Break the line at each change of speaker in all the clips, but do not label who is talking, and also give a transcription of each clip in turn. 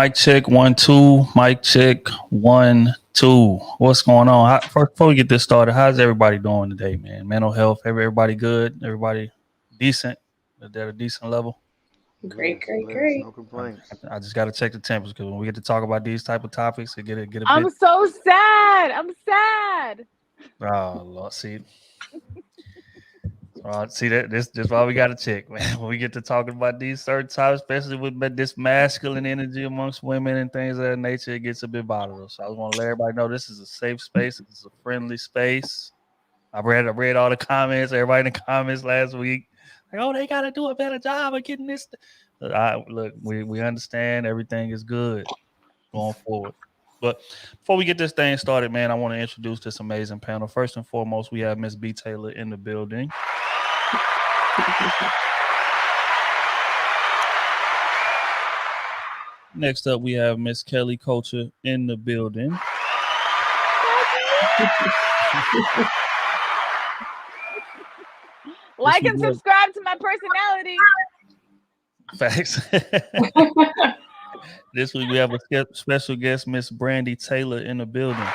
Mic check 1 2. Mic check 1 2. What's going on? Before we get this started, how's everybody doing today, man? Mental health, everybody good? Everybody decent? At a decent level?
Great,
Bless,
great,
bless.
great.
No complaints.
I just got to check the temperature because when we get to talk about these type of topics, it get a bit.
I'm so sad. I'm sad.
Oh Lord, see that this why we got to check, man. When we get to talking about these certain topics, especially with this masculine energy amongst women and things of that nature, it gets a bit volatile. So I just want to let everybody know this is a safe space. It's a friendly space. I read all the comments. Everybody in the comments last week, like, oh, they got to do a better job of getting this. Look, we understand everything is good going forward. But before we get this thing started, man, I want to introduce this amazing panel. First and foremost, we have Miss B. Taylor in the building. Next up, we have Miss Kelly Culture in the building.
Like and subscribe to my personality.
Facts. This week we have a special guest, Miss Brandy Taylor, in the building.
Wait,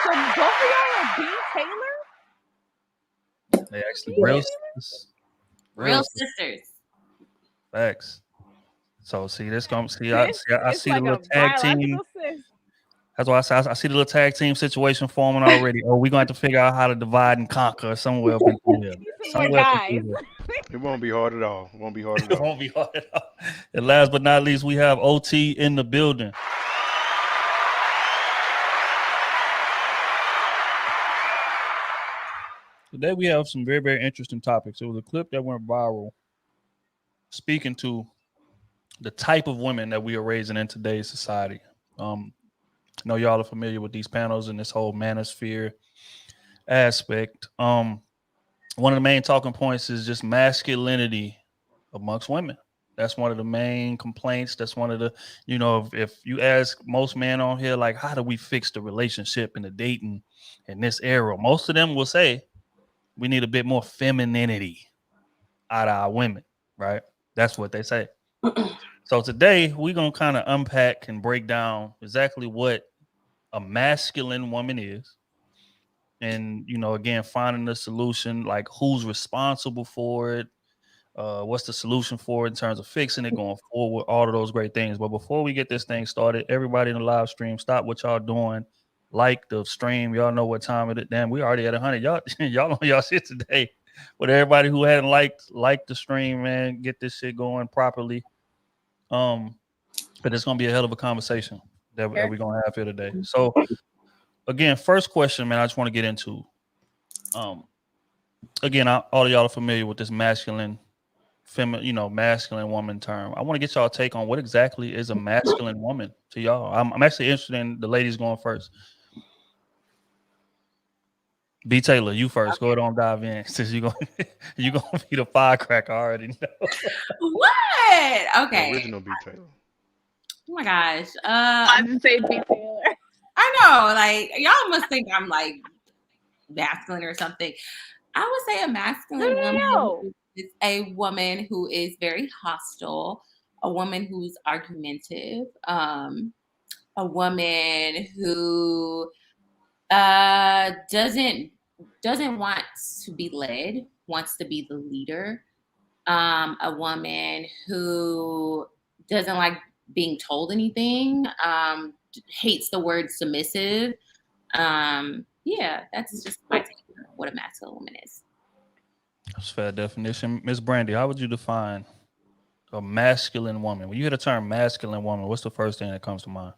so both of y'all are B. Taylor?
They actually
real sisters.
Facts. So see, this comes. I see like the little tag team. That's why I see the little tag team situation forming already. Oh, we're going to have to figure out how to divide and conquer somewhere up in here.
It won't be hard at all. It won't be hard at all.
It won't be hard at all. And last but not least, we have OT in the building. Today we have some very, very interesting topics. It was a clip that went viral speaking to the type of women that we are raising in today's society. I know y'all are familiar with these panels and this whole manosphere aspect. One of the main talking points is just masculinity amongst women. That's one of the main complaints. That's one of the, if you ask most men on here, like, how do we fix the relationship and the dating in this era? Most of them will say we need a bit more femininity out of our women, right? That's what they say. So today we're going to kind of unpack and break down exactly what a masculine woman is. And, again, finding the solution, like who's responsible for it, what's the solution for it in terms of fixing it going forward, all of those great things. But before we get this thing started, everybody in the live stream, stop what y'all doing. Like the stream. Y'all know what time it is. Damn, we already at 100. Y'all on y'all shit today. But everybody who hadn't liked the stream, man, get this shit going properly. But it's going to be a hell of a conversation that we're going to have here today. So, again, first question, man, I just want to get into. Again, all of y'all are familiar with this masculine woman term. I want to get y'all take on what exactly is a masculine woman to y'all. I'm actually interested in the ladies going first. B. Taylor, you first. Go ahead on dive in since you're gonna be the firecracker. I already know.
What? Okay.
The original B. Taylor.
Oh my gosh.
I didn't say B. Taylor.
I know, like y'all must think I'm like masculine or something. I would say a masculine woman is a woman who is very hostile, a woman who's argumentative, a woman who doesn't want to be led, wants to be the leader, a woman who doesn't like being told anything, hates the word submissive. Yeah, that's just my take on what a masculine woman is.
That's a fair definition. Miss Brandy, how would you define a masculine woman? When you hear the term masculine woman, what's the first thing that comes to mind?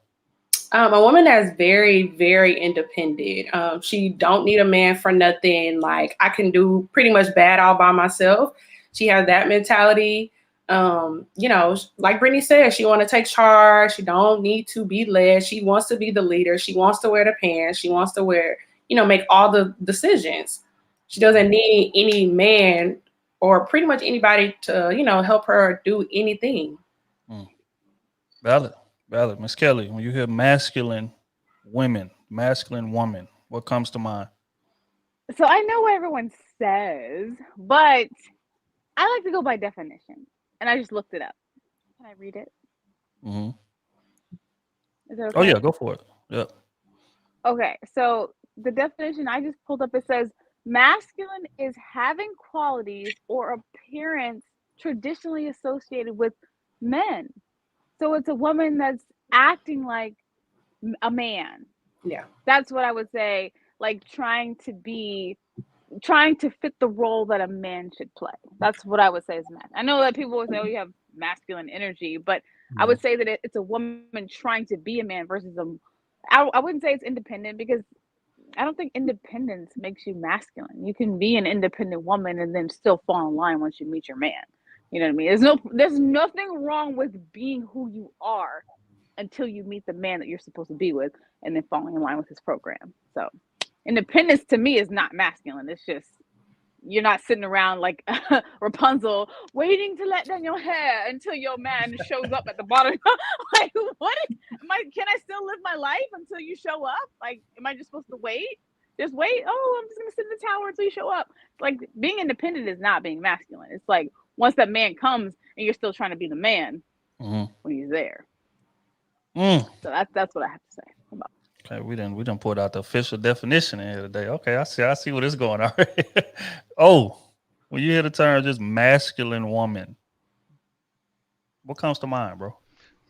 A woman that's very, very independent. She don't need a man for nothing. Like, I can do pretty much bad all by myself. She has that mentality. Like Brittany said, she want to take charge. She don't need to be led. She wants to be the leader. She wants to wear the pants. She wants to make all the decisions. She doesn't need any man or pretty much anybody to, help her do anything.
Valid. Miss Kelly, when you hear masculine woman, what comes to mind?
So I know what everyone says, but I like to go by definition. and I just looked it up. Can I read it?
Mm-hmm.
Is that okay?
Oh yeah, go for it. Yeah.
Okay, so the definition I just pulled up, it says masculine is having qualities or appearance traditionally associated with men. So it's a woman that's acting like a man.
Yeah.
That's what I would say, like trying to fit the role that a man should play. That's what I would say is man. I know that people would say, oh, you have masculine energy, but I would say that it's a woman trying to be a man versus I wouldn't say it's independent, because I don't think independence makes you masculine. You can be an independent woman and then still fall in line once you meet your man. You know what I mean? There's nothing wrong with being who you are until you meet the man that you're supposed to be with and then falling in line with his program. So independence to me is not masculine. It's just, you're not sitting around like Rapunzel waiting to let down your hair until your man shows up at the bottom. Like, what? Can I still live my life until you show up? Like, am I just supposed to wait? Just wait? Oh, I'm just going to sit in the tower until you show up. Like, being independent is not being masculine. It's like, once that man comes and you're still trying to be the man when he's there. So that's what I have to say about.
Okay, we done put out the official definition in here today. Okay, I see where this is going. All right. Oh, when you hear the term just masculine woman, what comes to mind, bro?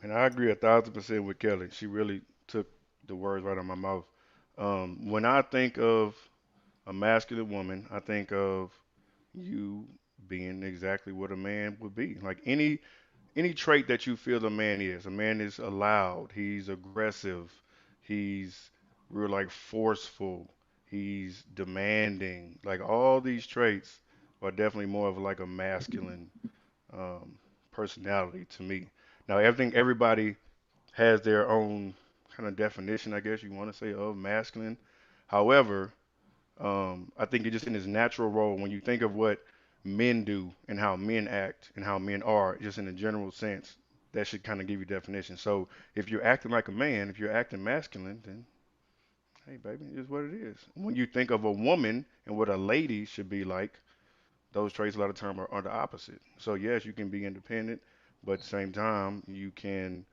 And I agree 1,000% with Kelly. She really took the words right out of my mouth. When I think of a masculine woman, I think of you being exactly what a man would be. Like any trait that you feel a man is. A man is loud. He's aggressive. He's real like forceful. He's demanding. Like all these traits are definitely more of like a masculine personality to me. Now, everybody has their own kind of definition, I guess you want to say, of masculine. However, I think it's just in his natural role when you think of what men do and how men act and how men are, just in a general sense, that should kind of give you definition. So if you're acting like a man, if you're acting masculine, then hey, baby, it is what it is. When you think of a woman and what a lady should be like, those traits a lot of times are the opposite. So yes, you can be independent, but at the same time, you can,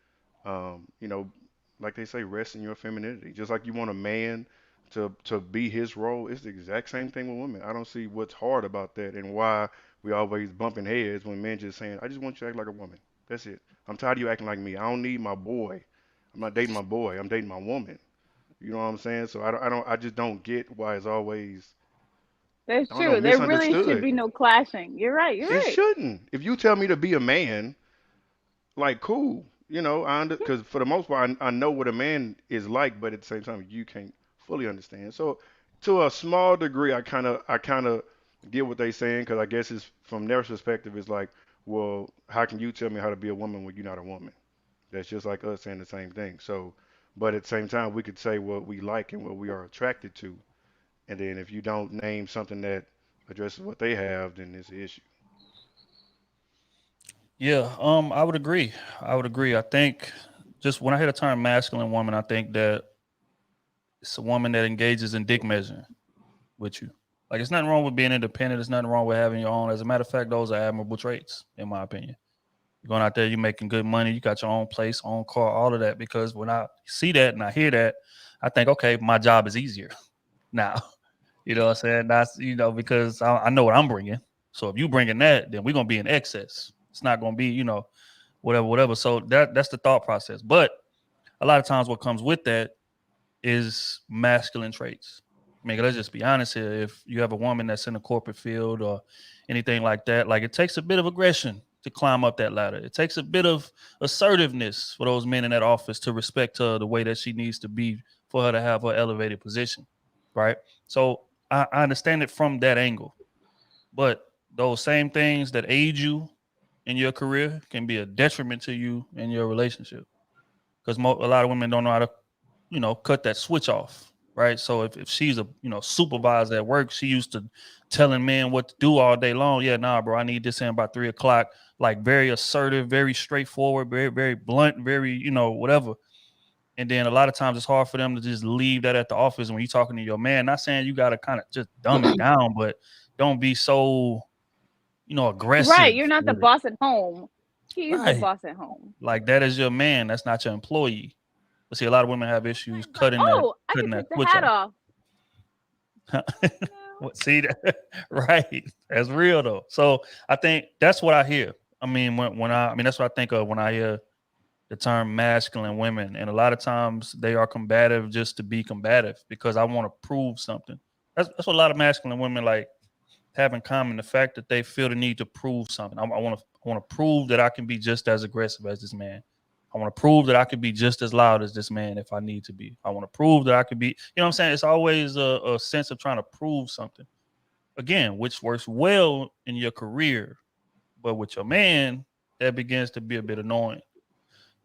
you know, like they say, rest in your femininity. Just like you want a man to be his role, it's the exact same thing with women. I don't see what's hard about that and why we always bumping heads when men just saying, I just want you to act like a woman. That's it. I'm tired of you acting like me. I don't need my boy. I'm not dating my boy. I'm dating my woman. You know what I'm saying? So I just don't get why it's always.
That's
I don't know,
true. There really should
misunderstood.
be no clashing. You're right. You're
It
right.
shouldn't. If you tell me to be a man, like cool, you know, because for the most part, I know what a man is like, but at the same time, you can't fully understand. So to a small degree, I kind of get what they saying because I guess it's from their perspective, it's like, well, how can you tell me how to be a woman when you're not a woman? That's just like us saying the same thing. So, but at the same time, we could say what we like and what we are attracted to, and then if you don't name something that addresses what they have, then it's an issue.
Yeah, I would agree. I think just when I hear the term masculine woman, I think that it's a woman that engages in dick measuring with you. Like, it's nothing wrong with being independent. There's nothing wrong with having your own. As a matter of fact, those are admirable traits, in my opinion. You're going out there, you're making good money, you got your own place, own car, all of that. Because when I see that and I hear that, I think, okay, my job is easier now. You know what I'm saying? That's, because I know what I'm bringing. So if you bringing that, then we're going to be in excess. It's not going to be, whatever. So that's the thought process. But a lot of times what comes with that is masculine traits. I mean, let's just be honest here. If you have a woman that's in the corporate field or anything like that, like, it takes a bit of aggression to climb up that ladder. It takes a bit of assertiveness for those men in that office to respect her the way that she needs to be for her to have her elevated position, right? So I understand it from that angle. But those same things that aid you in your career can be a detriment to you in your relationship. Because a lot of women don't know how to, cut that switch off, right? So if she's a, supervisor at work, she used to telling men what to do all day long. Yeah, nah, bro, I need this in about 3:00. Like, very assertive, very straightforward, very, very blunt, very, whatever. And then a lot of times it's hard for them to just leave that at the office. And when you're talking to your man, not saying you got to kind of just dumb it down, but don't be so, aggressive.
Right. You're not the
with it.
boss at home. He's the
Right.
boss at home.
Like that is your man. That's not your employee. But see, a lot of women have issues
Like,
cutting
oh, I
cutting
can
that
take the
switch
hat
off.
off.
See that? Right. That's real though. So I think that's what I hear. I mean, that's what I think of when I hear the term masculine women. And a lot of times they are combative just to be combative because I want to prove something. That's what a lot of masculine women like have in common, the fact that they feel the need to prove something. I want to prove that I can be just as aggressive as this man. I want to prove that I could be just as loud as this man if I need to be. I want to prove that I could be, you know what I'm saying? It's always a sense of trying to prove something. Again, which works well in your career, but with your man, that begins to be a bit annoying.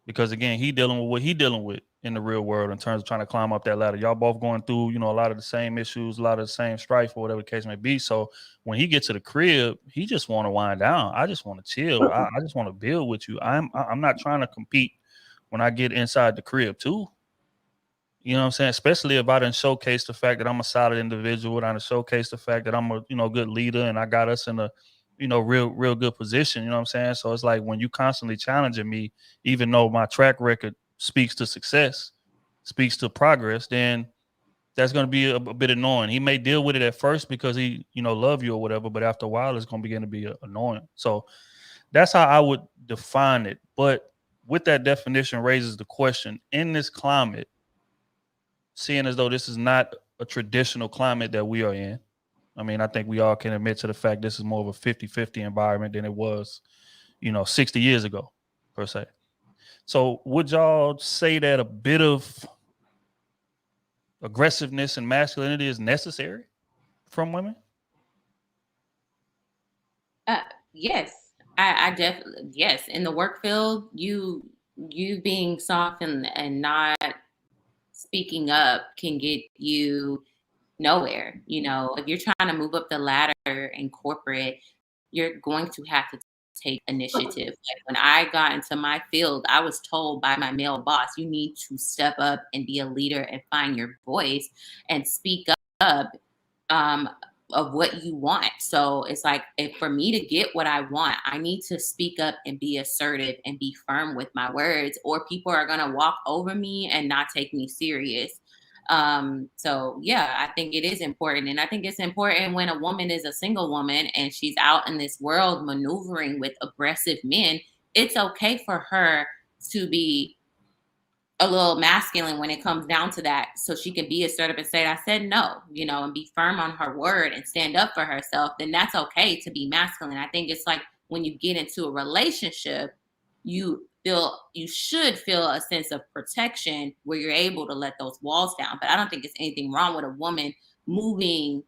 Because again, he dealing with what he dealing with in the real world in terms of trying to climb up that ladder. Y'all both going through, a lot of the same issues, a lot of the same strife, or whatever the case may be. So when he gets to the crib, he just want to wind down. I just want to chill. I just want to build with you. I'm not trying to compete when I get inside the crib too. You know what I'm saying? Especially if I didn't showcase the fact that I'm a solid individual, and I done showcase the fact that I'm a good leader, and I got us in a real good position. You know what I'm saying? So it's like when you constantly challenging me, even though my track record speaks to success, speaks to progress, then that's going to be a bit annoying. He may deal with it at first because he, love you or whatever, but after a while, it's going to begin to be annoying. So that's how I would define it. But with that definition raises the question, in this climate, seeing as though this is not a traditional climate that we are in, I mean, I think we all can admit to the fact this is more of a 50-50 environment than it was, 60 years ago, per se. So would y'all say that a bit of aggressiveness and masculinity is necessary from women?
Yes, I definitely, yes. In the work field, you being soft and not speaking up can get you nowhere. If you're trying to move up the ladder in corporate, you're going to have to take initiative. Like when I got into my field, I was told by my male boss, you need to step up and be a leader and find your voice and speak up of what you want. So it's like, for me to get what I want, I need to speak up and be assertive and be firm with my words, or people are going to walk over me and not take me serious. So yeah, I think it is important. And I think it's important when a woman is a single woman and she's out in this world maneuvering with aggressive men. It's okay for her to be a little masculine when it comes down to that, so she can be assertive and say, I said no, and be firm on her word and stand up for herself. Then that's okay to be masculine. I think it's like when you get into a relationship, you should feel a sense of protection where you're able to let those walls down. But I don't think there's anything wrong with a woman moving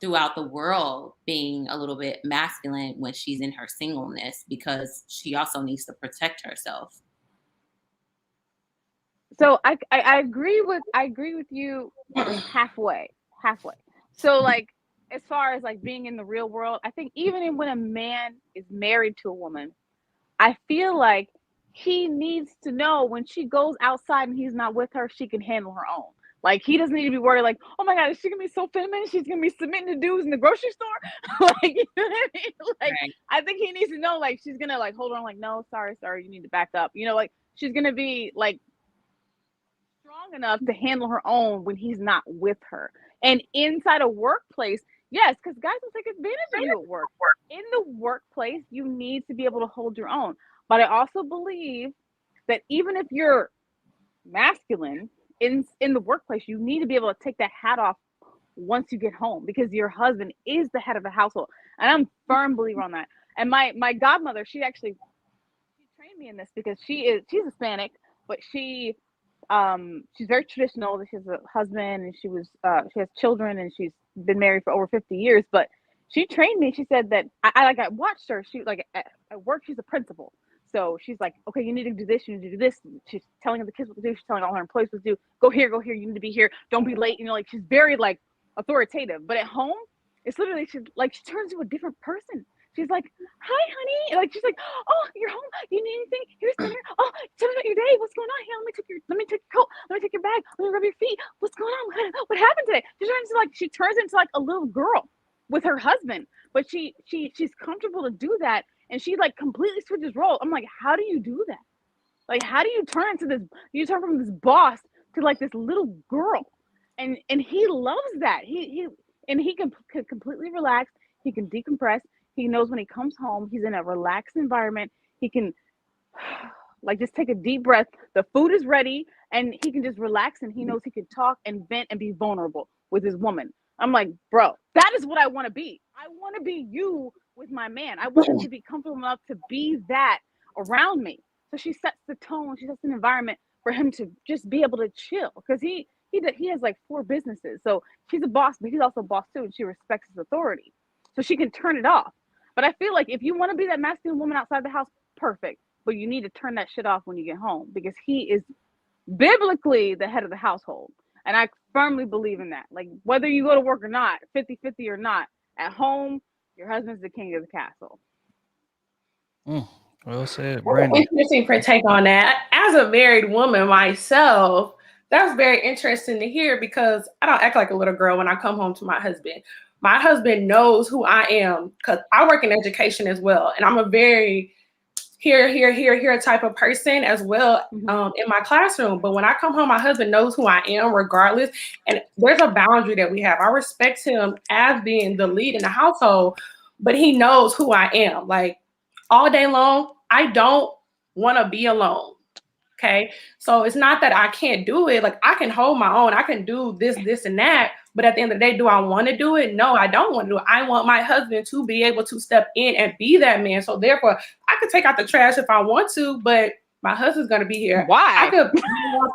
throughout the world being a little bit masculine when she's in her singleness, because she also needs to protect herself.
So I agree with you halfway. So like, as far as like being in the real world, I think even when a man is married to a woman, I feel like he needs to know when she goes outside and he's not with her, she can handle her own. Like, he doesn't need to be worried like, oh my God, is she gonna be so feminine? She's gonna be submitting to dudes in the grocery store. Like, you know what I mean? Like, right. I think he needs to know, like, she's gonna like hold on, like, no, sorry, you need to back up. Like, she's gonna be like strong enough to handle her own when he's not with her. And inside a workplace, yes, because guys will take advantage of you at work. In the workplace, you need to be able to hold your own. But I also believe that even if you're masculine in the workplace, you need to be able to take that hat off once you get home, because your husband is the head of the household. And I'm a firm believer on that. And my godmother, she trained me in this, because she's Hispanic, but she's very traditional. She has a husband, and she has children, and she's been married for over 50 years. But she trained me. She said that I watched her. She like at work, she's a principal. So she's like, okay, you need to do this, you need to do this. She's telling the kids what to do. She's telling all her employees what to do. Go here, you need to be here. Don't be late. Like, she's very like authoritative. But at home, it's literally, she turns into a different person. She's like, hi, honey. Like, she's like, oh, you're home. You need anything? Here's dinner. Oh, tell me about your day. What's going on? Here, let me take your coat. Let me take your bag. Let me rub your feet. What's going on? What happened today? She turns into like a little girl with her husband. but she's comfortable to do that, and she like completely switches roles. I'm like, how do you do that? Like, how do you turn into this? You turn from this boss to like this little girl, and he loves that. He can completely relax. He can decompress. He knows when he comes home, he's in a relaxed environment. He can like just take a deep breath. The food is ready, and he can just relax, and he knows he can talk and vent and be vulnerable with his woman. I'm like, bro, that is what I want to be. I want to be you with my man. I want him to be comfortable enough to be that around me. So she sets the tone, she sets an environment for him to just be able to chill, because he has like 4 businesses. So she's a boss, but he's also a boss too, and she respects his authority. So she can turn it off. But I feel like if you want to be that masculine woman outside the house, perfect. But you need to turn that shit off when you get home, because he is biblically the head of the household. And I firmly believe in that. Like, whether you go to work or not, 50-50 or not, at home, your husband's the king of the castle.
Well said, Brandon.
Interesting take on that. As a married woman myself, that's very interesting to hear, because I don't act like a little girl when I come home to my husband. My husband knows who I am, because I work in education as well. And I'm a very here type of person as well in my classroom. But when I come home, my husband knows who I am regardless. And there's a boundary that we have. I respect him as being the lead in the household, but he knows who I am. Like, all day long, I don't want to be alone. Okay. So it's not that I can't do it. Like, I can hold my own. I can do this, and that. But at the end of the day, do I want to do it? No, I don't want to do it. I want my husband to be able to step in and be that man. So therefore, I could take out the trash if I want to, but my husband's going to be here.
Why?
I could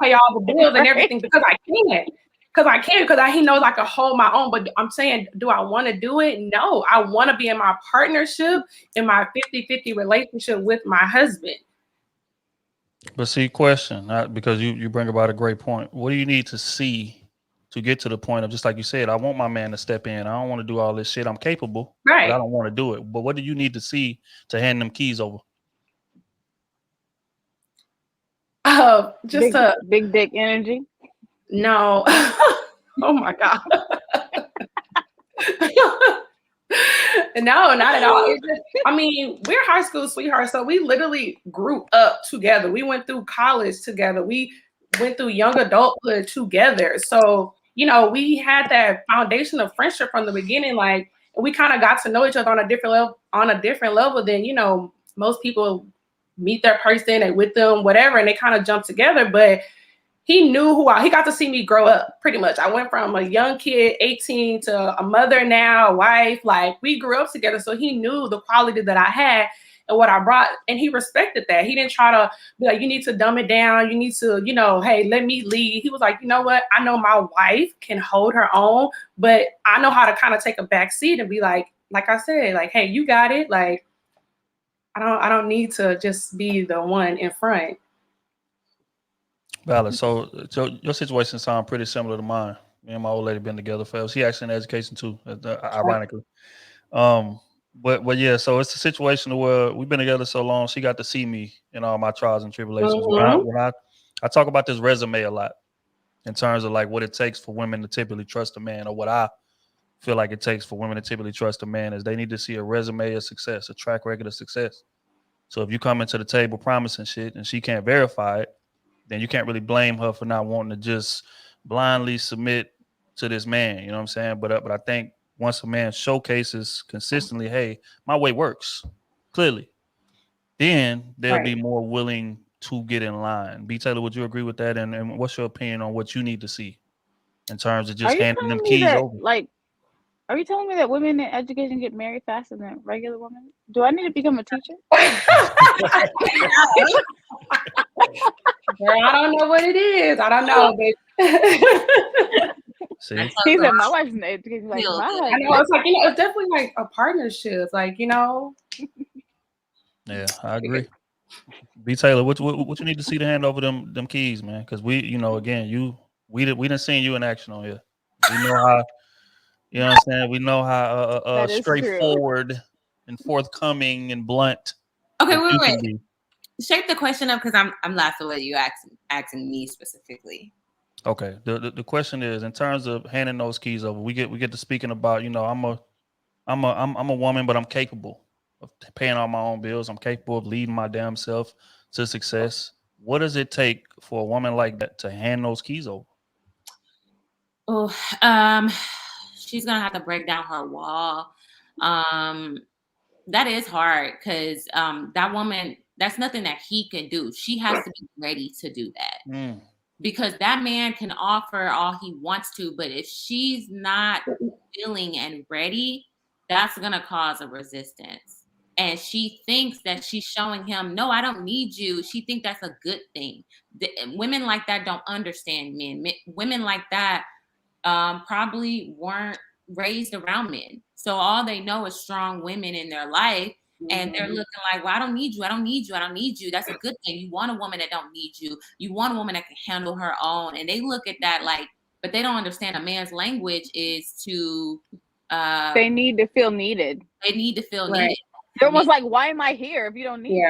pay all the bills and everything because I can. Because he knows I can hold my own. But I'm saying, do I want to do it? No, I want to be in my partnership, in my 50-50 relationship with my husband.
But see, question, because you bring about a great point. What do you need to see to get to the point of, just like you said, I want my man to step in. I don't want to do all this shit. I'm capable,
right?
But I don't want to do it. But what do you need to see to hand them keys over?
Just
big dick energy.
No. Oh my God. No, not at all. I mean, we're high school sweethearts, so we literally grew up together. We went through college together. We went through young adulthood together. So, you know, we had that foundation of friendship from the beginning. Like, we kind of got to know each other on a different level than, you know, most people meet their person and with them, whatever, and they kind of jump together. But he knew he got to see me grow up pretty much. I went from a young kid, 18, to a mother now, a wife. Like, we grew up together. So he knew the quality that I had and what I brought. And he respected that. He didn't try to be like, you need to dumb it down. You need to, you know, hey, let me lead. He was like, you know what? I know my wife can hold her own, but I know how to kind of take a back seat and be like I said, like, hey, you got it. Like, I don't need to just be the one in front.
Valid. So your situation sounds pretty similar to mine. Me and my old lady been together forever. She actually in education too, ironically. But yeah, so it's a situation where we've been together so long. She got to see me in all my trials and tribulations. When I talk about this resume a lot in terms of like what it takes for women to typically trust a man, or what I feel like it takes for women to typically trust a man, is they need to see a resume of success, a track record of success. So if you come into the table promising shit and she can't verify it, then you can't really blame her for not wanting to just blindly submit to this man. You know what I'm saying? But I think once a man showcases consistently, hey, my way works, clearly, then they'll be more willing to get in line. B. Taylor, would you agree with that? And what's your opinion on what you need to see in terms of just handing them keys over?
Like, are you telling me that women in education get married faster than regular women? Do I need to become a teacher?
Girl, I don't know what it is. I don't know, baby.
See,
he said my wife's in education. Like,
I know, it's like, you know, it's definitely like a partnership. Like, you know.
Yeah, I agree. B. Taylor, what you need to see to hand over them keys, man? Because we, you know, again, we didn't see you in action on here. We know how. You know what I'm saying? We know how straightforward and forthcoming and blunt.
Okay, wait. Shape the question up, because I'm lost to what you asking me specifically.
Okay. The question is, in terms of handing those keys over, we get to speaking about, you know, I'm I'm a woman, but I'm capable of paying all my own bills. I'm capable of leading my damn self to success. What does it take for a woman like that to hand those keys over?
Oh, she's gonna have to break down her wall. That is hard because that woman, that's nothing that he can do. She has to be ready to do that. Because that man can offer all he wants to, but if she's not willing and ready, that's gonna cause a resistance. And she thinks that she's showing him, no, I don't need you. She thinks that's a good thing. Women like that don't understand men. Women like that probably weren't raised around men. So all they know is strong women in their life. And they're looking like, well, I don't need you. I don't need you. I don't need you. That's a good thing. You want a woman that don't need you. You want a woman that can handle her own. And they look at that like, but they don't understand a man's language is to
they need to feel needed.
They need to feel needed.
They're almost like, why am I here if you don't need me?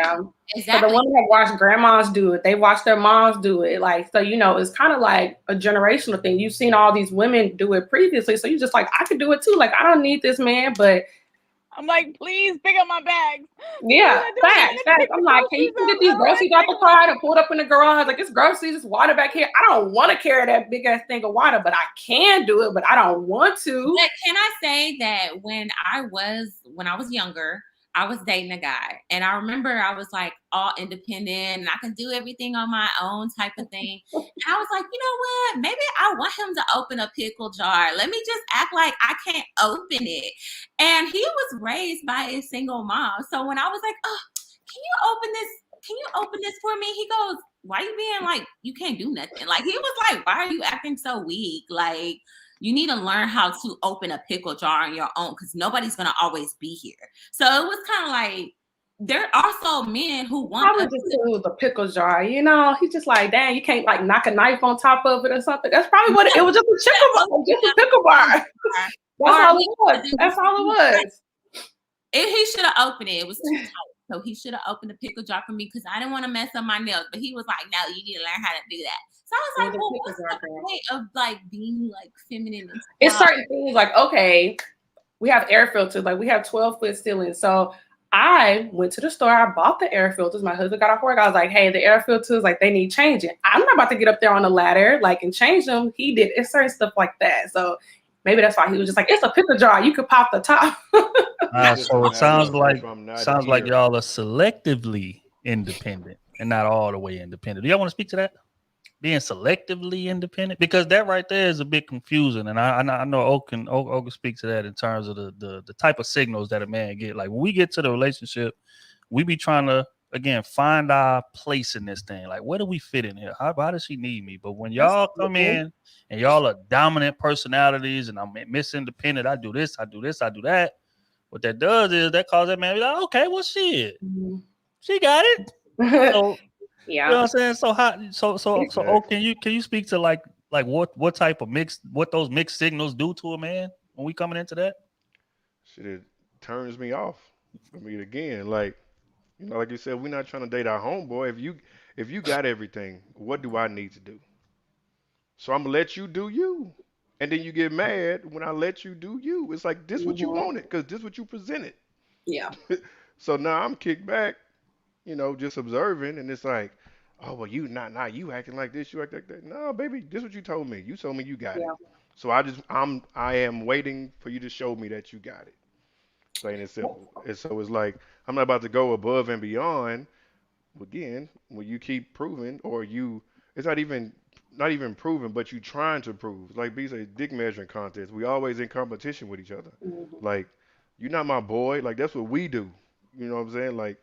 Exactly.
So the women that watch grandmas do it, they watch their moms do it. Like, so, you know, it's kind of like a generational thing. You've seen all these women do it previously. So you're just like, I could do it too. Like, I don't need this man, but
I'm like, please pick up my bags.
Yeah, facts. I'm like, can you get these groceries out the car and pull it up in the garage? Like, it's groceries, it's water back here. I don't want to carry that big ass thing of water, but I can do it, but I don't want to.
But can I say that when I was younger, I was dating a guy, and I remember I was like all independent and I can do everything on my own type of thing. And I was like, you know what? Maybe I want him to open a pickle jar. Let me just act like I can't open it. And he was raised by a single mom. So when I was like, oh, can you open this for me? He goes, why you being like, you can't do nothing? Like, he was like, why are you acting so weak? Like, you need to learn how to open a pickle jar on your own because nobody's going to always be here. So it was kind of like, there are also men who want
I would just say it was a pickle jar, you know. He's just like, dang, you can't like knock a knife on top of it or something. That's probably what it was, just a pickle bar. That's all it was.
He should have opened it. It was too tight. So he should have opened the pickle jar for me because I didn't want to mess up my nails. But he was like, no, you need to learn how to do that. So I was like, well, what's the point of like being like feminine?
It's certain things like, okay, we have air filters, like we have 12-foot ceilings. So I went to the store, I bought the air filters. My husband got off work. I was like, hey, the air filters, like they need changing. I'm not about to get up there on the ladder, like and change them. He did it's certain stuff like that. So maybe that's why he was just like, it's a pickle jar. You could pop the top.
So it sounds like y'all are selectively independent and not all the way independent. Do y'all want to speak to that? Being selectively independent, because that right there is a bit confusing, and I know Oak can speak to that in terms of the type of signals that a man get. Like when we get to the relationship, we be trying to again find our place in this thing. Like where do we fit in here? How does she need me? But when y'all come in and y'all are dominant personalities, and I'm Miss Independent, I do this, I do this, what that does is that causes that man to be like, okay, well shit, she got it. So,
yeah,
you know what I'm saying? So how so can you speak to like what type of what those mixed signals do to a man when we coming into that?
Shit, it turns me off. I mean, again, like you know, like you said, we're not trying to date our homeboy. If you got everything, what do I need to do? So I'm gonna let you do you, and then you get mad when I let you do you. It's like this what you wanted because this what you presented.
Yeah.
So now I'm kicked back, you know, just observing, and it's like, oh well, you not you acting like this, you act like that. No, baby, this what you told me. You told me you got it. So I am waiting for you to show me that you got it. Plain and simple. And so it's like I'm not about to go above and beyond. Again, when you keep proving, or it's not even proving, but you trying to prove. Like B say, dick measuring contest. We always in competition with each other. Like you're not my boy. Like that's what we do. You know what I'm saying? Like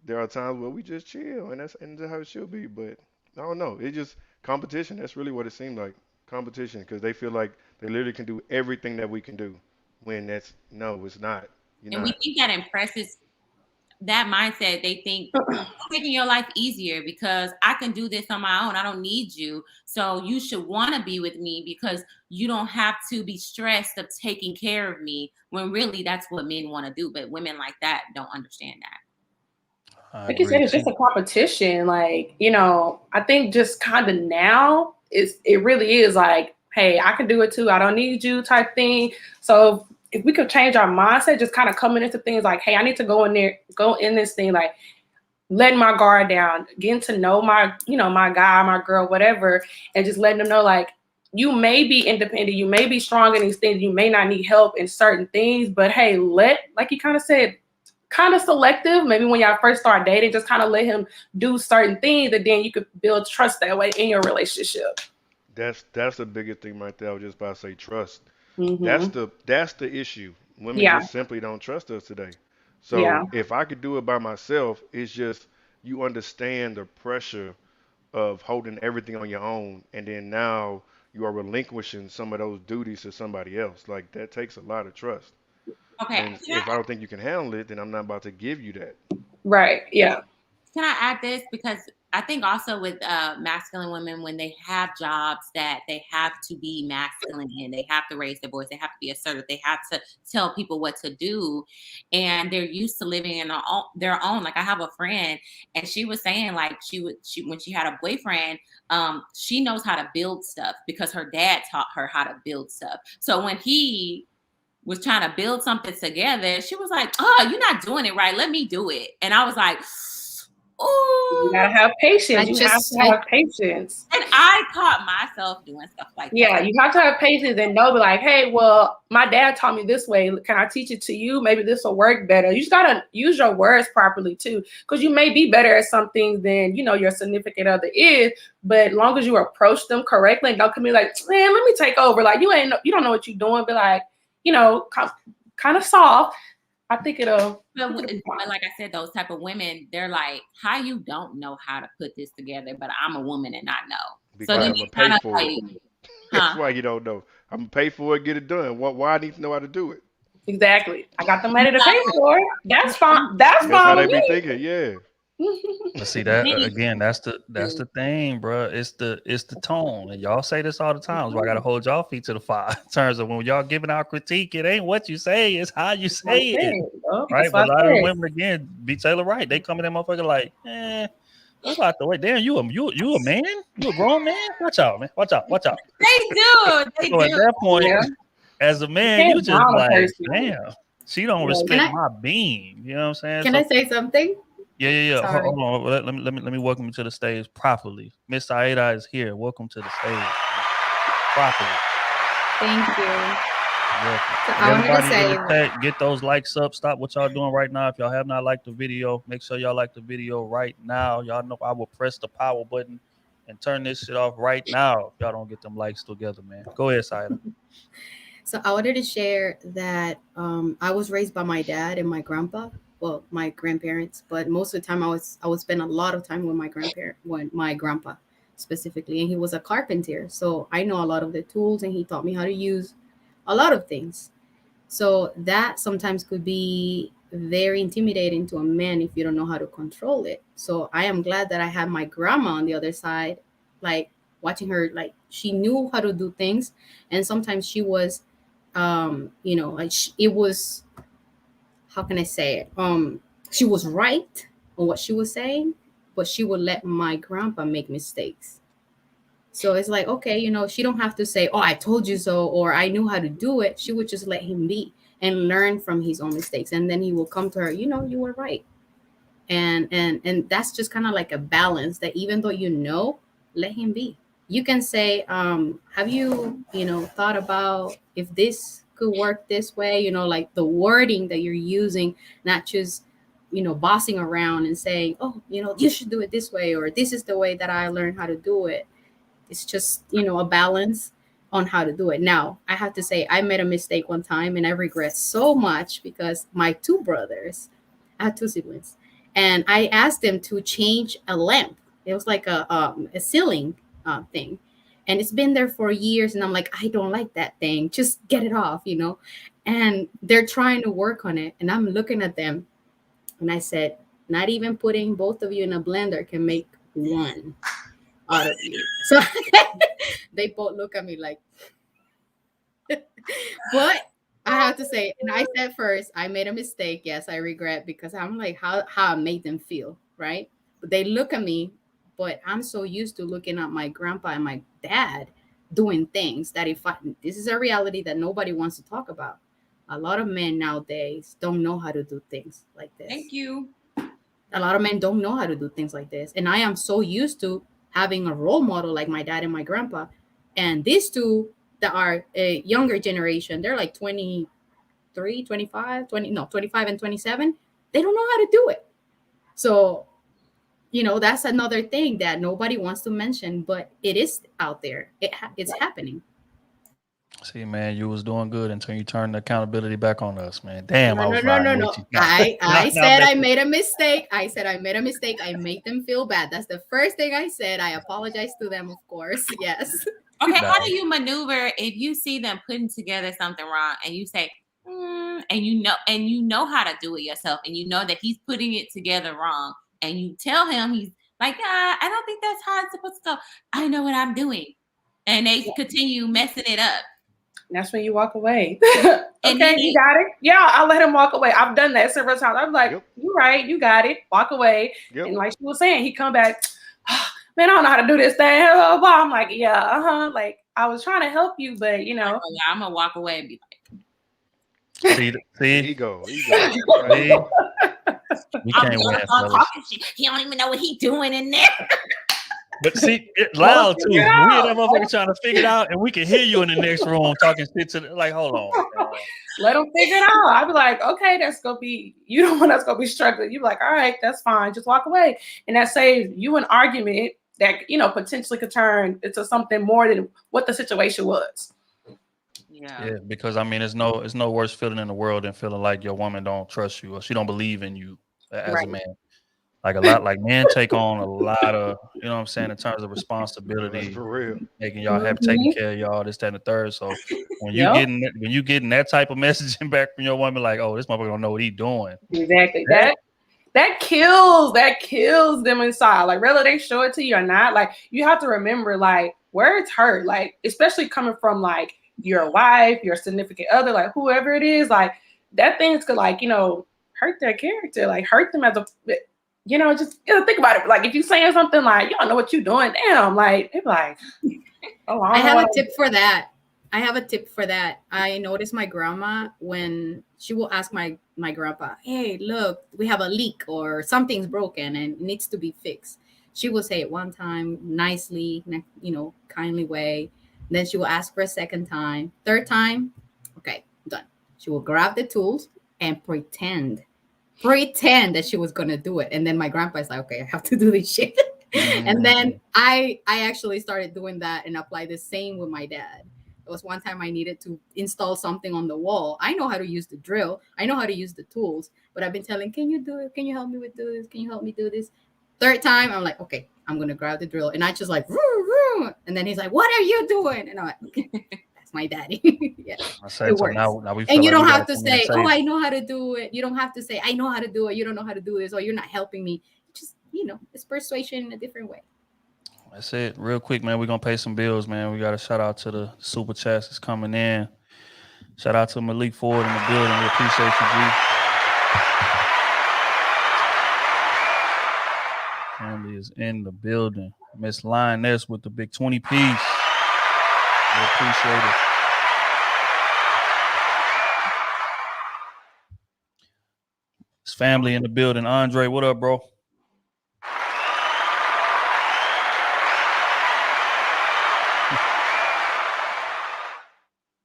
there are times where we just chill, and that's how it should be. But I don't know. It's just competition. That's really what it seemed like. Competition, because they feel like they literally can do everything that we can do. When it's not.
And we think that impresses that mindset. They think I'm making your life easier because I can do this on my own. I don't need you. So you should want to be with me because you don't have to be stressed of taking care of me, when really that's what men want to do. But women like that don't understand that.
Like you said, it's just a competition. Like, you know, I think just kind of now it really is like, hey, I can do it too. I don't need you type thing. So if we could change our mindset, just kind of coming into things like, hey, I need to go in this thing, like letting my guard down, getting to know my, my guy, my girl, whatever, and just letting them know, like, you may be independent, you may be strong in these things, you may not need help in certain things, but hey, like you kind of said, kind of selective. Maybe when y'all first start dating, just kind of let him do certain things, and then you could build trust that way in your relationship.
That's the biggest thing right there. I was just about to say trust.
Mm-hmm.
That's the issue. Women
Yeah.
just simply don't trust us today. So
Yeah.
if I could do it by myself, it's just you understand the pressure of holding everything on your own, and then now you are relinquishing some of those duties to somebody else. Like that takes a lot of trust.
Okay.
And if I don't think you can handle it, then I'm not about to give you that.
Right. Yeah.
Can I add this? Because I think also with masculine women, when they have jobs that they have to be masculine in, they have to raise their voice, they have to be assertive, they have to tell people what to do, and they're used to living in their own. Like I have a friend, and she was saying like she when she had a boyfriend, she knows how to build stuff because her dad taught her how to build stuff. So when he was trying to build something together, she was like, "Oh, you're not doing it right. Let me do it." And I was like,
You
"Oh."
gotta have patience.
I
You
just-
have to have patience.
And I caught myself doing stuff like
Yeah,
that.
you have to have patience and know, be like, hey, well, my dad taught me this way. Can I teach it to you? Maybe this will work better. You just gotta use your words properly too, because you may be better at some things than your significant other is. But as long as you approach them correctly and don't come in like, man, let me take over. Like you don't know what you're doing. But like, kind of soft. I think it'll.
But like I said, those type of women, they're like, how you don't know how to put this together, but I'm a woman and I know.
Because
So then
I'm
you
gonna
kind
pay
of
for
like,
it. That's why you don't know. I'm gonna pay for it, get it done. Why I need to know how to do it?
Exactly. I got the money to pay for it. That's fine. That's
That's how
fine
they
with
be
me.
thinking. Yeah.
But see that again, that's the thing, bro. It's the tone, and y'all say this all the time. So I gotta hold y'all feet to the fire in terms of when y'all giving out critique. It ain't what you say, it's how you say it, right? But a lot of the women again, be Taylor right. They come in that motherfucker like, what's out the way? Damn, you a man? You a grown man? Watch out, man. Watch out.
they do.
So at that point, as a man, you just like, damn, she don't respect my being. You know what I'm saying?
Can I say something?
Yeah.
Sorry.
Hold on. Let me welcome you to the stage properly. Miss Aida is here. Welcome to the stage. Properly.
Thank you.
Welcome.
So I wanted to
Everybody
say,
in the chat, get those likes up. Stop what y'all doing right now. If y'all have not liked the video, make sure y'all like the video right now. Y'all know I will press the power button and turn this shit off right now if y'all don't get them likes together, man. Go ahead, Saida.
so I wanted to share that I was raised by my dad and my grandpa. Well, my grandparents, but most of the time I would spend a lot of time with my grandpa specifically, and he was a carpenter. So I know a lot of the tools, and he taught me how to use a lot of things. So that sometimes could be very intimidating to a man if you don't know how to control it. So I am glad that I had my grandma on the other side, like watching her, like she knew how to do things, and sometimes she was, it was, how can I say it? She was right on what she was saying, but she would let my grandpa make mistakes. So it's like, okay, she don't have to say, "Oh, I told you so," or "I knew how to do it." She would just let him be and learn from his own mistakes, and then he will come to her, "You were right." And that's just kind of like a balance that even though let him be. You can say, have you thought about if this could work this way, like the wording that you're using, not just bossing around and saying, "Oh, you should do it this way," or "This is the way that I learned how to do it." It's just a balance on how to do it. Now I have to say I made a mistake one time, and I regret so much because my two brothers, I had two siblings, and I asked them to change a lamp. It was like a ceiling thing, and it's been there for years, and I'm like, I don't like that thing, just get it off, and they're trying to work on it, and I'm looking at them, and I said, not even putting both of you in a blender can make one out of you. So they both look at me like, but I have to say, and I said first, I made a mistake. Yes, I regret, because I'm like, how I made them feel, right? But they look at me, but I'm so used to looking at my grandpa and my dad doing things that this is a reality that nobody wants to talk about. a lot of men nowadays don't know how to do things like this.
Thank you.
A lot of men don't know how to do things like this. And I am so used to having a role model like my dad and my grandpa. And these two that are a younger generation, they're like 23, 25, 25 and 27. They don't know how to do it. So, that's another thing that nobody wants to mention, but it is out there. It's happening.
See, man, you was doing good until you turned the accountability back on us, man. Damn,
No,
I was
no,
riding
no.
with you.
I said I made a mistake. I made them feel bad. That's the first thing I said. I apologize to them, of course. Yes.
Okay,
No.
how do you maneuver if you see them putting together something wrong and you say, and you know how to do it yourself, and you know that he's putting it together wrong, and you tell him, he's like, I don't think that's how it's supposed to go. I know what I'm doing, and they continue messing it up.
And that's when you walk away. Okay, you got it. Yeah, I'll let him walk away. I've done that several times. I'm like, You're right, you got it. Walk away.
Yep.
And like she was saying, he come back, man, I don't know how to do this thing. I'm like, yeah, Like, I was trying to help you, but
I'm gonna walk away and be
like, see,
ego.
We can't win.
He don't even know what he's doing in there.
But see, it's loud too. We and that motherfucker trying to figure it out, and we can hear you in the next room talking shit to like, hold on.
Let them figure it out. I'd be like, okay, that's gonna be, you don't want us gonna be struggling. You're like, all right, that's fine. Just walk away. And that saves you an argument that, potentially could turn into something more than what the situation was.
Yeah, because I mean, it's no worse feeling in the world than feeling like your woman don't trust you or she don't believe in you as a man. Like men take on a lot of, you know what I'm saying, in terms of responsibility,
for real,
making y'all have taking care of y'all, this, that, and the third. So when you getting that type of messaging back from your woman, like, oh, this motherfucker don't know what he doing.
Exactly. That kills them inside. Like, whether they show it to you or not, like, you have to remember, like, words hurt. Like, especially coming from like your wife, your significant other, like whoever it is, like that things could like, hurt their character, like hurt them as a just think about it. Like if you saying something like you don't know what you're doing, damn, like they're like, oh,
I have a tip for that. I noticed my grandma when she will ask my grandpa, hey, look, we have a leak or something's broken and it needs to be fixed. She will say it one time nicely, kindly way. Then she will ask for a second time. Third time, okay, done. She will grab the tools and pretend that she was gonna do it. And then my grandpa is like, okay, I have to do this shit. And then I actually started doing that and apply the same with my dad. It was one time I needed to install something on the wall. I know how to use the drill. I know how to use the tools, but I've been telling, can you do it? Can you help me with do this? Can you help me do this? Third time, I'm like, okay, I'm gonna grab the drill. And I just like, and then he's like, what are you doing? And I'm like, okay, that's my daddy. Yeah, it works. Now and you don't have to say, oh, I know how to do it. You don't have to say, I know how to do it. You don't know how to do this, or you're not helping me. Just, it's persuasion in a different way.
That's it. Real quick, man. We're gonna pay some bills, man. We got a shout out to the super chats that's coming in. Shout out to Malik Ford in the building. We appreciate you, G. Family is in the building. Miss Lioness with the big 20 piece. We appreciate it. It's family in the building. Andre, what up, bro?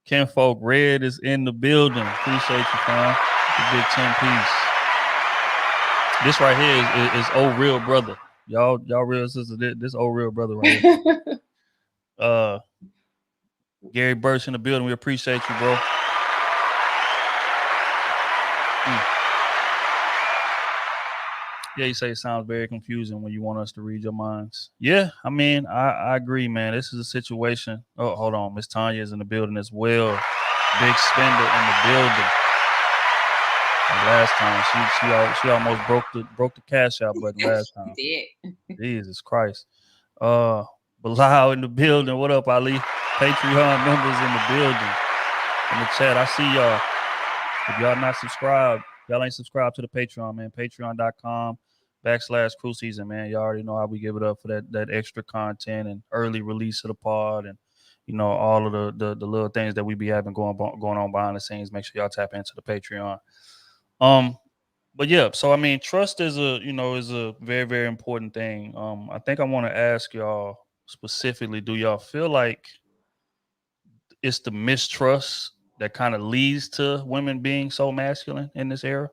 Kinfolk Red is in the building. Appreciate you, fam. The big 10 piece. This right here is old real brother. Y'all real sister. This old real brother right here. Gary Burch in the building. We appreciate you, bro. Yeah, you say it sounds very confusing when you want us to read your minds. Yeah, I mean, I agree, man. This is a situation. Oh, hold on. Miss Tanya is in the building as well. Big spender in the building. And last time she almost broke the cash out button last time. Jesus Christ. Bilal in the building. What up, Ali? Patreon members in the building. In the chat, I see y'all. If y'all not subscribed, y'all ain't subscribed to the Patreon, man. Patreon.com/Crew Season, man. Y'all already know how we give it up for that extra content and early release of the pod and all of the little things that we be having going on behind the scenes. Make sure y'all tap into the Patreon. But yeah, so I mean, trust is a very, very important thing. I think I want to ask y'all specifically, do y'all feel like it's the mistrust that kind of leads to women being so masculine in this era?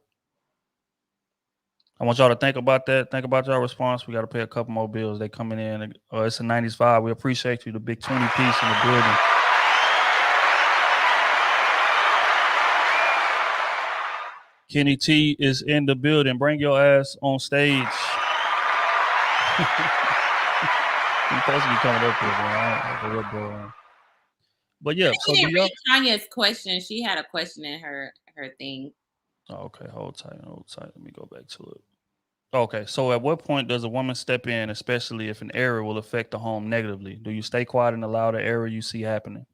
I want y'all to think about that. Think about your response. We got to pay a couple more bills. They coming in. It's a 95. We appreciate you. The big 20 piece in the building. Kenny T is in the building. Bring your ass on stage. You're supposed to be coming up here, man. But yeah, so do y'all...
Tanya's question. She had a question in her thing.
Oh, okay, hold tight. Let me go back to it. Okay, so at what point does a woman step in, especially if an error will affect the home negatively? Do you stay quiet and allow the error you see happening?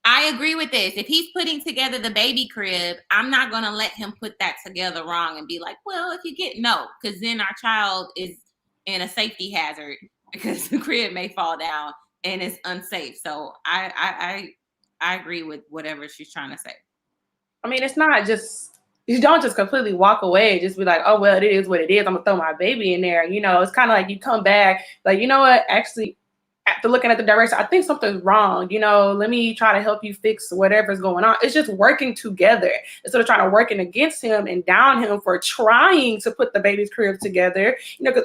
I agree with this. If he's putting together the baby crib, I'm not going to let him put that together wrong and be like, well, if you get because then our child is in a safety hazard because the crib may fall down and it's unsafe. So I agree with whatever she's trying to say.
I mean, it's not just, you don't just completely walk away, just be like, oh, well, it is what it is. I'm gonna throw my baby in there. It's kind of like you come back, like, you know what, actually, after looking at the direction, I think something's wrong. Let me try to help you fix whatever's going on. It's just working together instead of trying to working against him and down him for trying to put the baby's crib together. Because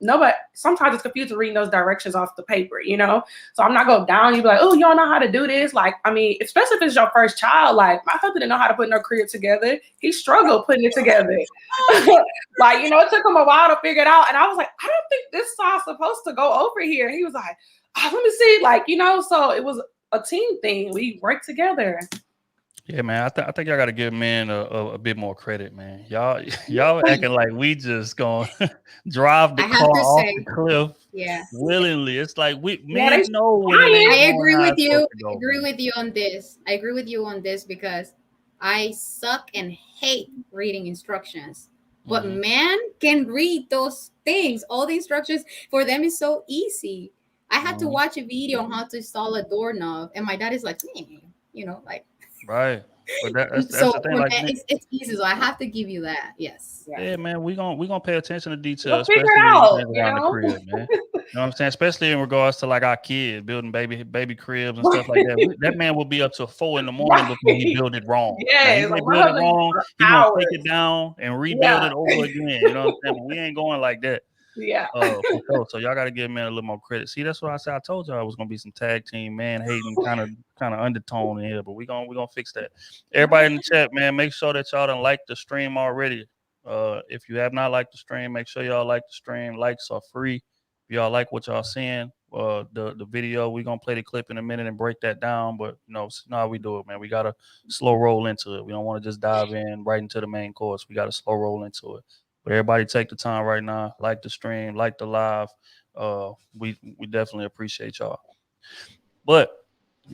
nobody, sometimes it's confusing reading those directions off the paper. So I'm not going down. You be like, oh, you don't know how to do this. Like, I mean, especially if it's your first child. Like, my husband didn't know how to put no crib together. He struggled putting it together. Like, it took him a while to figure it out. And I was like, I don't think this side's supposed to go over here. He was like, let me see. Like, so it was a team thing. We worked together.
Yeah, man. I think y'all got to give men a bit more credit, man. Y'all acting like we just gonna drive the car off the cliff, willingly. It's like men know when
I agree with you. I agree with you on this. I agree with you on this because I suck and hate reading instructions. But man can read those things. All the instructions for them is so easy. I had to watch a video on how to install a doorknob, and my dad is like, like.
Right. But that's
so
the thing. Like,
it's easy, so I have to give you that. Yes.
Yeah, man. We gonna pay attention to details,
especially
around the crib, man. You know what I'm saying? Especially in regards to like our kids building baby cribs and stuff like that. That man will be up till 4 a.m. before he build it wrong.
Yeah,
he build it wrong. He gonna take it down and rebuild it over again. You know what I'm saying? But we ain't going like that.
Yeah.
For sure. So y'all got to give men a little more credit. See, that's what I said. I told y'all it was gonna be some tag team man hating kind of undertone in here, but we gonna fix that. Everybody in the chat, man, make sure that y'all done like the stream already. If you have not liked the stream, make sure y'all like the stream. Likes are free. If y'all like what y'all seeing, the video, we gonna play the clip in a minute and break that down. But how we do it, man. We gotta slow roll into it. We don't want to just dive in right into the main course. We gotta slow roll into it. But everybody take the time right now, like the stream, like the live. We definitely appreciate y'all. But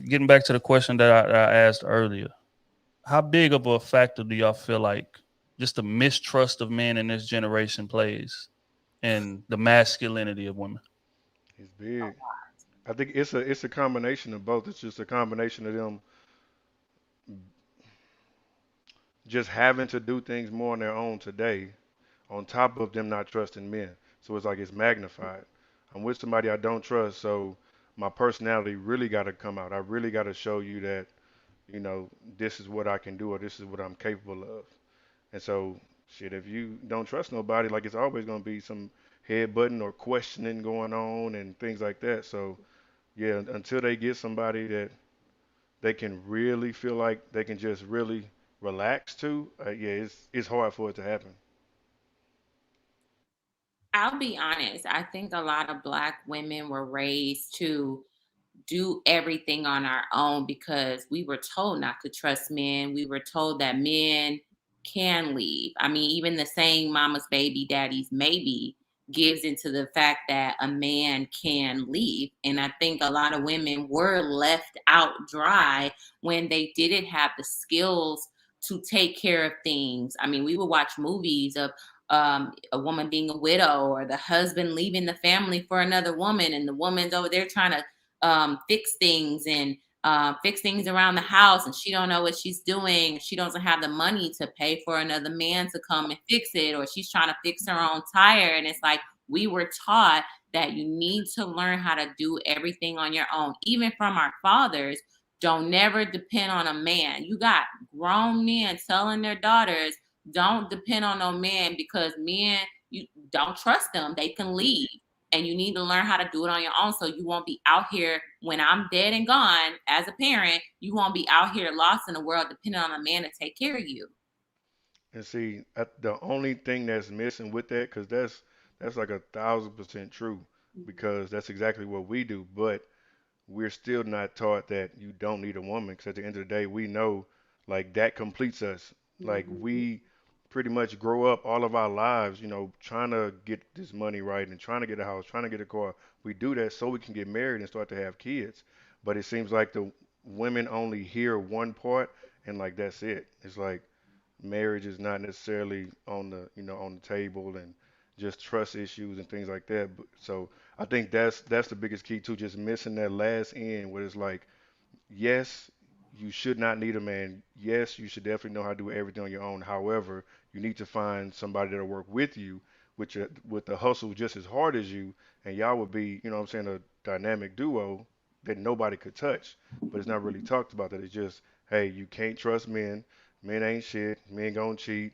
getting back to the question that I asked earlier, how big of a factor do y'all feel like just the mistrust of men in this generation plays in the masculinity of women?
It's big. I think it's a combination of both. It's just a combination of them just having to do things more on their own today, on top of them not trusting men. So it's like it's magnified. I'm with somebody I don't trust, so my personality really got to come out. I really got to show you that, this is what I can do or this is what I'm capable of. And so, shit, if you don't trust nobody, like it's always going to be some headbutting or questioning going on and things like that. So, yeah, until they get somebody that they can really feel like they can just really relax to, it's hard for it to happen.
I'll be honest. I think a lot of Black women were raised to do everything on our own because we were told not to trust men. We were told that men can leave. I mean, even the saying mama's baby, daddy's maybe gives into the fact that a man can leave. And I think a lot of women were left out dry when they didn't have the skills to take care of things. I mean, we would watch movies of a woman being a widow or the husband leaving the family for another woman and the woman's over there trying to fix things and fix things around the house, and she don't know what she's doing. She doesn't have the money to pay for another man to come and fix it, or she's trying to fix her own tire. And it's like, we were taught that you need to learn how to do everything on your own, even from our fathers. Don't never depend on a man. You got grown men telling their daughters, don't depend on no man, because men, you don't trust them. They can leave. And you need to learn how to do it on your own, so you won't be out here when I'm dead and gone as a parent. You won't be out here lost in the world depending on a man to take care of you.
And see, the only thing that's missing with that, because that's like 1,000% true, because that's exactly what we do. But we're still not taught that you don't need a woman. Because at the end of the day, we know like that completes us. Like we pretty much grow up all of our lives, trying to get this money right and trying to get a house, trying to get a car. We do that so we can get married and start to have kids. But it seems like the women only hear one part and like that's it. It's like marriage is not necessarily on the table, and just trust issues and things like that. So I think that's the biggest key too, just missing that last end where it's like, yes, you should not need a man. Yes, you should definitely know how to do everything on your own. However, you need to find somebody that'll work with you, with the hustle just as hard as you, and y'all would be, what I'm saying, a dynamic duo that nobody could touch. But it's not really talked about that. It's just, hey, you can't trust men. Men ain't shit. Men gonna cheat.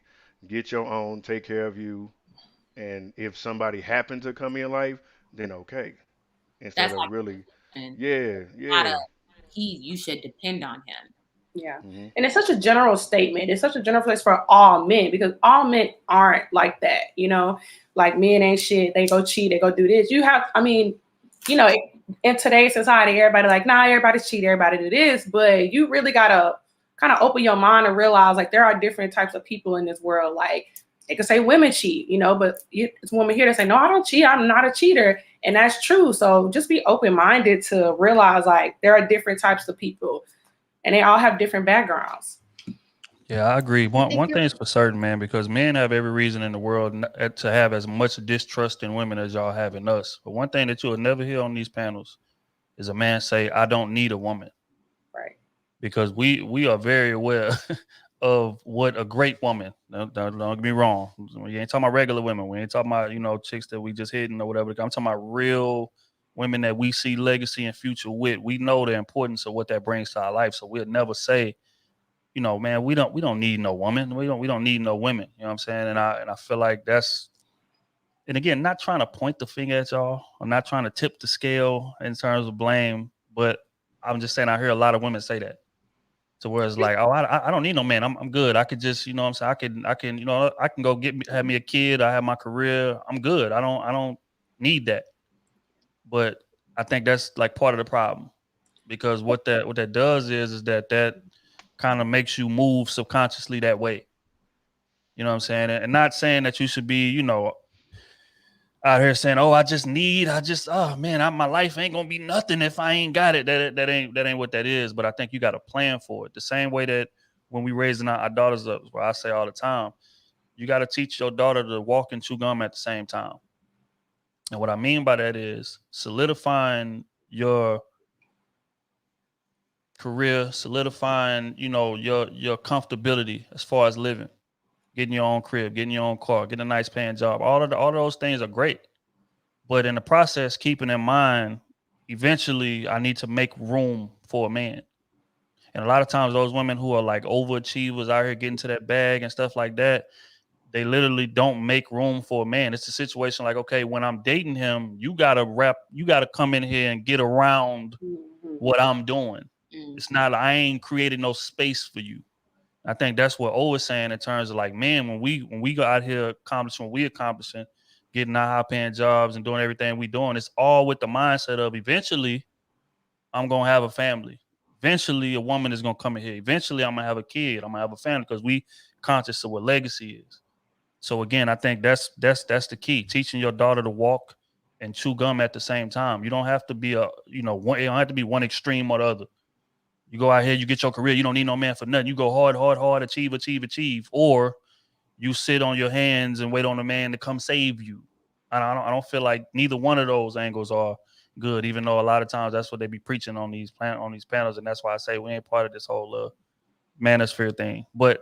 Get your own. Take care of you. And if somebody happened to come in your life, then okay. Instead
That's
of
like,
really,
and
yeah,
not
yeah.
a you should depend on him.
Yeah.
Hmm.
And it's such a general statement. It's such a general place for all men, because all men aren't like that, like men ain't shit. They go cheat, they go do this. You know, in today's society, everybody like, nah, everybody's cheat, everybody do this. But you really got to kind of open your mind and realize like there are different types of people in this world. Like they could say women cheat, but it's women here that say, no, I don't cheat. I'm not a cheater. And that's true. So just be open-minded to realize like there are different types of people, and they all have different backgrounds.
Yeah, I agree.
I
One
think
one
you're
thing is for certain, man, because men have every reason in the world to have as much distrust in women as y'all have in us. But one thing that you'll never hear on these panels is a man say, "I don't need a woman,"
Right.
because we are very aware of what a great woman. Don't get me wrong. We ain't talking about regular women. We ain't talking about chicks that we just hitting or whatever. I'm talking about real women that we see legacy and future with. We know the importance of what that brings to our life, so we'll never say, man, we don't need no woman. We don't need no women. You know what I'm saying? And I feel like that's, and again, not trying to point the finger at y'all. I'm not trying to tip the scale in terms of blame, but I'm just saying I hear a lot of women say that. So where it's like, oh, I don't need no man. I'm good. I could just, what I'm saying, I can I can go have me a kid. I have my career. I'm good. I don't need that. But I think that's like part of the problem, because what that does is that kind of makes you move subconsciously that way. You know what I'm saying? And not saying that you should be, out here saying, "Oh, oh man, my life ain't gonna be nothing if I ain't got it." That ain't what that is. But I think you got to plan for it. The same way that when we raising our daughters up, where I say all the time, you got to teach your daughter to walk and chew gum at the same time. And what I mean by that is solidifying your career, solidifying, your comfortability as far as living, getting your own crib, getting your own car, getting a nice paying job. All of those things are great. But in the process, keeping in mind, eventually I need to make room for a man. And a lot of times those women who are like overachievers out here getting to that bag and stuff like that, they literally don't make room for a man. It's a situation like, okay, when I'm dating him, you gotta come in here and get around what I'm doing. It's not, I ain't created no space for you. I think that's what O is saying in terms of like, man, when we go out here accomplishing what we accomplishing, getting our high paying jobs and doing everything we doing, it's all with the mindset of eventually I'm gonna have a family. Eventually a woman is gonna come in here. Eventually I'm gonna have a kid. I'm gonna have a family, because we conscious of what legacy is. So again, I think that's the key. Teaching your daughter to walk and chew gum at the same time. You don't have to be you don't have to be one extreme or the other. You go out here, you get your career, you don't need no man for nothing. You go hard, achieve, or you sit on your hands and wait on a man to come save you. I don't feel like neither one of those angles are good, even though a lot of times that's what they be preaching on these panels, and that's why I say we ain't part of this whole manosphere thing. But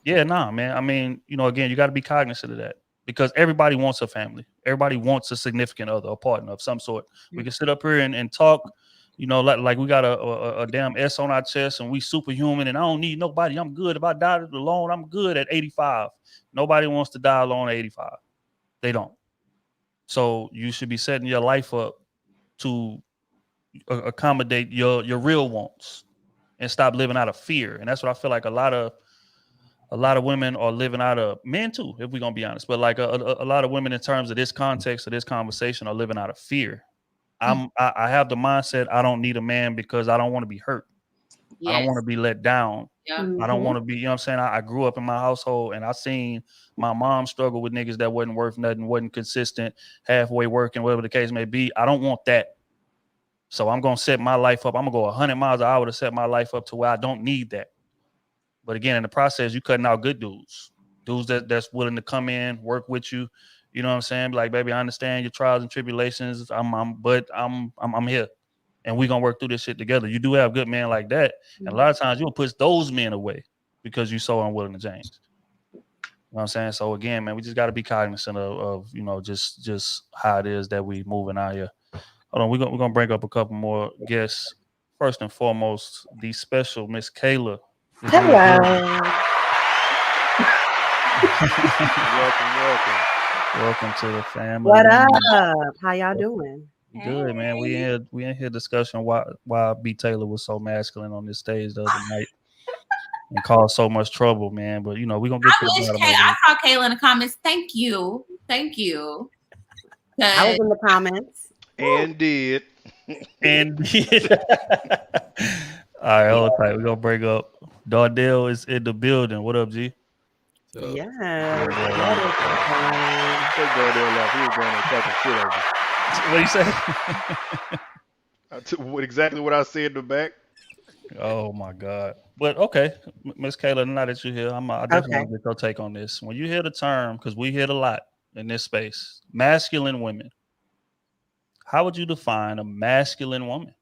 yeah, nah, man. I mean, again, you got to be cognizant of that because everybody wants a family. Everybody wants a significant other, a partner of some sort. We can sit up here and talk, like we got a damn S on our chest and we superhuman and I don't need nobody. I'm good. If I die alone, I'm good at 85. Nobody wants to die alone at 85. They don't. So you should be setting your life up to accommodate your real wants and stop living out of fear. And that's what I feel like a lot of women are living out of, men too, if we're gonna be honest. But like a lot of women in terms of this context of this conversation are living out of fear. I have the mindset I don't need a man because I don't want to be hurt.
Yes.
I don't want to be let down.
Yeah.
I don't want to be, I'm saying? I grew up in my household and I seen my mom struggle with niggas that wasn't worth nothing, wasn't consistent, halfway working, whatever the case may be. I don't want that. So I'm going to set my life up. I'm going to go 100 miles an hour to set my life up to where I don't need that. But again, in the process, you cutting out good dudes that's willing to come in, work with you. You know what I'm saying? Like, baby, I understand your trials and tribulations. But I'm here. And we're going to work through this shit together. You do have good men like that. And a lot of times you'll push those men away because you're so unwilling to change. You know what I'm saying? So again, man, we just got to be cognizant of just how it is that we moving out here. Hold on, we're gonna bring up a couple more guests. First and foremost, the special Miss Kayla.
Hello.
Welcome to the family.
What up? How y'all doing?
Good, man. We in here discussing why B. Taylor was so masculine on this stage the other night and caused so much trouble, man. But we're gonna get to the bottom of it.
I saw Kayla in the comments. Thank you.
I was in the comments.
And did.
And all right, hold tight. We're gonna bring up Dardell is in the building. What up, G?
Yeah.
Take Dardell off. He was going to talking shit over.
What you say?
I took exactly what I said in the back.
Oh my God. But okay, Miss Kayla, now that you're here, I definitely want to get your take on this. When you hear the term, because we hear it a lot in this space, masculine women, how would you define a masculine woman?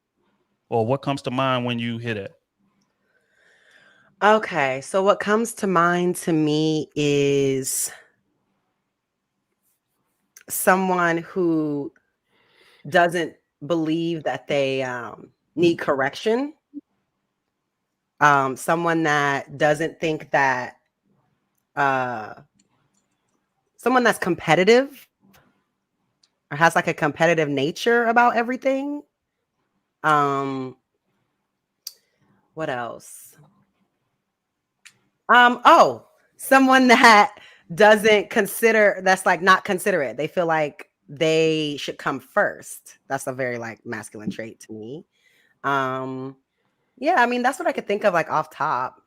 Or what comes to mind when you hear that?
Okay, so what comes to mind to me is someone who doesn't believe that they need correction. Someone that doesn't think that someone that's competitive or has like a competitive nature about everything. What else? Someone that doesn't consider, that's like not considerate. They feel like they should come first. That's a very like masculine trait to me. Yeah, I mean, that's what I could think of like off top.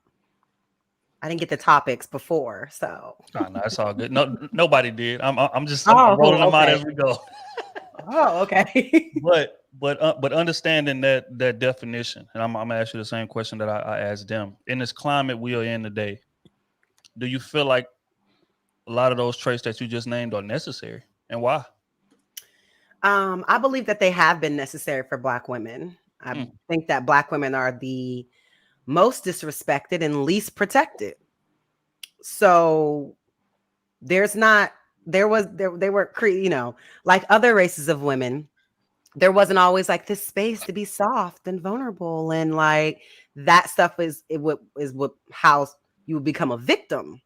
I didn't get the topics before, so.
No, that's all good. No, nobody did. I'm just rolling them out as we go.
Oh, okay.
But understanding that definition, and I'm gonna ask you the same question that I asked them. In this climate we are in today, do you feel like a lot of those traits that you just named are necessary, and why?
I believe that they have been necessary for Black women. I think that Black women are the most disrespected and least protected. So they were, like other races of women, there wasn't always like this space to be soft and vulnerable. And like that stuff is how you would become a victim.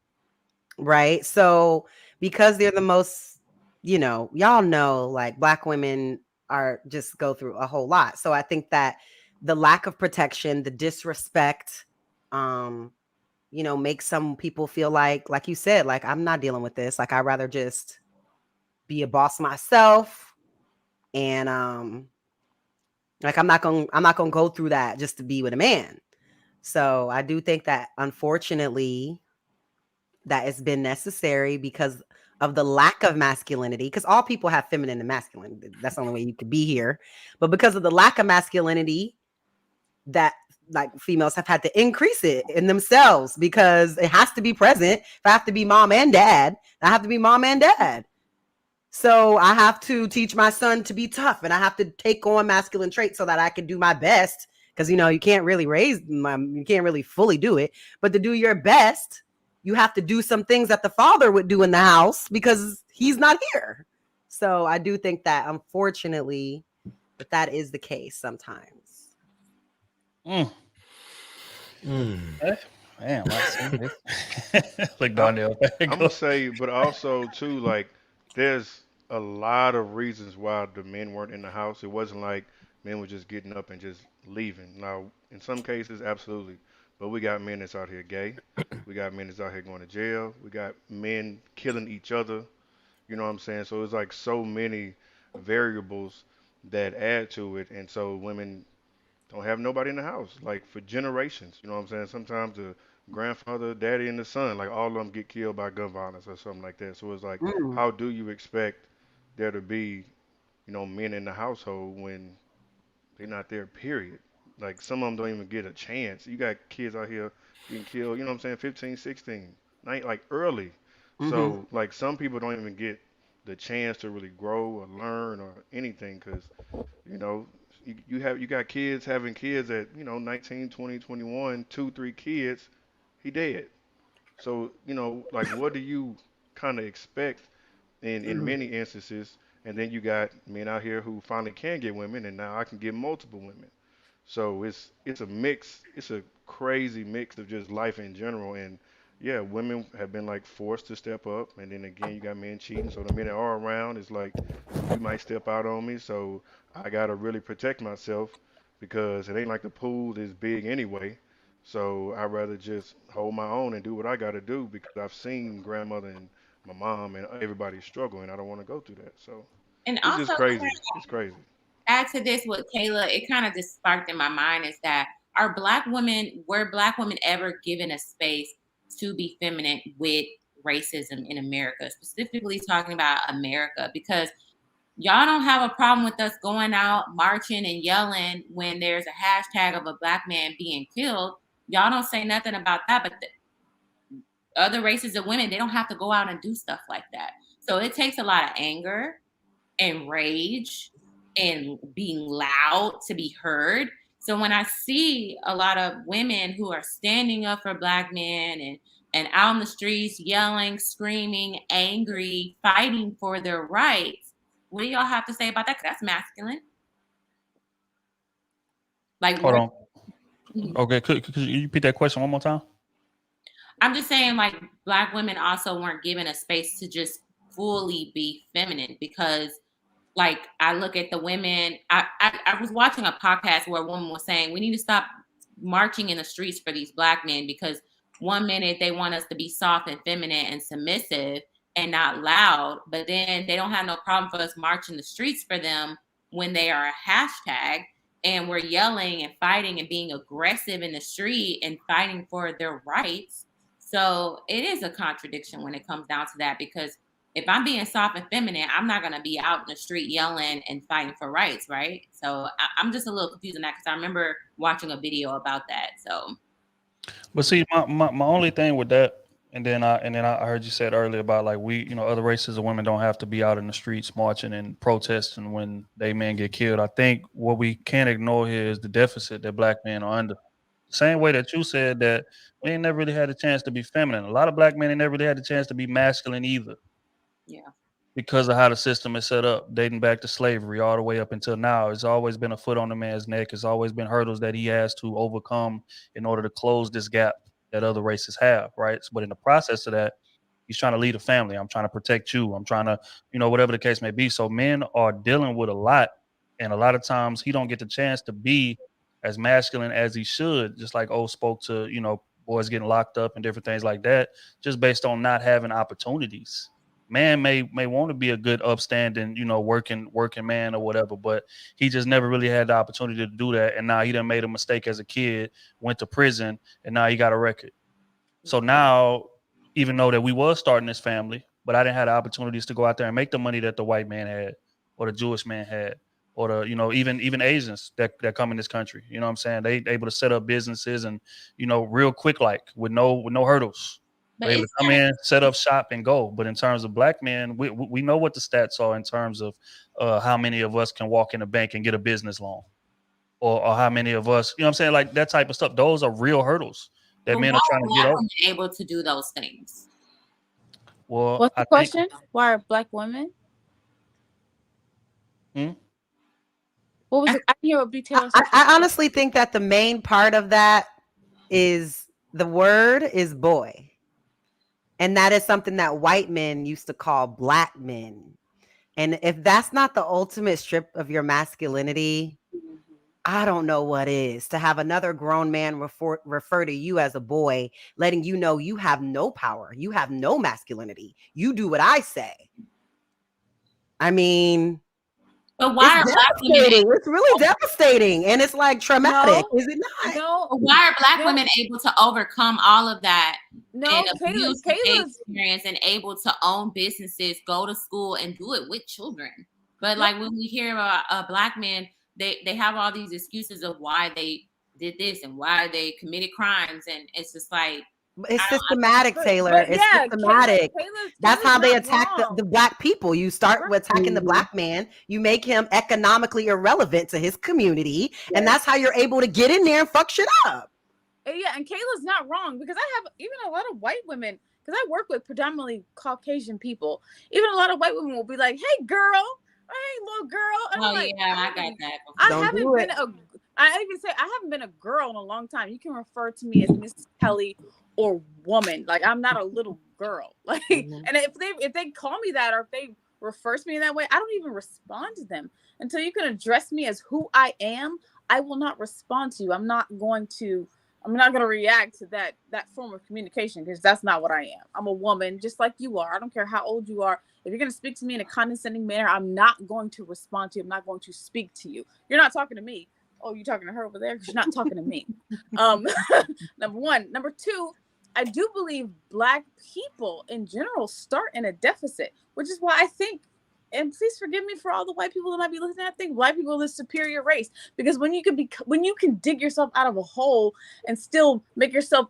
Right. So because they're the most, y'all know, like Black women are just go through a whole lot. So I think that the lack of protection, the disrespect, makes some people feel like you said, like, I'm not dealing with this. Like, I'd rather just be a boss myself. And like, I'm not gonna go through that just to be with a man. So I do think that unfortunately that has been necessary because of the lack of masculinity, because all people have feminine and masculine. That's the only way you could be here. But because of the lack of masculinity, that like females have had to increase it in themselves because it has to be present. If I have to be mom and dad, I have to be mom and dad. So I have to teach my son to be tough, and I have to take on masculine traits so that I can do my best. Because you can't really you can't really fully do it, but to do your best, you have to do some things that the father would do in the house because he's not here. So I do think that, unfortunately, that is the case sometimes.
Mm. Man, like Darnell.
I'm gonna say, but also too, like, there's a lot of reasons why the men weren't in the house. It wasn't like men were just getting up and just leaving. Now, in some cases, absolutely, but we got men that's out here gay. We got men that's out here going to jail. We got men killing each other. You know what I'm saying? So it's like so many variables that add to it, and so women don't have nobody in the house, like for generations. You know what I'm saying? Sometimes the grandfather, daddy, and the son, like all of them get killed by gun violence or something like that. So it's like,
Mm.
how do you expect there to be, men in the household when they're not there, period? Like some of them don't even get a chance. You got kids out here getting killed, you know what I'm saying, 15, 16, like early.
Mm-hmm.
So like some people don't even get the chance to really grow or learn or anything because you know, you got kids having kids at 19, 20, 21, 2, 3 kids, he dead. So like what do you kind of expect in
Mm.
many instances? And then you got men out here who finally can get women, and now I can get multiple women. So it's a mix. It's a crazy mix of just life in general. And yeah, women have been like forced to step up, and then again you got men cheating. So the men that are around is like, you might step out on me, so I gotta really protect myself because it ain't like the pool is big anyway. So I'd rather just hold my own and do what I gotta do because I've seen grandmother and my mom and everybody struggle, and I don't want to go through that. So
And
it's just
also,
crazy. It's crazy.
add to this what Kayla, it kind of just sparked in my mind is that were black women ever given a space to be feminine with racism in America, specifically talking about America, because y'all don't have a problem with us going out marching and yelling when there's a hashtag of a black man being killed. Y'all don't say nothing about that, but other races of women, they don't have to go out and do stuff like that. So it takes a lot of anger and rage and being loud to be heard. So when I see a lot of women who are standing up for black men and out in the streets yelling, screaming, angry, fighting for their rights, what do y'all have to say about that? 'Cause that's masculine. Like,
Hold on. Okay, could you repeat that question one more time?
I'm just saying, like, black women also weren't given a space to just fully be feminine because, like, I look at the women. I was watching a podcast where a woman was saying we need to stop marching in the streets for these black men because one minute they want us to be soft and feminine and submissive and not loud, but then they don't have no problem for us marching the streets for them when they are a hashtag and we're yelling and fighting and being aggressive in the street and fighting for their rights. So it is a contradiction when it comes down to that because if I'm being soft and feminine, I'm not going to be out in the street yelling and fighting for rights, right? So I'm just a little confused on that because I remember watching a video about that. So,
But see, my only thing with that, and then I heard you said earlier about like other races of women don't have to be out in the streets marching and protesting when they men get killed. I think what we can't ignore here is the deficit that black men are under. Same way that you said that we ain't never really had a chance to be feminine. A lot of black men ain't never really had a chance to be masculine either.
yeah.
Because of how the system is set up, dating back to slavery all the way up until now. It's always been a foot on the man's neck. It's always been hurdles that he has to overcome in order to close this gap that other races have, right? But in the process of that, he's trying to lead a family. I'm trying to protect you. I'm trying to, whatever the case may be. So men are dealing with a lot. And a lot of times he don't get the chance to be as masculine as he should, just like spoke to, boys getting locked up and different things like that, just based on not having opportunities. Man may want to be a good upstanding, working man or whatever, but he just never really had the opportunity to do that. And now he done made a mistake as a kid, went to prison, and now he got a record. So now, even though that we was starting this family, but I didn't have the opportunities to go out there and make the money that the white man had or the Jewish man had or the, even Asians that come in this country. They able to set up businesses and, real quick, like with no hurdles.
But
They're able to
it's
come
not,
in, set up shop, and go. But in terms of black men, we know what the stats are in terms of how many of us can walk in a bank and get a business loan, or how many of us, you know what I'm saying, like that type of stuff. Those are real hurdles that
but
men
why
are
are
trying to get
black
over.
women able to do those things?
Well,
What's the
I think
question? Why are black women?
Hmm?
What was it? I didn't hear what B. Taylor said.
I honestly think that the main part of that is the word is boy. And that is something that white men used to call black men. And if that's not the ultimate strip of your masculinity, I don't know what is. To have another grown man refer to you as a boy, letting you know you have no power, you have no masculinity. You do what I say. I mean,
But why are
it's
black women
devastating. It's really devastating. And it's like traumatic,
No.
is it not?
No,
why are black
no,
women able to overcome all of that
no,
and abuse that they
Kayla's
experience and able to own businesses, go to school, and do it with children? But
Yeah.
like when we hear about a black man, they have all these excuses of why they did this and why they committed crimes, and it's just like
It's
I don't-
systematic, Taylor.
but
It's
yeah,
systematic. That's
Kayla's
how they
not
attack the
wrong.
black people. You start
Right.
with attacking the black man, you make him economically irrelevant to his community, and that's how you're able to get in there and fuck shit up.
Yeah, and Kayla's not wrong, because I have even a lot of white women, because I work with predominantly Caucasian people. Even a lot of white women will be like, "Hey, girl, hey, little girl." And I'm
oh
like,
yeah, I got that.
I
Don't
haven't
do
been
it.
I even say I haven't been a girl in a long time. You can refer to me as Miss Kelly or woman. Like, I'm not a little girl. Like,
Mhm.
and if they call me that, or if they refer to me in that way, I don't even respond to them until you can address me as who I am. I will not respond to you. I'm not going to react to that form of communication, because that's not what I am. I'm a woman just like you are. I don't care how old you are. If you're going to speak to me in a condescending manner, I'm not going to respond to you. I'm not going to speak to you. You're not talking to me. Oh, you're talking to her over there, because you're not talking to me. Number one. Number two, I do believe black people in general start in a deficit, which is why I think, and please forgive me for all the white people that might be listening, I think white people are the superior race, because when you can dig yourself out of a hole and still make yourself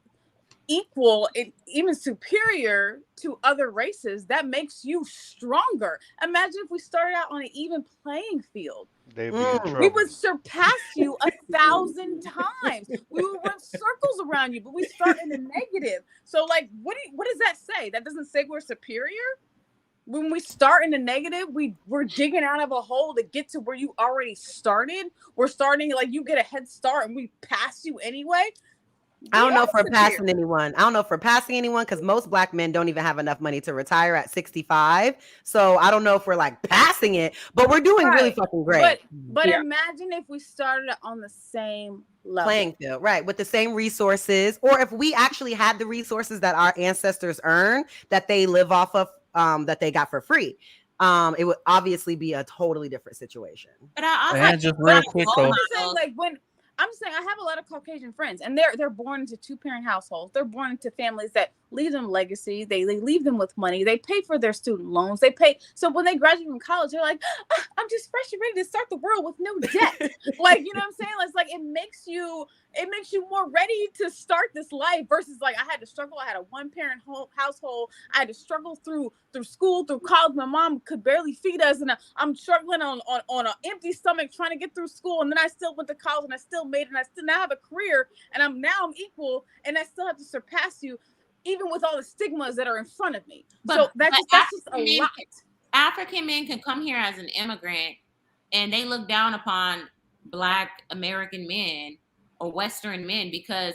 equal and even superior to other races, that makes you stronger. Imagine if we started out on an even playing field.
They'd be in
Mm.
trouble.
We would surpass you 1,000 times. We would run circles around you, but we start in the negative. So, like, what does that say? That doesn't say we're superior. When we start in the negative, we're digging out of a hole to get to where you already started. We're starting, like, you get a head start and we pass you anyway.
I don't know if we're
Superior.
passing anyone. I don't know if we're passing anyone, because most black men don't even have enough money to retire at 65. So I don't know if we're like passing it, but we're doing really
Right.
fucking great.
But
Yeah.
imagine if we started on the same level.
Playing field, right? With the same resources, or if we actually had the resources that our ancestors earned, that they live off of, that they got for free, it would obviously be a totally different situation.
But I also
And just real quick
role
though,
I'm just saying,
models.
like, when I'm saying, I have a lot of Caucasian friends, and they're born into 2-parent households. They're born into families that leave them legacy. They leave them with money. They pay for their student loans. They pay. So when they graduate from college, they're like, I'm just fresh and ready to start the world with no debt. Like, you know what I'm saying? It's like, it makes you more ready to start this life, versus like, I had to struggle. I had a 1-parent household. I had to struggle through school, through college. My mom could barely feed us, and I'm struggling on an empty stomach trying to get through school. And then I still went to college, and I still made it, and I still now have a career, and I'm equal, and I still have to surpass you, even with all the stigmas that are in front of me. So that's just a lot.
African men can come here as an immigrant and they look down upon Black American men or Western men because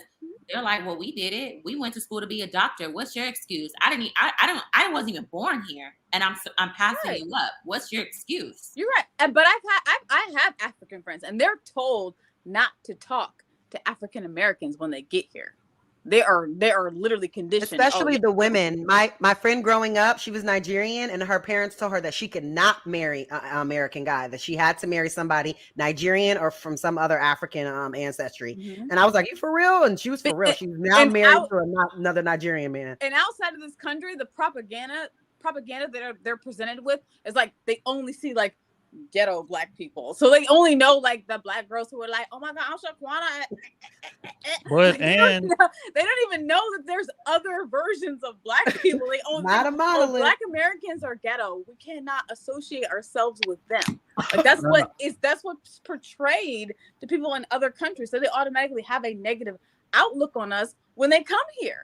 they're like, well, we did it. We went to school to be a doctor. What's your excuse? I wasn't even born here, and I'm passing you up. What's your excuse?
You're right. But I have African friends, and they're told not to talk to African Americans when they get here. They are literally conditioned.
Especially the women. My friend growing up, she was Nigerian, and her parents told her that she could not marry an American guy, that she had to marry somebody Nigerian or from some other African ancestry.
Mm-hmm.
And I was like, "You for real?" And she was for real. She was now married to another Nigerian man.
And outside of this country, the propaganda that they're presented with is like, they only see like
ghetto Black people. So they only know like the Black girls who are like, oh my God, I'm Shaquana.
But
they don't even know that there's other versions of Black people. They only
Not a monolith.
Black Americans are ghetto. We cannot associate ourselves with them. Like that's what's portrayed to people in other countries. So they automatically have a negative outlook on us when they come here.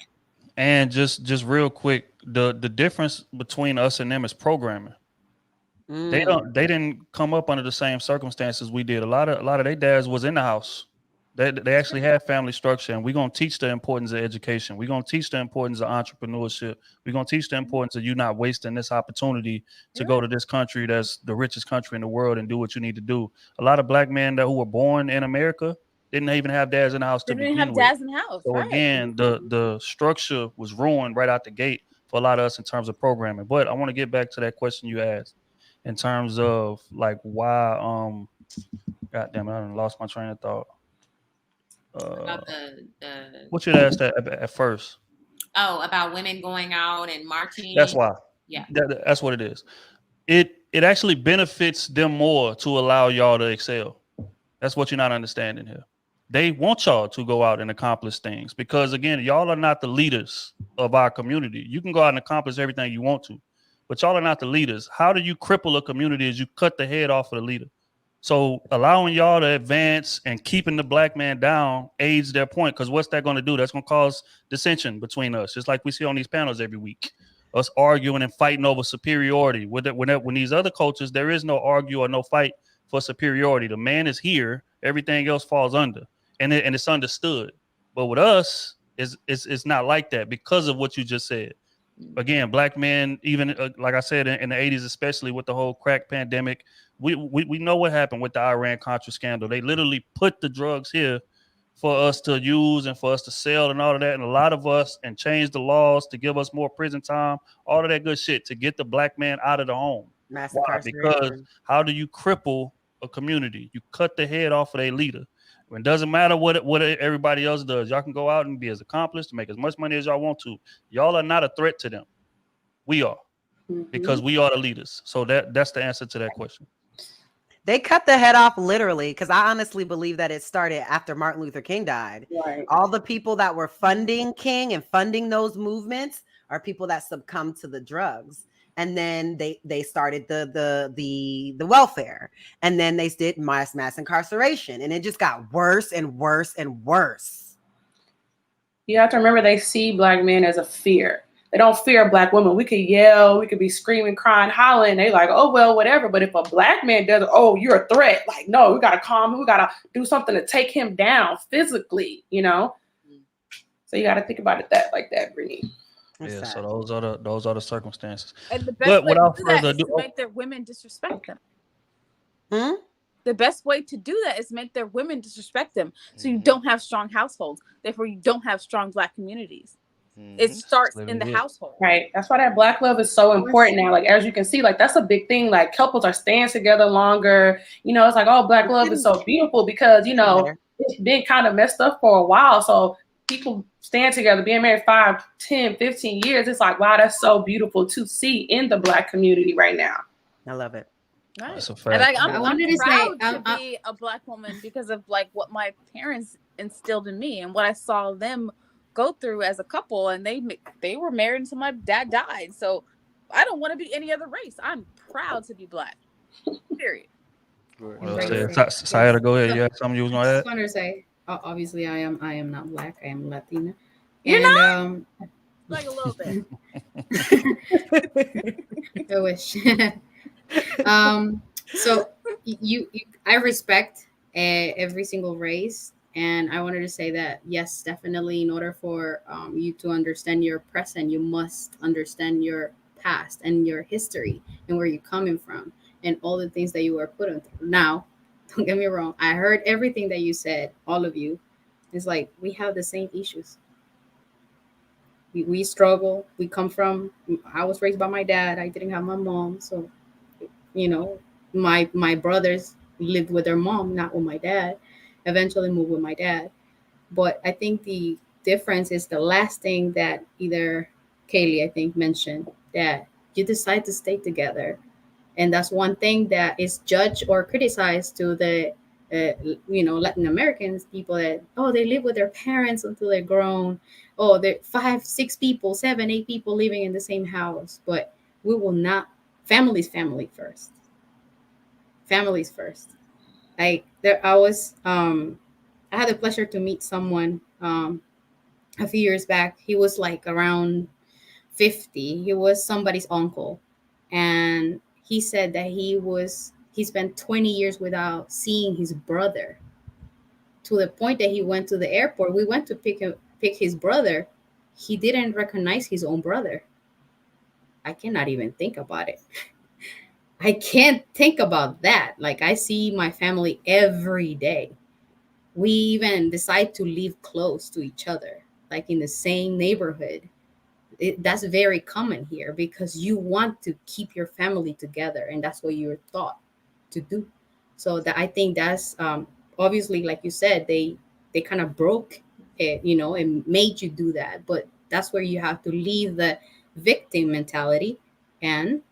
And just real quick, the difference between us and them is programming. They didn't come up under the same circumstances we did. A lot of their dads was in the house. They actually had family structure, and we're gonna teach the importance of education. We're gonna teach the importance of entrepreneurship. We're gonna teach the importance of you not wasting this opportunity to go to this country that's the richest country in the world and do what you need to do. A lot of Black men who were born in America didn't even have dads in the house to begin with.
They didn't have dads in the house.
So again, the structure was ruined right out the gate for a lot of us in terms of programming. But I want to get back to that question you asked in terms of like why God damn it, I done lost my train of thought.
About
What you asked at first?
Oh, about women going out and marching.
That's why.
Yeah.
That's what it is. It actually benefits them more to allow y'all to excel. That's what you're not understanding here. They want y'all to go out and accomplish things because, again, y'all are not the leaders of our community. You can go out and accomplish everything you want to, but y'all are not the leaders. How do you cripple a community is you cut the head off of the leader. So allowing y'all to advance and keeping the Black man down aids their point, because what's that going to do? That's going to cause dissension between us, just like we see on these panels every week, us arguing and fighting over superiority. When these other cultures, there is no argue or no fight for superiority. The man is here, everything else falls under, and it's understood. But with us, it's not like that because of what you just said. Again, Black men, even like I said in the 80s, especially with the whole crack pandemic, we know what happened with the Iran-Contra scandal. They literally put the drugs here for us to use and for us to sell and all of that. And a lot of us, and change the laws to give us more prison time, all of that good shit to get the Black man out of the home. Why? Because how do you cripple a community? You cut the head off of their leader. It doesn't matter what everybody else does. Y'all can go out and be as accomplished, to make as much money as y'all want to. Y'all are not a threat to them. We are, because we are the leaders. So that's the answer to that question.
They cut the head off literally, because I honestly believe that it started after Martin Luther King died. Right. All the people that were funding King and funding those movements are people that succumbed to the drugs. And then they started the welfare, and then they did mass incarceration, and it just got worse and worse and worse.
You have to remember, they see Black men as a fear. They don't fear Black women. We could yell, we could be screaming, crying, hollering. They like, oh well, whatever. But if a Black man does, oh, you're a threat. Like, no, we gotta calm him. We gotta do something to take him down physically. So you gotta think about it like that, Brittany.
Yeah, so those are the circumstances.
And the best way to do that is to make their women disrespect them. The best way to do that is make their women disrespect them, so you don't have strong households. Therefore, you don't have strong Black communities. It starts in the household.
Right. That's why that Black love is so important now. Like, as you can see, like, that's a big thing. Like, couples are staying together longer. It's like, oh, Black love is so beautiful because, it's been kind of messed up for a while. So people staying together, being married 5, 10, 15 years, it's like, wow, that's so beautiful to see in the Black community right now.
I love it.
Right.
That's a fact.
And I'm proud to be a Black woman because of like what my parents instilled in me and what I saw them go through as a couple, and they were married until my dad died. So I don't want to be any other race. I'm proud to be Black. Period.
Sayada, go ahead. You had something you was gonna add?
I just wanted to say, obviously, I am not Black. I am Latina.
You're not? Like a little bit.
I wish. So I respect every single race, and I wanted to say that yes, definitely, in order for you to understand your present, you must understand your past and your history and where you're coming from and all the things that you were put on through. Now, don't get me wrong, I heard everything that you said, all of you. It's like we have the same issues. We struggle. We come from. I was raised by my dad. I didn't have my mom, so my brothers lived with their mom, not with my dad. Eventually moved with my dad. But I think the difference is the last thing that either Kaylee, I think, mentioned, that you decide to stay together And that's one thing that is judged or criticized to the Latin Americans, people that, oh, they live with their parents until they're grown. Oh, they're 5, 6 people, 7, 8 people living in the same house. But we will not. Family first. Families first. Like I had the pleasure to meet someone a few years back. He was like around 50. He was somebody's uncle, and he said that he spent 20 years without seeing his brother, to the point that he went to the airport. We went to pick his brother. He didn't recognize his own brother. I cannot even think about it. I can't think about that. Like, I see my family every day. We even decide to live close to each other, like in the same neighborhood. That's very common here because you want to keep your family together, and that's what you're taught to do. So that, I think that's obviously, like you said, they kind of broke it, and made you do that. But that's where you have to leave the victim mentality and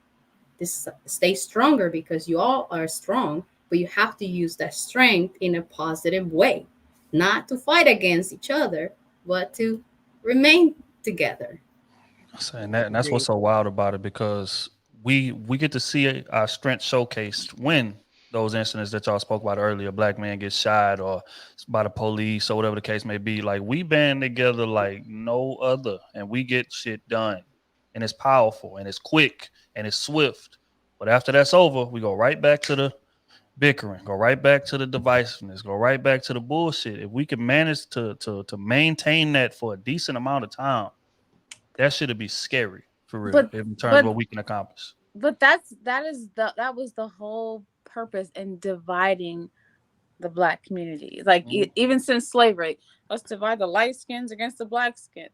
stay stronger, because you all are strong, but you have to use that strength in a positive way, not to fight against each other, but to remain together.
And that's what's so wild about it, because we get to see our strength showcased when those incidents that y'all spoke about earlier, black man gets shot or by the police or whatever the case may be. Like, we band together like no other, and we get shit done, and it's powerful and it's quick and it's swift. But after that's over, we go right back to the bickering, go right back to the divisiveness, go right back to the bullshit. If we can manage to maintain that for a decent amount of time, that should be scary for real, in terms of what we can accomplish.
But that was the whole purpose in dividing the black community. Like, even since slavery, let's divide the light skins against the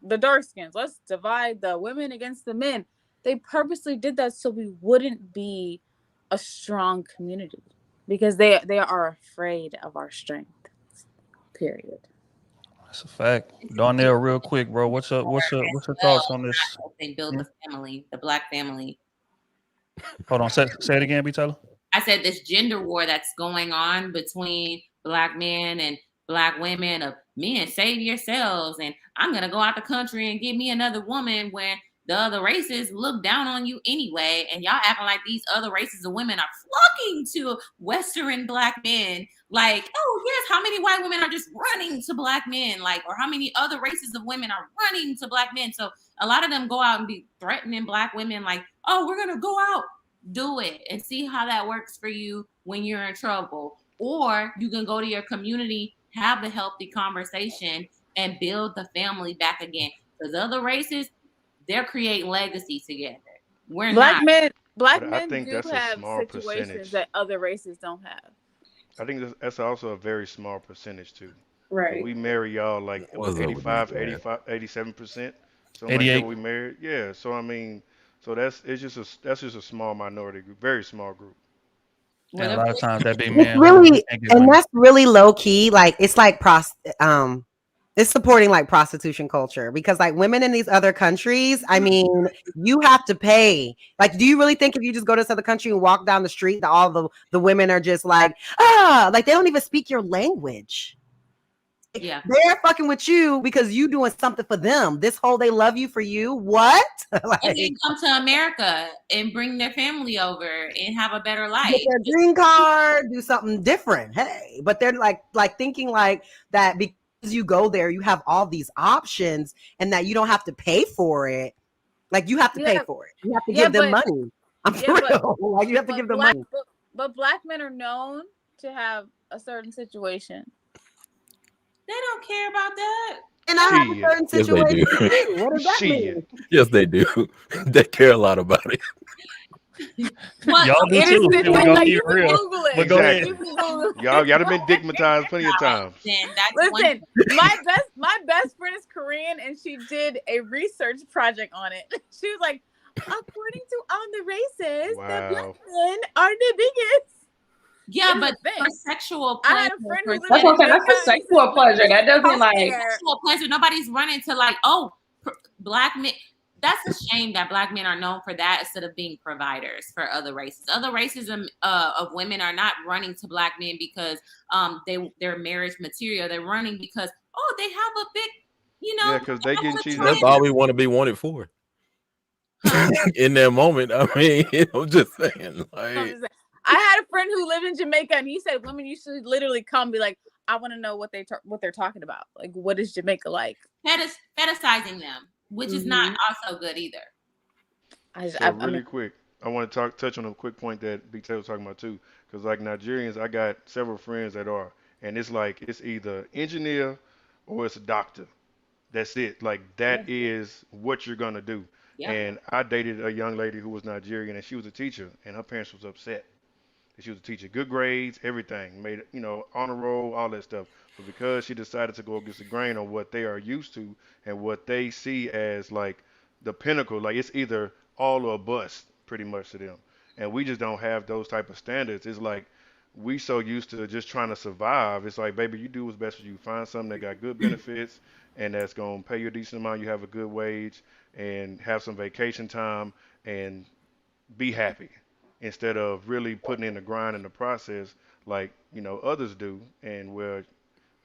the dark skins. Let's divide the women against the men. They purposely did that so we wouldn't be a strong community, because they are afraid of our strength. Period.
That's a fact. Darnell, real quick, bro. What's your thoughts on this?
They build the family, the black family.
Hold on, say it again, B. Taylor.
I said this gender war that's going on between black men and black women, of men, save yourselves, and I'm gonna go out the country and get me another woman, when the other races look down on you anyway, and y'all acting like these other races of women are flocking to Western black men. Like, oh yes, how many white women are just running to black men? Like, or how many other races of women are running to black men? So a lot of them go out and be threatening black women, like, oh, we're gonna go out. Do it and see how that works for you when you're in trouble. Or you can go to your community, have the healthy conversation, and build the family back again. Because other races, they're creating legacy together. We're
black
not.
Black
But
men
I think
do
that's a
have
small
situations
percentage.
that other races don't have.
I think that's also a very small percentage too.
Right.
We marry y'all like
What's up with
85,
these guys?
85, 87%. So
88.
we married. Yeah. So I mean, so that's just a small minority group, very small group.
And a lot of times that be
It's
men.
really, and that's really low key. Like, it's like it's supporting like prostitution culture, because like women in these other countries, I mean, you have to pay. Like, do you really think if you just go to this other country and walk down the street that all the women are just like they don't even speak your language?
Yeah.
They're fucking with you because you doing something for them. This whole they love you for you. What?
And then come to America and bring their family over and have a better life.
Get their green card, do something different. Hey, but they're like thinking like that because you go there, you have all these options, and that you don't have to pay for it. Like, you have to pay for it. You have to give them money. I'm for real. Like, you have to give them money.
But black men are known to have a certain situation.
They don't care about that.
And I have a certain situation.
Yes, they do.
What does that mean?
Yes, they do. They care a lot about it.
Y'all do too. We're gonna keep real. But go ahead.
Y'all have been digmatized plenty of times.
Listen, my best friend is Korean, and she did a research project on it. She was like, according to all the races, the black men are the biggest.
Yeah, but for sexual
I had
pleasure,
a friend who lived
That's what I'm saying.
in
That's for sexual pleasure. That doesn't like
sexual pleasure. Nobody's running to like, black men. that's a shame that Black men are known for that instead of being providers for other races. Other races of women are not running to Black men because they're marriage material. They're running because they have a big,
Yeah, because they getting cheated
That's
on.
all we want to be wanted for. In that moment, I mean, I'm just saying. Like,
I had a friend who lived in Jamaica, and he said women used to literally come and be like, "I want to know what they're talking about. Like, what is Jamaica like?"
Fetishizing them, which is not also good either.
Really quick, I want to touch on a quick point that Big Tay was talking about too, because like Nigerians, I got several friends that are, and it's like it's either engineer or it's a doctor. That's it. Like that is what you're gonna do.
Yeah.
And I dated a young lady who was Nigerian, and she was a teacher, and her parents was upset. She was a teacher, good grades, everything, made honor roll, all that stuff. But because she decided to go against the grain on what they are used to and what they see as like the pinnacle, like it's either all or bust, pretty much to them. And we just don't have those type of standards. It's like we so used to just trying to survive. It's like, baby, you do what's best for you. Find something that got good benefits and that's gonna pay you a decent amount. You have a good wage and have some vacation time and be happy instead of really putting in the grind and the process like others do, and where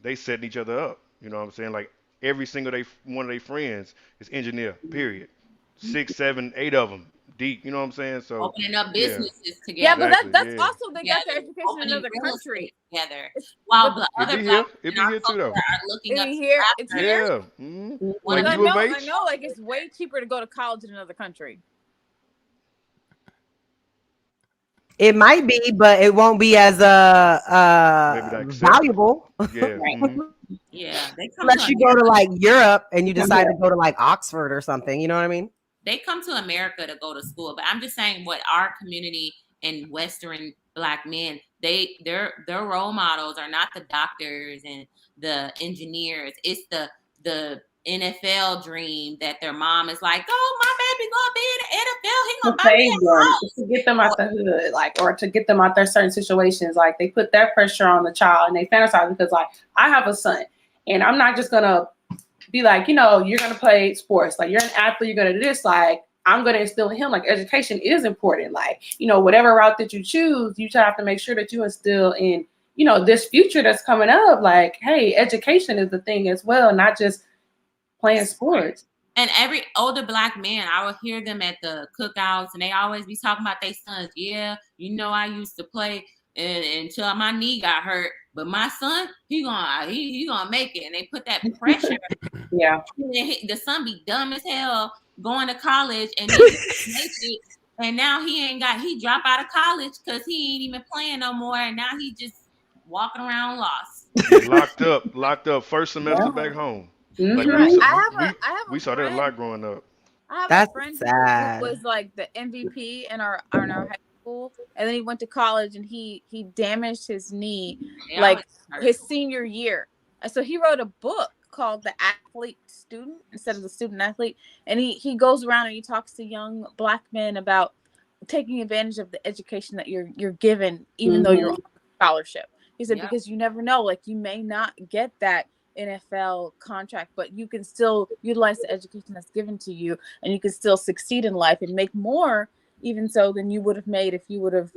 they setting each other up. You know what I'm saying? Like every single one of their friends is engineer. Period. 6, 7, 8 of them deep. You know what I'm saying? So
opening up businesses together.
Yeah, but that's
Exactly,
also they got their education in another country.
Together. While other Black
It be
men
here too though.
are looking up.
Here, it's here.
Yeah.
One
Like
of
U
them-
of
I
H.
know, like it's way cheaper to go to college in another country.
It might be, but it won't be as
Maybe they accept it.
valuable.
Yeah.
Yeah, they come
Unless
to
you go to like Europe and you decide to go to like Oxford or something. You know what I mean?
they come to America to go to school. But I'm just saying what our community and Western Black men, their role models are not the doctors and the engineers. It's the NFL dream that their mom is like, oh, my baby gonna be in the NFL. He gonna buy me a house.
To get them out the hood, like, or to get them out their certain situations. Like, they put that pressure on the child and they fantasize because, like, I have a son and I'm not just gonna be like, you're gonna play sports, like you're an athlete, you're gonna do this. Like, I'm gonna instill in him like education is important. Like, whatever route that you choose, you have to make sure that you instill in, this future that's coming up. Like, hey, education is the thing as well, not just playing sports.
And every older Black man, I would hear them at the cookouts, and they always be talking about their sons. Yeah, I used to play until my knee got hurt, but my son, he gonna make it. And they put that pressure.
Yeah.
The son be dumb as hell going to college, and then he make it, and now he drop out of college because he ain't even playing no more, and now he just walking around lost.
Locked up first semester back home. Like we saw that a lot growing up.
I have
That's
a friend
sad.
who was like the MVP in our high school, and then he went to college and he damaged his knee like his senior year. And so he wrote a book called The Athlete Student instead of The Student Athlete, and he goes around and he talks to young Black men about taking advantage of the education that you're given, even though you're on a scholarship. He said because you never know, like you may not get that NFL contract, but you can still utilize the education that's given to you, and you can still succeed in life and make more, even so, than you would have made if you would have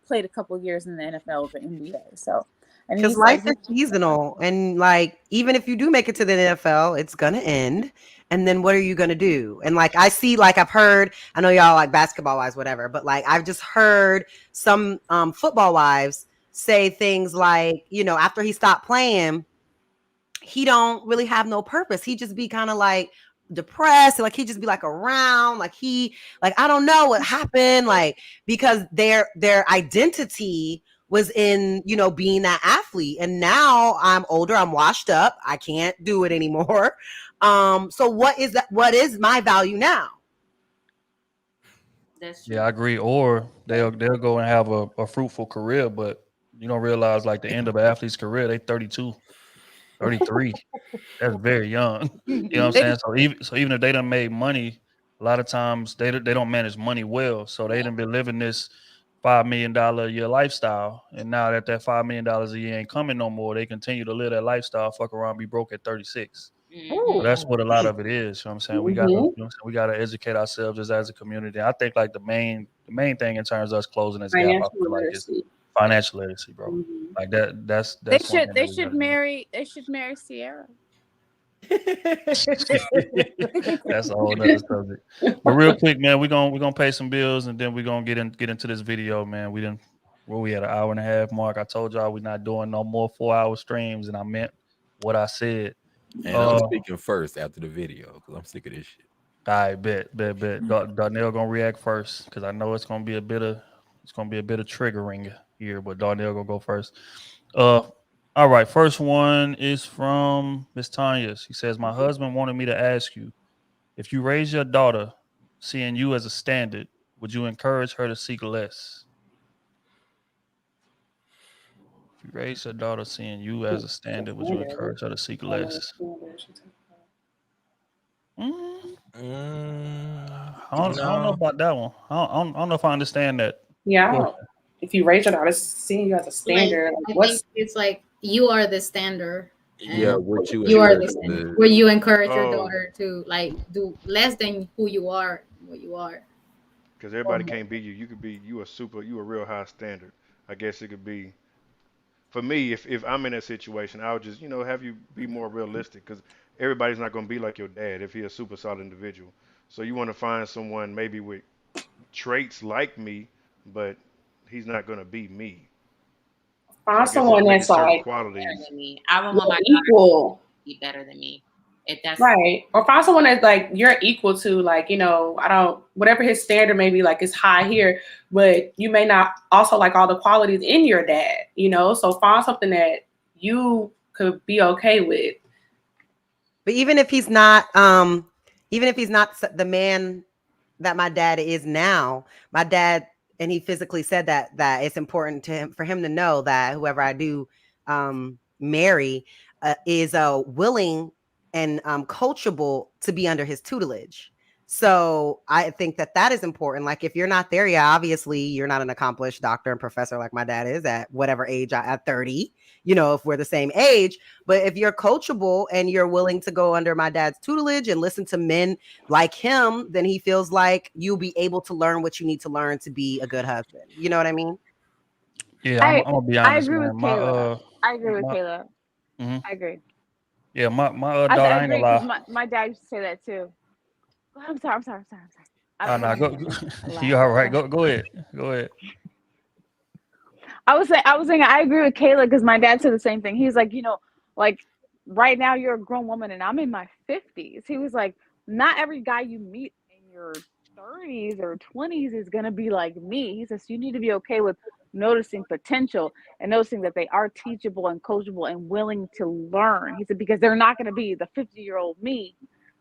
played a couple of years in the NFL or the NBA. So,
because life is seasonal, and like even if you do make it to the NFL, it's gonna end. And then what are you gonna do? And like I see, like I've heard, I know y'all like basketball wives, whatever, but like I've just heard some football wives say things like, after he stopped playing, he don't really have no purpose. He just be kind of like depressed, like he just be like around, like I don't know what happened, like because their identity was in being that athlete. And now I'm older, I'm washed up, I can't do it anymore. So what is my value now?
That's true.
Yeah, I agree. Or they'll go and have a fruitful career, but you don't realize like the end of an athlete's career, they 32. 33. That's very young. You know what I'm saying? So even if they done made money, a lot of times they don't manage money well. So they done been living this $5 million a year lifestyle. And now that $5 million a year ain't coming no more, they continue to live that lifestyle, fuck around, be broke at 36. So that's what a lot of it is. You know what I'm saying? We gotta, we gotta educate ourselves as a community. I think like the main thing in terms of us closing this gap, I feel like is financial literacy, bro. Like that's
They should marry Sierra.
That's a whole nother subject. But real quick, man, we're gonna pay some bills and then we're gonna get into this video, man. We had an hour and a half mark. I told y'all we're not doing no more 4-hour streams, and I meant what I said.
And I'm speaking first after the video because I'm sick of this shit.
All right, bet. Darnell gonna react first because I know it's gonna be a bit of triggering here, but Darnell gonna go first. All right, first one is from Miss Tanya. She says, "My husband wanted me to ask you, if you raise your daughter seeing you as a standard, would you encourage her to seek less?" If you raise your daughter seeing you as a standard, would you encourage her to seek less? I don't know about that one. I don't know if I understand that.
Yeah, if you raise your daughter seeing you as a standard,
I think it's like you are the standard.
Yeah, what
you are the standard. Where you encourage your daughter to like do less than who you are, what you are.
Because everybody can't be you. You could be you a real high standard. I guess it could be. For me, if I'm in that situation, I would just have you be more realistic because everybody's not going to be like your dad if he's a super solid individual. So you want to find someone maybe with traits like me, but he's not going to be me.
Find someone that's like
better than me. I would want my
equal
to be better than me. If that's
right, or find someone that's like you're equal to, like whatever his standard may be, like it's high here, but you may not also like all the qualities in your dad. So find something that you could be okay with.
But even if he's not the man that my dad is now, my dad, and he physically said that it's important to him for him to know that whoever I do marry is willing and coachable to be under his tutelage. So I think that is important. Like if you're not there yet, obviously you're not an accomplished doctor and professor like my dad is at whatever age at 30, if we're the same age. But if you're coachable and you're willing to go under my dad's tutelage and listen to men like him, then he feels like you'll be able to learn what you need to learn to be a good husband. You know what I mean?
Yeah, I'm gonna be honest.
I agree with Kayla. I agree with Kayla. I agree.
Yeah, my daughter, I ain't gonna lie.
My dad used to say that too. I'm sorry.
Oh, no, go. You all right? Go ahead.
I was saying I agree with Kayla because my dad said the same thing. He's like, like right now you're a grown woman and I'm in my 50s. He was like, not every guy you meet in your 30s or 20s is gonna be like me. He says you need to be okay with noticing potential and noticing that they are teachable and coachable and willing to learn. He said because they're not going to be the 50-year-old me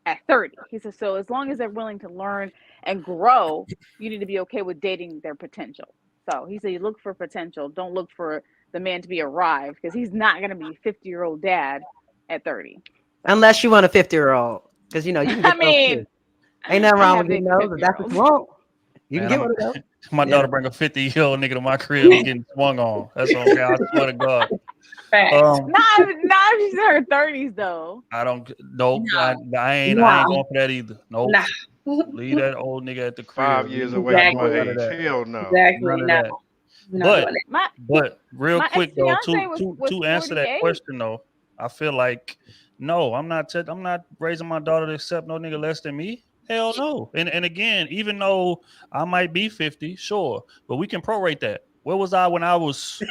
at 30. He says so as long as they're willing to learn and grow, you need to be okay with dating their potential. So he said you look for potential, don't look for the man to be arrived because he's not going to be a 50-year-old dad at 30.
Unless you want a 50-year-old, because you can get ain't nothing wrong with those, but that's what you want. You can get one of those.
My daughter bring a 50-year-old nigga to my crib and getting swung on. That's okay. I swear to God.
Not if she's in her 30s though.
I don't know. I ain't going for that either. Nope. Nah. Leave that old nigga at the crib.
5 years away from my age. Hell no.
Exactly. No.
But real quick though, to answer that question though, I feel like no, I'm not raising my daughter to accept no nigga less than me. Hell no. And again, even though I might be 50, sure, but we can prorate that. Where was I when I was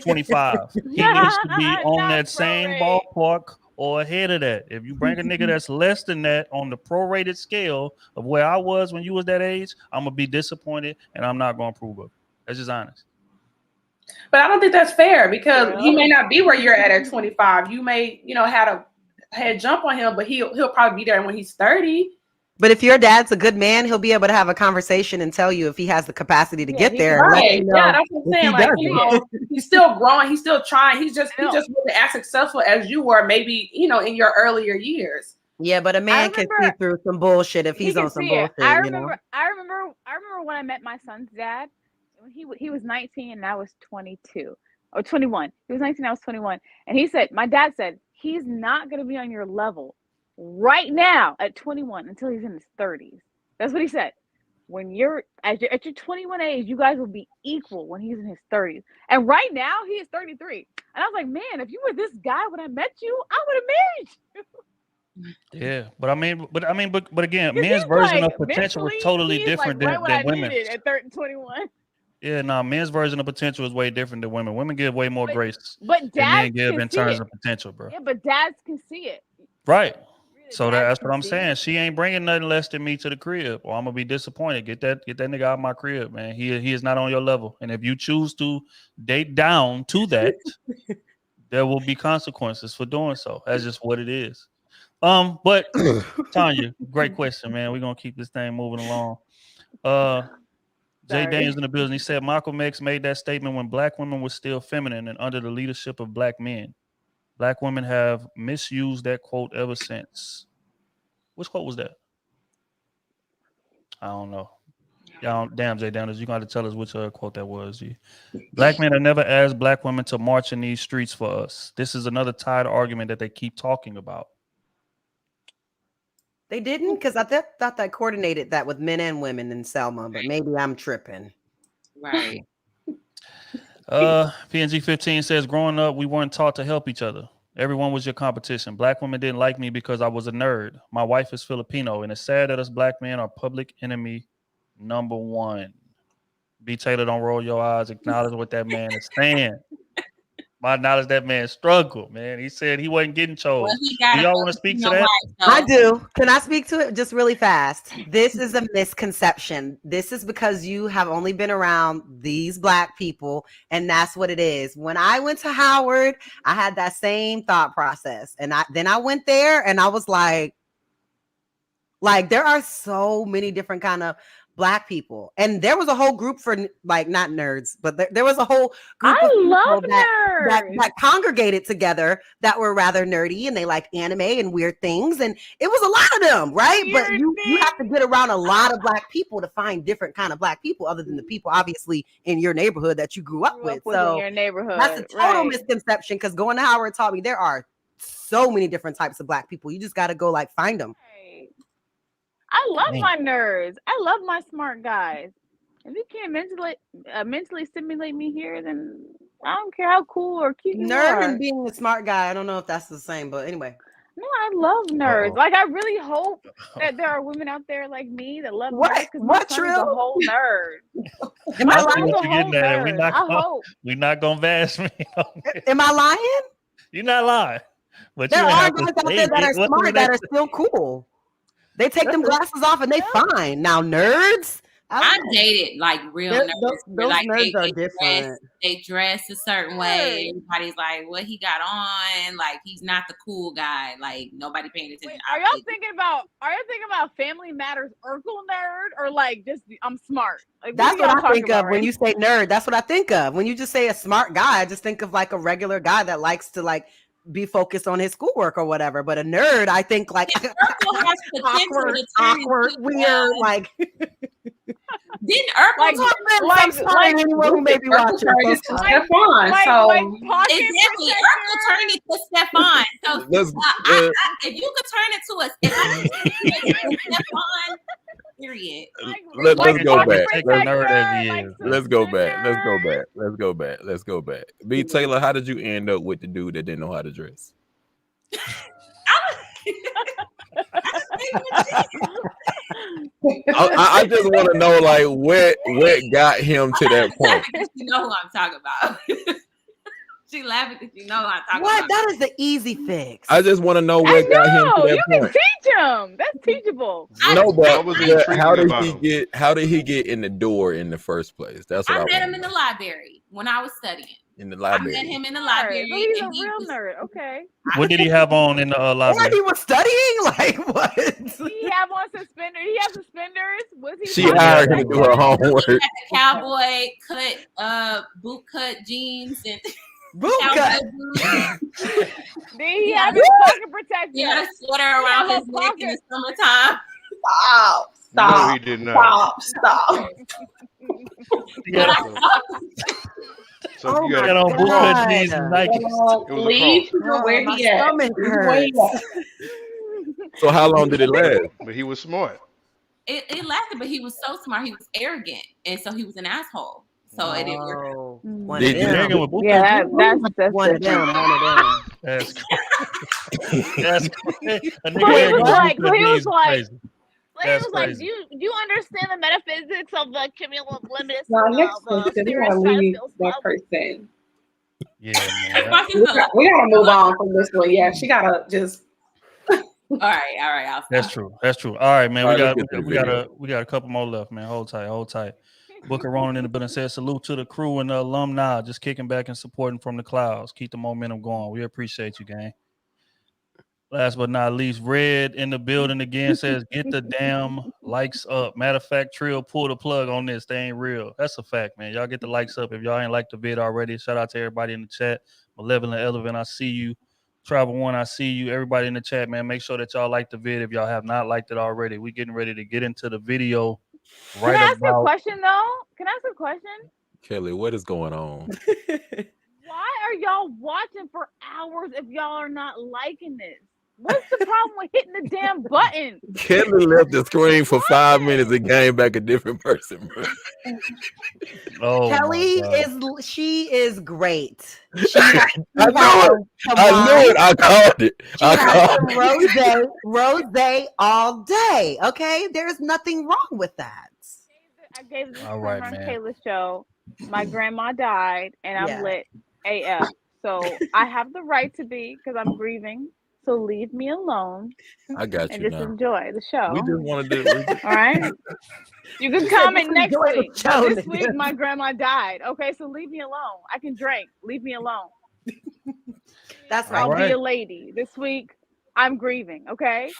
25? He needs to be on that same ballpark or ahead of that. If you bring a nigga that's less than that on the prorated scale of where I was when you was that age, I'm gonna be disappointed and I'm not gonna approve of it. That's just honest.
But I don't think that's fair because he may not be where you're at 25. You may, had a head jump on him, but he'll probably be there when he's 30.
But if your dad's a good man, he'll be able to have a conversation and tell you if he has the capacity to get there.
Right. Yeah, that's what I'm saying. He's still growing. He's still trying. He just wasn't as successful as you were, maybe, in your earlier years.
Yeah, but a man can see through some bullshit if he's on some bullshit.
I remember when I met my son's dad. He was 19 and I was 22. or 21. He was 19, I was 21. And he said, my dad said, he's not going to be on your level right now at 21 until he's in his 30s. That's what he said. When you're at your 21 age, you guys will be equal when he's in his 30s. And right now, he is 33. And I was like, man, if you were this guy when I met you, I would have married you.
Yeah, but again, men's version of potential is totally different than women.
At 21.
Yeah, men's version of potential is way different than women. Women give way more grace
but
than men
dads
give
can
in
see
terms
it.
of potential, bro.
Yeah, but dads can see it.
Right.
Really,
So
dads
that's
can
what I'm
see
saying.
it.
She ain't bringing nothing less than me to the crib, or I'm gonna be disappointed. Get that nigga out of my crib, man. He is not on your level. And if you choose to date down to that, there will be consequences for doing so. That's just what it is. But Tanya, great question, man. We're gonna keep this thing moving along. Jay Daniels in the building. He said Malcolm X made that statement when black women were still feminine and under the leadership of black men. Black women have misused that quote ever since. Which quote was that? I don't know. Damn, Jay Daniels, you're going to tell us which quote that was. Black men have never asked black women to march in these streets for us. This is another tired argument that they keep talking about.
They didn't, because I thought they coordinated that with men and women in Selma, but maybe I'm tripping.
Right.
PNG 15 says, growing up, we weren't taught to help each other. Everyone was your competition. Black women didn't like me because I was a nerd. My wife is Filipino, and it's sad that us black men are public enemy number one. B. Taylor, don't roll your eyes. Acknowledge what that man is saying. I acknowledge that man's struggle, man. He said he wasn't getting chose.
Well,
Do y'all want to speak to that?
I do. Can I speak to it just really fast? This is a misconception. This is because you have only been around these black people, and that's what it is. When I went to Howard, I had that same thought process, and then I went there, and I was like there are so many different kind of black people, and there was a whole group for like not nerds, but there was a whole group of people that congregated together that were rather nerdy, and they like anime and weird things, and it was a lot of them, right? But you have to get around a lot of black people to find different kind of black people other than the people obviously in your neighborhood that you grew up with. So
in your neighborhood,
that's a total misconception, because going to Howard taught me there are so many different types of black people. You just got to go like find them.
I love my nerds. I love my smart guys. If you can't mentally stimulate me here, then I don't care how cool or cute you are.
Nerd and being a smart guy, I don't know if that's the same, but anyway.
No, I love nerds. Like, I really hope that there are women out there like me that love nerds.
What,
Trill? A whole nerd.
Am I
lying? We're not gonna bash me.
Am I lying?
You're not lying. But
there are guys out there that are smart that are still cool. They take them glasses off and they fine. Now nerds.
I dated like real nerds.
Those
like
nerds are different.
They dress a certain way. Everybody's like, what he got on? Like, he's not the cool guy. Like, nobody paying attention.
Wait, are y'all thinking about Family Matters Urkel nerd, or like just I'm smart? Like,
that's what I think of when you say nerd. That's what I think of when you just say a smart guy. I just think of like a regular guy that likes to like be focused on his schoolwork or whatever. But a nerd, I think like awkward, weird, like.
Didn't Urkel
like anyone who may be watching?
Stefan.
Exactly, Urkel turned it to Stefan. So if you could turn it to Stefan, period.
Let's go back. Let's go back. B. Taylor, how did you end up with the dude that didn't know how to dress? I just want to know, like, what got him to that point.
You know who I'm talking about. She laughing because you know who I'm talking about.
What? That is the easy fix.
I just want to know what got him to that
point.
You
can teach him. That's teachable.
No, but how did he get in the door in the first place? That's what I
met him in the library when I was studying.
In the library.
I met him in the library.
So he's a real nerd. Okay.
What did he have on in the library?
What, he was studying? Like what?
He have on suspenders. He has suspenders. Was he?
She hired him to do her homework.
He had the cowboy cut, boot cut jeans and
boot cut.
Then he had his pocket protector.
He had a sweater around his neck in the summertime.
Stop.
No, he did not.
Stop.
So
Oh
you
my
got
Got on
it.
bootcut
Cross.
jeans and Nikes.
It was a
Leave
cross.
him where
my
he at.
stomach
Leave him where he
hurts.
at.
So how long did it last?
But he was smart.
It lasted, but he was so smart. He was arrogant, and so he was an asshole. So it didn't work.
Oh,
Mm.
one
Did
of
you-
them.
Arrogant with bootcut
Yeah,
jeans?
that's
One of
different.
them. One of them.
That's crazy. That's crazy. A
So
nigga
he
arrogant
was
with
like,
bootcut jeans is crazy.
He
That's
was like,
crazy.
do you understand the metaphysics of the cumulonimbus
Now,
and
next
the
question, we
cirrus
gotta leave
stratosphere
that
swell?
person.
Yeah, man.
We gotta move on from this one. Yeah, she gotta just.
All right. I'll
That's
stop.
true. That's true. All right, man.
All
We
right,
got
let's get to the
we got
video.
we got a couple more left, man. Hold tight. Booker Ronan in the building says salute to the crew and the alumni, just kicking back and supporting from the clouds. Keep the momentum going. We appreciate you, gang. Last but not least, Red in the building again says, get the damn likes up. Matter of fact, Trill, pull the plug on this. They ain't real. That's a fact, man. Y'all get the likes up. If y'all ain't liked the vid already, shout out to everybody in the chat. Malevolent Elephant, I see you. Travel One, I see you. Everybody in the chat, man, make sure that y'all like the vid if y'all have not liked it already. We getting ready to get into the video
Can I ask a question though? Can I ask a question?
Kelly, what is going on?
Why are y'all watching for hours if y'all are not liking this? What's the problem with hitting the damn button?
Kelly left the screen for 5 minutes and came back a different person, bro.
Oh,
Kelly she is great. She has,
I knew it. I called it.
She has some rose all day. Okay, there's nothing wrong with that.
I gave this
All right,
on
man.
Kayla's show. My grandma died, and I'm
Yeah.
lit AF. So I have the right to be because I'm grieving. So leave me alone
I got
and
you
just
now.
enjoy the show.
We just want to do it.
All right. You can comment next
enjoy the
week.
show,
But this
nigga.
week, my grandma died. Okay, so leave me alone. I can drink. Leave me alone.
That's
All
I'll be
right.
a lady. This week, I'm grieving. Okay.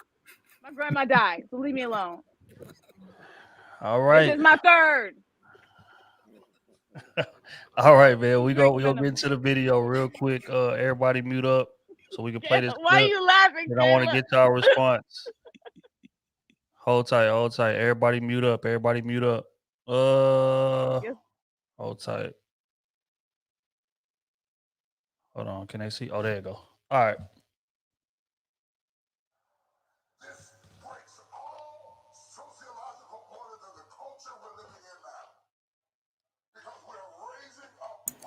My grandma died, so leave me alone.
All
This
right.
is my third.
All right, man. We go
Drink
get into the video real quick. Everybody mute up so we can play this
Why are
clip.
you laughing?
And I want to
Kayla?
get y'all response. Hold tight. Everybody mute up.
Yes.
Hold tight. Hold on. Can they see? Oh, there you go. All right.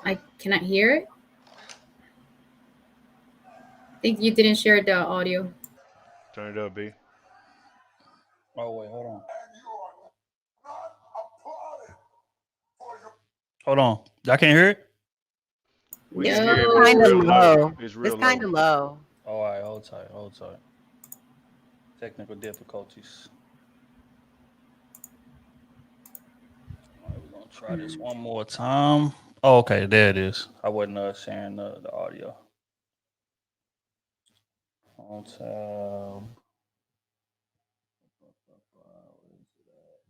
I cannot hear it. I think you didn't share the audio.
Turn it up, B.
Oh, wait. Hold on. Y'all can't hear it?
We can hear it,
No.
but it's
Kind of
real low.
low.
It's real
It's kind of low.
All right. Hold tight. Technical difficulties. All right, we're going to try this one more time. Oh, okay. There it is. I wasn't sharing the audio. On tab.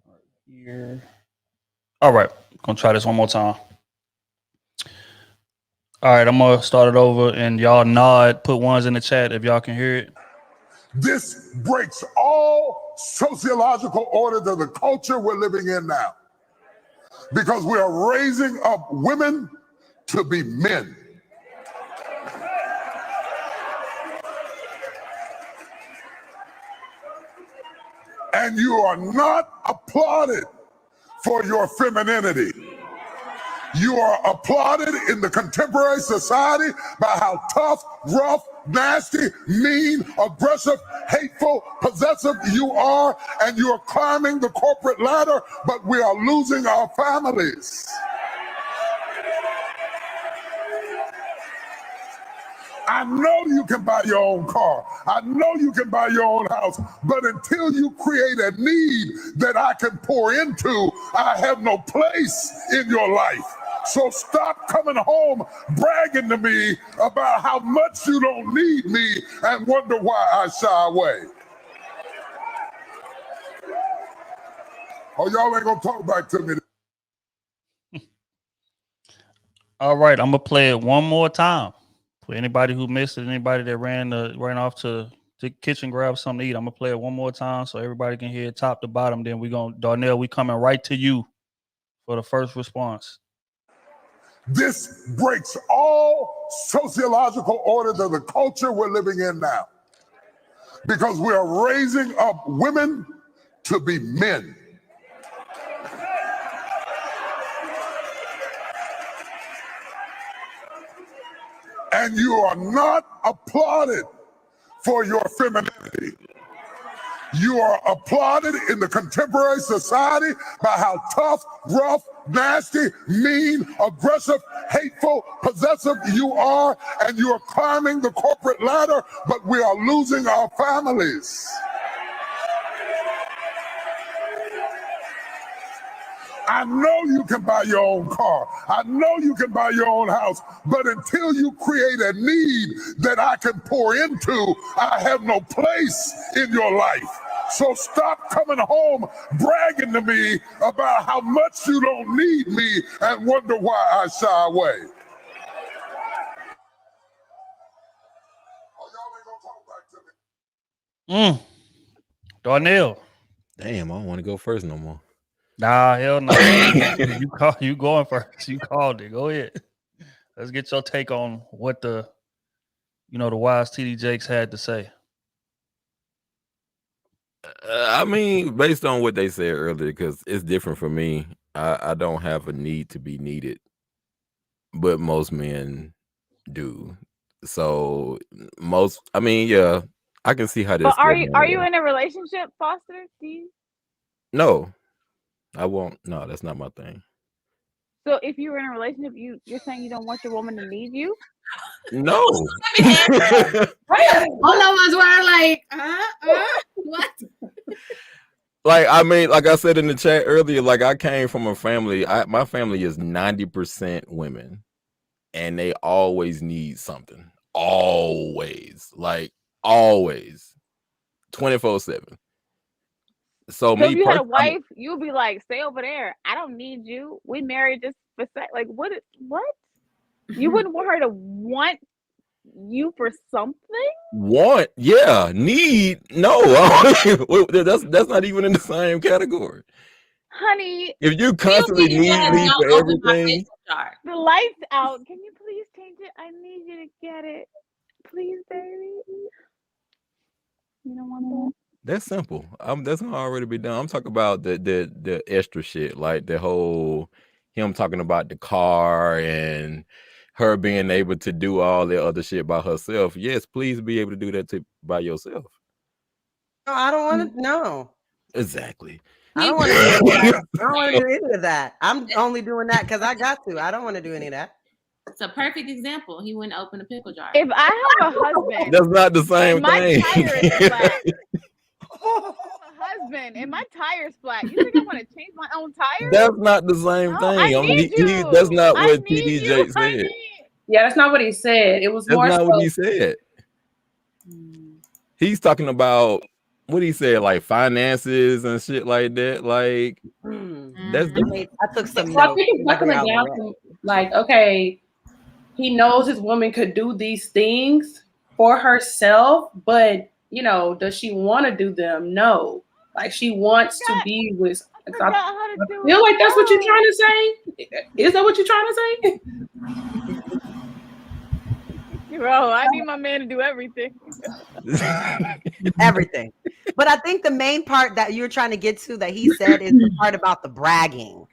Right here. All right. Gonna try this one more time. All right, I'm gonna start it over and y'all nod, put ones in the chat if y'all can hear it.
This breaks all sociological orders of the culture we're living in now. Because we are raising up women to be men. And you are not applauded for your femininity. You are applauded in the contemporary society by how tough, rough, nasty, mean, aggressive, hateful, possessive you are, and you are climbing the corporate ladder, but we are losing our families. I know you can buy your own car. I know you can buy your own house. But until you create a need that I can pour into, I have no place in your life. So stop coming home bragging to me about how much you don't need me and wonder why I shy away. Oh, y'all ain't gonna talk back to me.
All right, I'm gonna play it one more time. For anybody who missed it, anybody that ran off to the kitchen, grab something to eat. I'm gonna play it one more time so everybody can hear it top to bottom. Then we gonna Darnell, we coming right to you for the first response.
This breaks all sociological orders of the culture we're living in now. Because we are raising up women to be men. And you are not applauded for your femininity. You are applauded in the contemporary society by how tough, rough, nasty, mean, aggressive, hateful, possessive you are, and you are climbing the corporate ladder, but we are losing our families. I know you can buy your own car. I know you can buy your own house, but until you create a need that I can pour into, I have no place in your life. So stop coming home bragging to me about how much you don't need me and wonder why I shy away.
Darnell.
Damn, I don't want to go first no more.
Nah, hell no. You going first. You called it. Go ahead. Let's get your take on what the wise TD Jakes had to say.
I mean, based on what they said earlier, because it's different for me. I don't have a need to be needed, but most men do. So yeah, I can see how this.
But are you in a relationship, Foster? Do you?
No, I won't. No, that's not my thing.
So if you were in a relationship, you're saying you don't want your woman to need you?
No.
All of us were like, what?
Like, I mean, like I said in the chat earlier, like I came from a family. My family is 90% women, and they always need something. Always, like always, 24/7. So
if you had a wife, you'd be like, "Stay over there. I don't need you. We married just for sex." Like, what? You wouldn't want her to want you for something?
Want? Yeah. Need? No. That's not even in the same category.
Honey,
if you constantly need me for everything,
the lights out. Can you please change it? I need you to get it, please, baby. You don't want that?
That's simple. That's gonna already be done. I'm talking about the extra shit, like the whole him talking about the car and her being able to do all the other shit by herself. Yes, please be able to do that by yourself.
No, I don't want to. No,
exactly.
I don't want to do that. I don't want to do any of that. I'm only doing that because I got to. I don't want to do any of that.
It's a perfect example. He wouldn't open a pickle jar.
If I have a husband,
that's not the same
my
thing.
Tire is flat. Husband and my tire's flat. You think I want to change my own tire?
That's not the same thing.
I need you.
That's not what TD Jakes said.
Yeah, that's not what he said. It was
that's
more
not
so
what he said. He's talking about what he said, like finances and shit like that. Like that's different.
I took some
So I
notes.
think it's buckling down to like, okay, he knows his woman could do these things for herself, but does she want to do them? No. Like she wants to be with. I feel like that's what you're trying to say. Is that what you're trying to say?
Bro, I need my man to do everything.
Everything. But I think the main part that you're trying to get to that he said is the part about the bragging,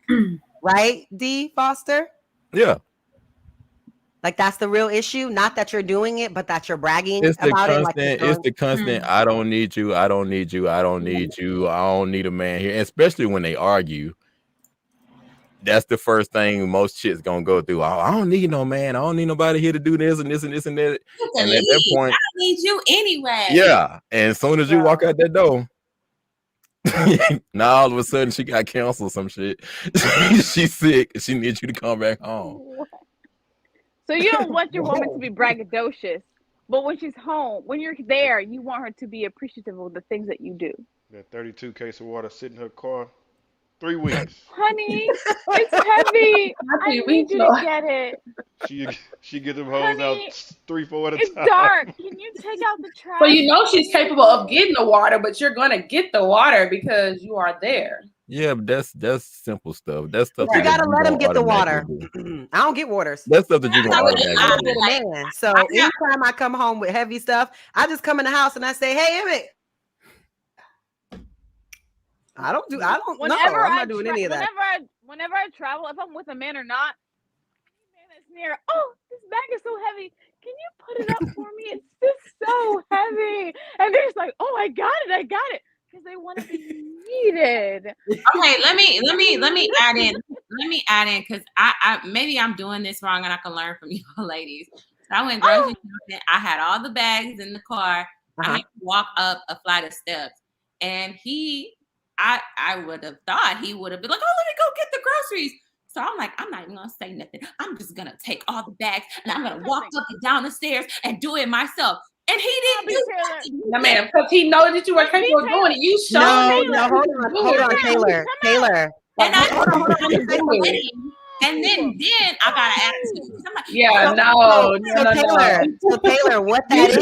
right? D. Foster?
Yeah.
Like that's the real issue. Not that you're doing it, but that you're bragging
it's the
about
constant,
it.
It's the constant. I don't need you. I don't need you. I don't need you. I don't need a man here. And especially when they argue. That's the first thing most shit's gonna go through. I don't need no man. I don't need nobody here to do this and this and this and that. And at that point,
I don't need you anyway.
Yeah. And as soon as you walk out that door, now all of a sudden she got cancer or some shit. She's sick. She needs you to come back home.
So you don't want your woman to be braggadocious, but when she's home, when you're there, you want her to be appreciative of the things that you do.
That 32 case of water sit in her car 3 weeks.
Honey, it's heavy. I need you to get it.
She get them hoes out 3-4 at a time.
It's dark. Can you take out the trash?
So she's capable of getting the water, but you're gonna get the water because you are there.
Yeah, but that's simple stuff. That's stuff
You
that
gotta
you
let him
gonna
get the water.
automatically do.
I don't get waters.
That's stuff that you're gonna
I
automatically
with
do.
a man. So anytime I come home with heavy stuff, I just come in the house and I say, "Hey, Emmett." I don't. No, I'm not doing any of that.
Whenever I travel, if I'm with a man or not, man that's near. Oh, this bag is so heavy. Can you put it up for me? It's just so heavy. And they're just like, oh, I got it. Because they want to be needed.
Okay, let me add in. Let me add in because I maybe I'm doing this wrong and I can learn from you ladies. So I went grocery shopping. I had all the bags in the car. I had to walk up a flight of steps, and I would have thought he would have been like, oh, let me go get the groceries. So I'm like, I'm not even gonna say nothing. I'm just gonna take all the bags and I'm gonna walk up and down the stairs and do it myself. And he didn't do nothing.
No, man, because he knows that you were capable of doing it. You showed
No, hold on, Taylor.
And and then I got an attitude. I'm like,
yeah,
So Taylor, what that is?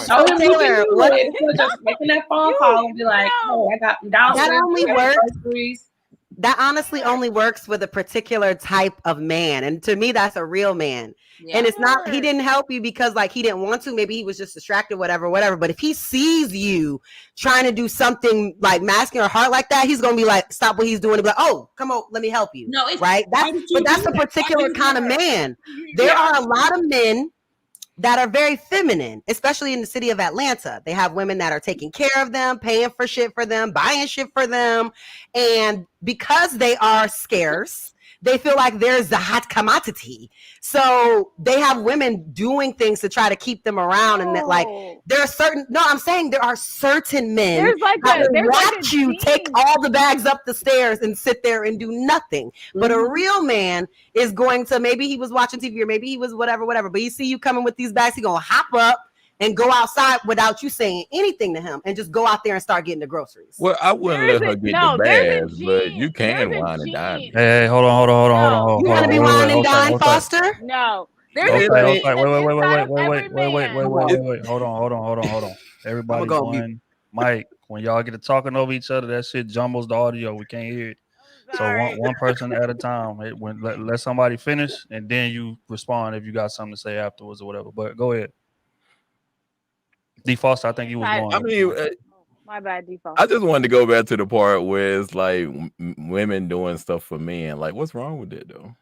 So Taylor, what is just making that phone call and be like, oh, I got downstairs.
That only works. That honestly only works with a particular type of man, and to me, that's a real man. Yeah. And it's not. He didn't help you because like he didn't want to. Maybe he was just distracted, whatever. But if he sees you trying to do something like masculine or hard like that, he's gonna be like, stop what he's doing and be like, oh, come on, let me help you.
No, it's
right. That's a particular kind of man. There are a lot of men that are very feminine, especially in the city of Atlanta. They have women that are taking care of them, paying for shit for them, buying shit for them. And because they are scarce, they feel like there's a hot commodity. So they have women doing things to try to keep them around. And that, like, there are certain, I'm saying there are certain men that will watch you take all the bags up the stairs and sit there and do nothing. But a real man is going to, maybe he was watching TV or maybe he was whatever, but he see you coming with these bags, he gonna hop up and go outside without you saying anything to him and just go out there and start getting the groceries.
Well, I wouldn't let her get the bags, but you can wine and dine.
Hey, hold on.
You want to be wine and dine, Foster?
No.
Wait. Hold on. Everybody one. Mike, when y'all get to talking over each other, that shit jumbles the audio. We can't hear it. So one person at a time. Let somebody finish and then you respond if you got something to say afterwards or whatever. But go ahead. D. Foster, I think you was going.
I mean,
my bad, D. Foster.
I just wanted to go back to the part where it's like women doing stuff for men. Like, what's wrong with it though?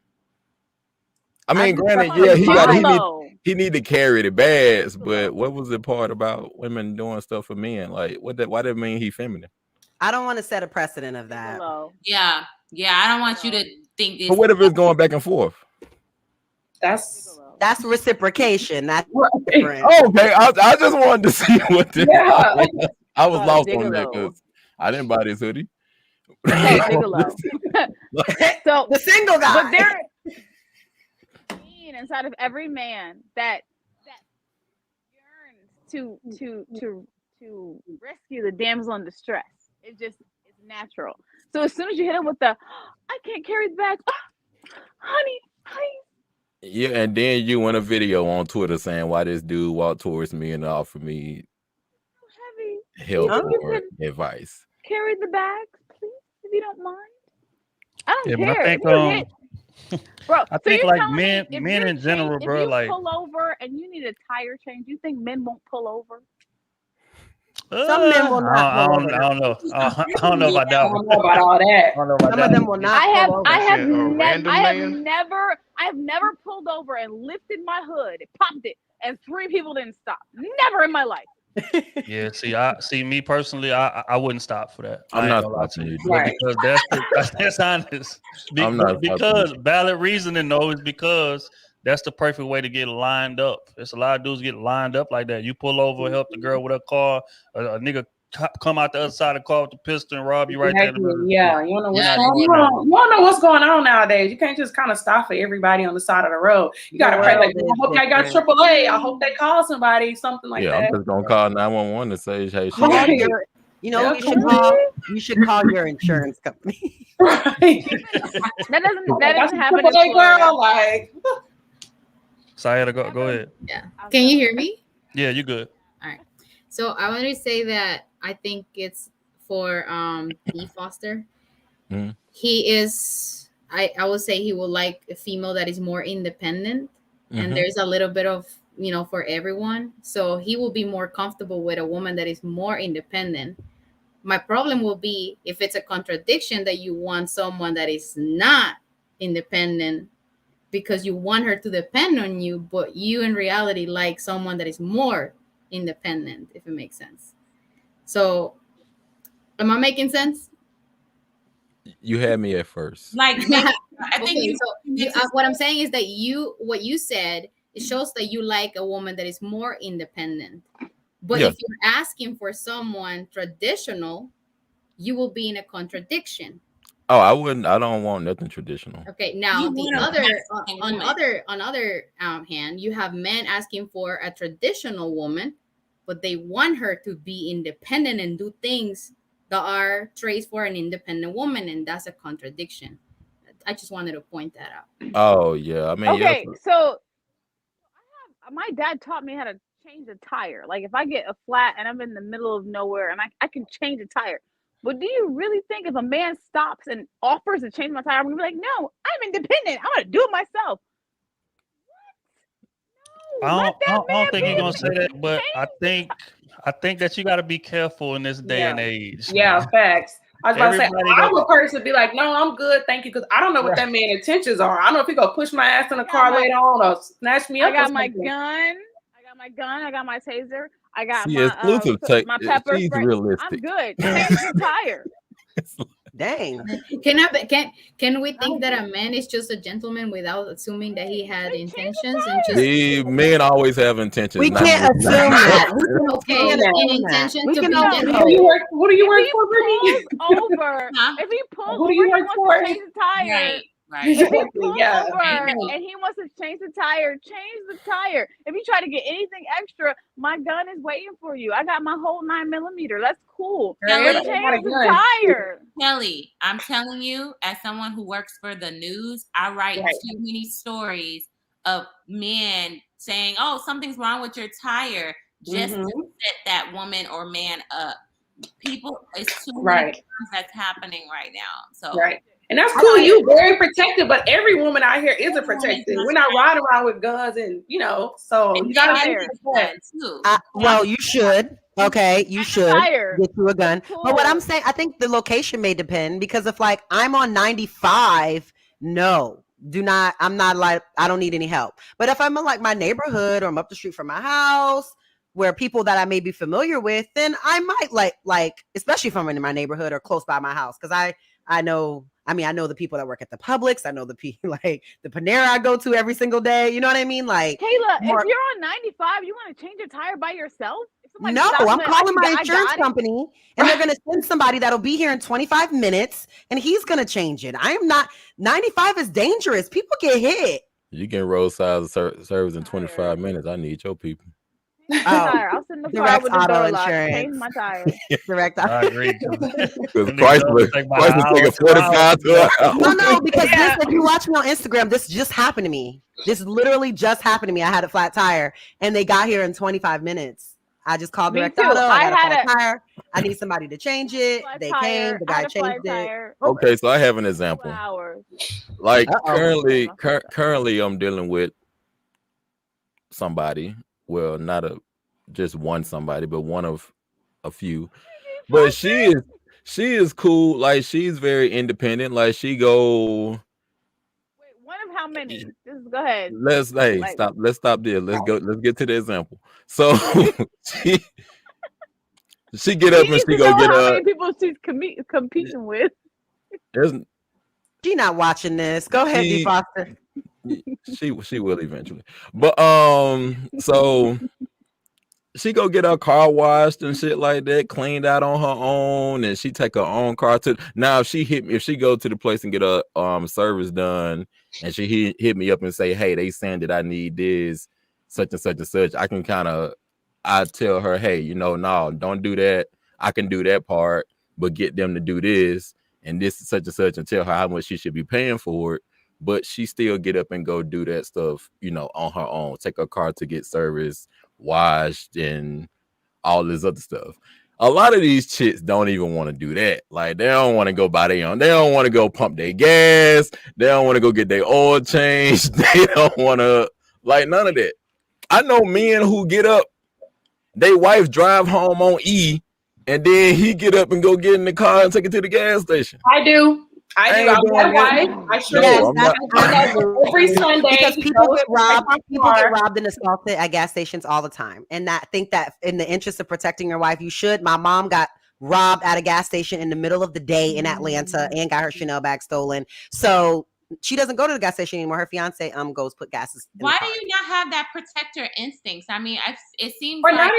I mean, granted, yeah, he need to carry the bags, but what was the part about women doing stuff for men? Like, why did it mean he feminine?
I don't want to set a precedent of that.
Yeah, I don't want you to think this.
But what if it's going back and forth?
That's reciprocation. That's different.
Okay, I just wanted to see what this. Yeah. I was lost on that because I didn't buy this hoodie.
So
the single guy.
But there inside of every man that yearns to rescue the damsel in distress. It's natural. So as soon as you hit him with the, I can't carry the bag, honey, please.
Yeah, and then you went a video on Twitter saying why this dude walked towards me and offered me help or advice.
Carry the bags, please, if you don't mind. I don't care.
But I think,
bro,
I think like men in general, bro, like
pull over and you need a tire change. You think men won't pull over?
Some men will not.
I don't know. I don't know about that.
I don't know about all that.
Some of them will not.
I have never pulled over and lifted my hood, popped it, and 3 people didn't stop. Never in my life.
Yeah, see, me personally, I wouldn't stop for that.
I'm not stopping you,
right? Because that's honest. Because valid reasoning, though, is because that's the perfect way to get lined up. There's a lot of dudes get lined up like that. You pull over, help the girl with her car, a nigga come out the other side of the car with the pistol and rob you right there.
Yeah, you don't know what's going on nowadays. You can't just kind of stop for everybody on the side of the road. You gotta pray like, I hope I got AAA. I hope they call somebody, something like that.
Yeah, I'm just gonna call 911 and say, hey,
you should call your insurance company.
Right. That doesn't happen in Florida.
Like,
Sayeda, go ahead.
Yeah. Can you hear me?
Yeah, you good.
All right. So I want to say that I think it's for D Foster.
Mhm.
He is. I would say he will like a female that is more independent, and
Mhm.
there's a little bit of for everyone. So he will be more comfortable with a woman that is more independent. My problem will be if it's a contradiction that you want someone that is not independent because you want her to depend on you, but you in reality like someone that is more independent, if it makes sense. So am I making sense?
You had me at first.
Like, I think
Okay, what I'm saying is that what you said, it shows that you like a woman that is more independent. But
Yeah.
if you're asking for someone traditional, you will be in a contradiction.
Oh, I wouldn't. I don't want nothing traditional.
Okay, now
You
the
want a
other
masculine
on
woman.
other hand, you have men asking for a traditional woman, but they want her to be independent and do things that are traits for an independent woman, and that's a contradiction. I just wanted to point that out.
Oh yeah, I mean,
Okay, so my dad taught me how to change a tire. Like if I get a flat and I'm in the middle of nowhere and I can change a tire. But do you really think if a man stops and offers to change my tire, I'm gonna be like, no, I'm independent. I'm gonna do it myself.
I don't think you're gonna say that, but I think that you got to be careful in this day and age.
Yeah, facts. I was about to say,
Everybody
I
got-
would personally be like, no, I'm good, thank you, because I don't know what that man's intentions are. I don't know if he gonna push my ass in the car later on or snatch me up.
I got
or
my
something.
gun. I got my taser. I got
See,
my
exclusive
my pepper
she's
spray.
realistic.
I'm good. Change the tire.
Dang.
Can we think that a man is just a gentleman without assuming that he had intentions and just
The men always have intentions.
We
not
can't
just-
assume that. We can
okay
assume
an
that.
intention
We
to
can
be
all-
gentle?
Who do you work for, Brittany?
Over.
Huh?
If he pulls
Who
over,
do you
he
work
wants
for?
to change the tire.
Right.
If he
Exactly,
pulls
yeah.
over and he wants to change the tire, change the tire. If you try to get anything extra, my gun is waiting for you. I got my whole 9mm. That's cool.
Girl,
But
everybody
got a
change the
gun.
tire.
Kelly, I'm telling you, as someone who works for the news, I write
Right.
too many stories of men saying, "Oh, something's wrong with your tire," just to set that woman or man up. People, it's too many
Right.
times that's happening right now. So
Right. And that's cool. You very protected, but every woman out here isn't
Everyone is
protected.
not
We're not riding around with guns and so
and
you gotta
men
think
need
of that.
too.
Well, you should. Okay, you should
tire.
get you a gun.
That's
But what I'm
cool.
saying, I think the location may depend because if like I'm on 95, no, do not. I'm not like I don't need any help. But if I'm in like my neighborhood or I'm up the street from my house, where people that I may be familiar with, then I might like especially if I'm in my neighborhood or close by my house, because I know. I mean, I know the people that work at the Publix. I know the people like the Panera I go to every single day. You know what I mean? Like,
Kayla,
more-
if you're on 95, you want to change your tire by yourself? If somebody
no,
stops
I'm
and
calling my
I
insurance
got it.
company and they're going to send somebody that'll be here in 25 minutes and he's going to change it. I am not 95 is dangerous. People get hit.
You get roadside service in 25 minutes. I need your people.
Change my tire. I'll sit in the car
Direct
with the
auto
door locked.
insurance.
Change my tire.
Direct.
I agree.
Because Chrysler take a 45 to an hour.
No, because this, if you watch me on Instagram, this just happened to me. This literally just happened to me. I had a flat tire and they got here in 25 minutes. I just called
Me
Direct
too.
Auto. I
I
got a
had
flat tire. I need somebody to change it.
Flat
They
tire.
came. The
I
guy
had a flat
changed it.
tire.
Okay, so I have an
2
example.
hours.
Like
Uh-oh.
currently I'm dealing with somebody. Well, not just one somebody, but one of a few. But she is cool. Like she's very independent. Like she go.
Wait, one of how many? Just go ahead.
Let's
Like-
stop. Let's stop there. Let's go. Let's get to the example. So she get up
You
and
need
she
to
go
know
get
how many people she's competing with.
There's
She not watching this. Go ahead, D
She-
Foster.
she will eventually. But so she go get her car washed and shit like that, cleaned out on her own, and she take her own car to. Now if she go to the place and get a service done, and she hit me up and say, hey, they saying that I need this such and such and such, I can I tell her, hey, no, don't do that. I can do that part, but get them to do this and this such and such, and tell her how much she should be paying for it. But she still get up and go do that stuff, on her own. Take her car to get service washed and all this other stuff. A lot of these chicks don't even want to do that. Like, they don't want to go buy their own. They don't want to go pump their gas. They don't want to go get their oil changed. They don't want to, like, none of that. I know men who get up, they wife drive home on E, and then he get up and go get in the car and take it to the gas station.
I do. I do. I'm that wife. I sure
Yes,
do. Every Sunday.
Because people get robbed and assaulted at gas stations all the time. And I think that in the interest of protecting your wife, you should. My mom got robbed at a gas station in the middle of the day in Atlanta and got her Chanel bag stolen. So she doesn't go to the gas station anymore. Her fiance goes put gases.
Why do you not have that protector instincts? I mean, it seems
or
like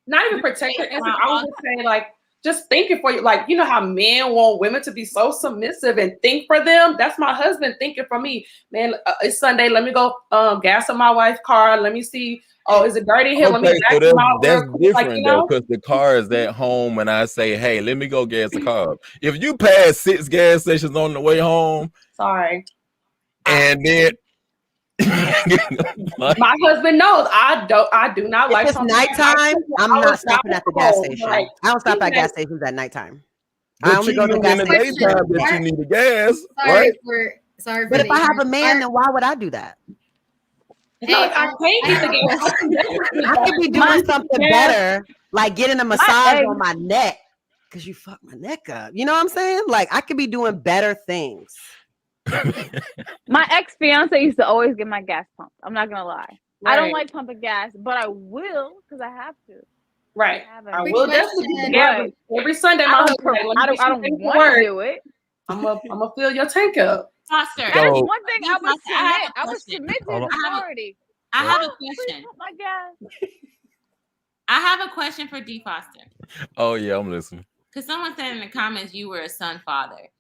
not even protector instincts. I was just saying, like, just thinking for you, like, you know how men want women to be so submissive and think for them. That's my husband thinking for me. Man, it's Sunday. Let me go gas on my wife's car. Let me see. Oh, is it dirty here? Let me gas
so
them out.
that's different,
like, you know?
though, because the car is at home and I say, hey, let me go gas the car up. If you pass 6 gas stations on the way home,
sorry,
and then
my husband knows I do not like
it's nighttime. I'm not stopping at the gas station. Like, I don't stop at gas stations at nighttime. I only go to the gas station
that you need the gas,
Sorry
right?
for
but if I have a man, then why would I do that?
Hey, I
could be doing something better, like getting a massage on my neck because you fucked my neck up. You know what I'm saying? Like, I could be doing better things.
My ex-fiance used to always get my gas pumped. I'm not gonna lie.
Right.
I don't like pumping gas, but I will because I have to.
Right. I will definitely do gas every Sunday. My husband,
I don't want to do it.
I'm gonna fill your tank up.
Foster.
That's one thing I would submit to his authority.
I have a question.
My God.
I have a question for D. Foster.
Oh yeah, I'm listening.
Because someone said in the comments you were a son father.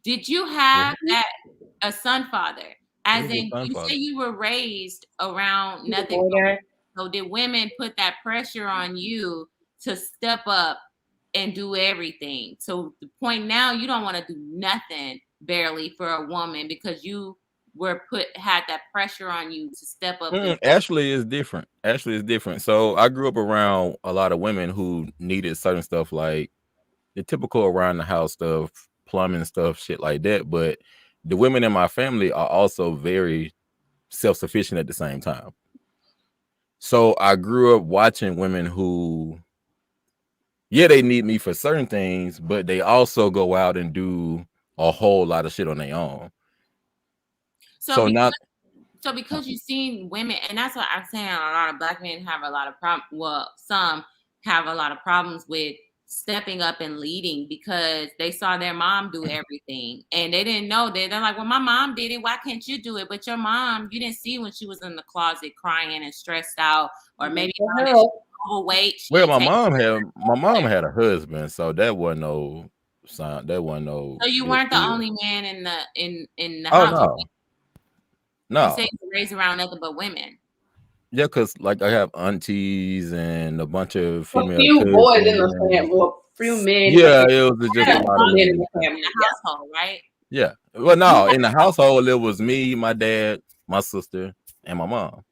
Did you have a son father? As in, you say you were raised around nothing. So did women put that pressure on you to step up and do everything? So the point now, you don't want to do nothing barely for a woman because you had that pressure on you to step up.
Ashley is different. So I grew up around a lot of women who needed certain stuff, like the typical around the house stuff, plumbing stuff, shit like that. But the women in my family are also very self-sufficient at the same time. So I grew up watching women who, they need me for certain things, but they also go out and do a whole lot of shit on their own. So because you've seen women, and that's what I'm saying, a lot of Black men have a lot of problems. Well, some have a lot of problems with stepping up and leading because they saw their mom do everything and they didn't know that. They're like, well, my mom did it, why can't you do it? But your mom, you didn't see when she was in the closet crying and stressed out, or maybe overweight. Well, my mom had a husband, so that wasn't no sign. That wasn't no.
So you weren't the only man in the house.
No.
You say you were raised around nothing but women.
Yeah, because like I have aunties and a bunch of female.
A few boys in the family, well, few men.
Yeah, it was just a lot of
men in the household, right?
Yeah. Well, no, in the household it was me, my dad, my sister, and my mom.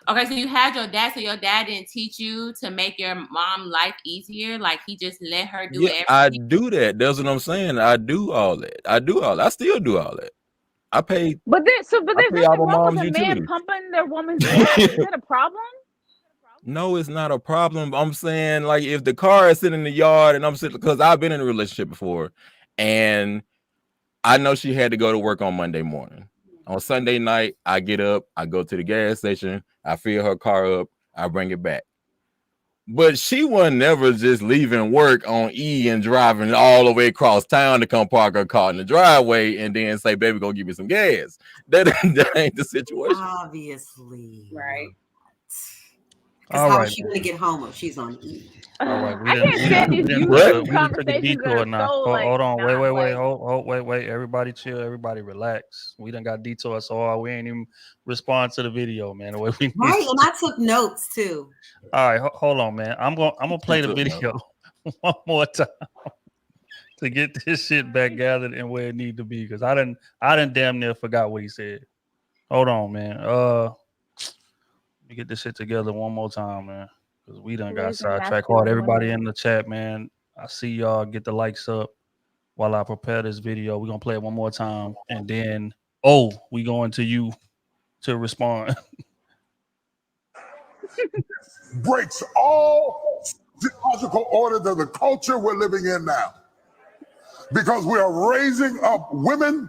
Okay, so you had your dad. So your dad didn't teach you to make your mom life easier. Like he just let her do everything.
I do that. That's what I'm saying. I do all that. I still do all that. I pay.
But there's nothing wrong with a man pumping their woman's gas. Is that a problem?
No, it's not a problem. I'm saying, like, if the car is sitting in the yard and I'm sitting, because I've been in a relationship before, and I know she had to go to work on Monday morning. On Sunday night, I get up, I go to the gas station, I fill her car up, I bring it back. But she wasn't never just leaving work on E and driving all the way across town to come park her car in the driveway and then say, baby, go give me some gas. That ain't the situation.
Obviously.
Right.
Because how is she going to get home if she's on E?
All right,
I can't stand these conversations that are so
hold on, wait. Everybody chill, everybody relax. We done got detour, so we ain't even respond to the video, man. The way we
right, and I took notes too.
All right, hold on, man. I'm gonna play the video one more time to get this shit back gathered and where it need to be, because I didn't damn near forgot what he said. Hold on, man. Let me get this shit together one more time, man. because we done got
Raising
sidetracked hard.
masculine
Everybody
women.
in the chat, man, I see y'all get the likes up while I prepare this video. We're gonna play it one more time, and then we going to you to respond.
Breaks all theological orders of the culture we're living in now, because we are raising up women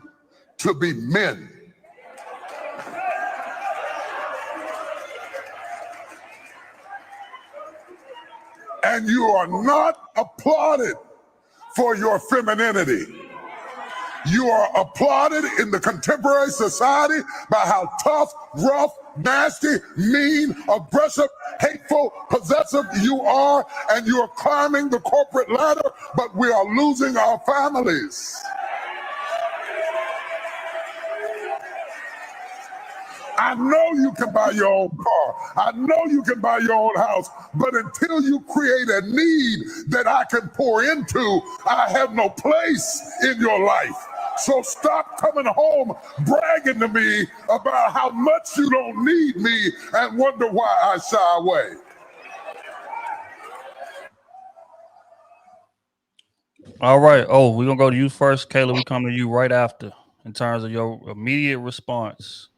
to be men. And you are not applauded for your femininity. You are applauded in the contemporary society by how tough, rough, nasty, mean, aggressive, hateful, possessive you are, and you are climbing the corporate ladder, but we are losing our families. I know you can buy your own car. I know you can buy your own house, but until you create a need that I can pour into, I have no place in your life. So stop coming home bragging to me about how much you don't need me and wonder why I shy away.
All right. We're gonna go to you first, Kayla. We come to you right after in terms of your immediate response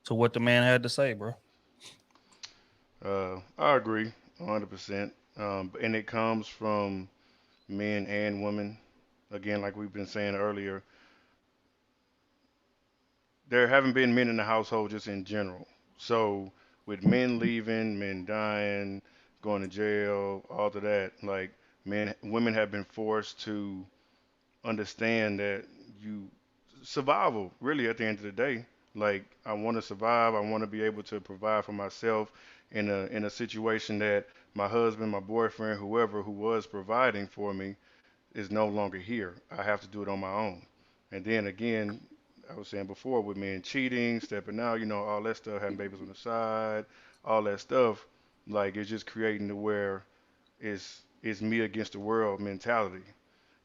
to what the man had to say, bro.
I agree 100%. And it comes from men and women. Again, like we've been saying earlier, there haven't been men in the household just in general. So with men leaving, men dying, going to jail, all of that, like women have been forced to understand that survival really at the end of the day. Like I want to survive. I want to be able to provide for myself in a situation that my husband, my boyfriend, whoever who was providing for me is no longer here. I have to do it on my own. And then again, I was saying before with men cheating, stepping out, all that stuff, having babies on the side, all that stuff, like it's just creating to where it's me against the world mentality.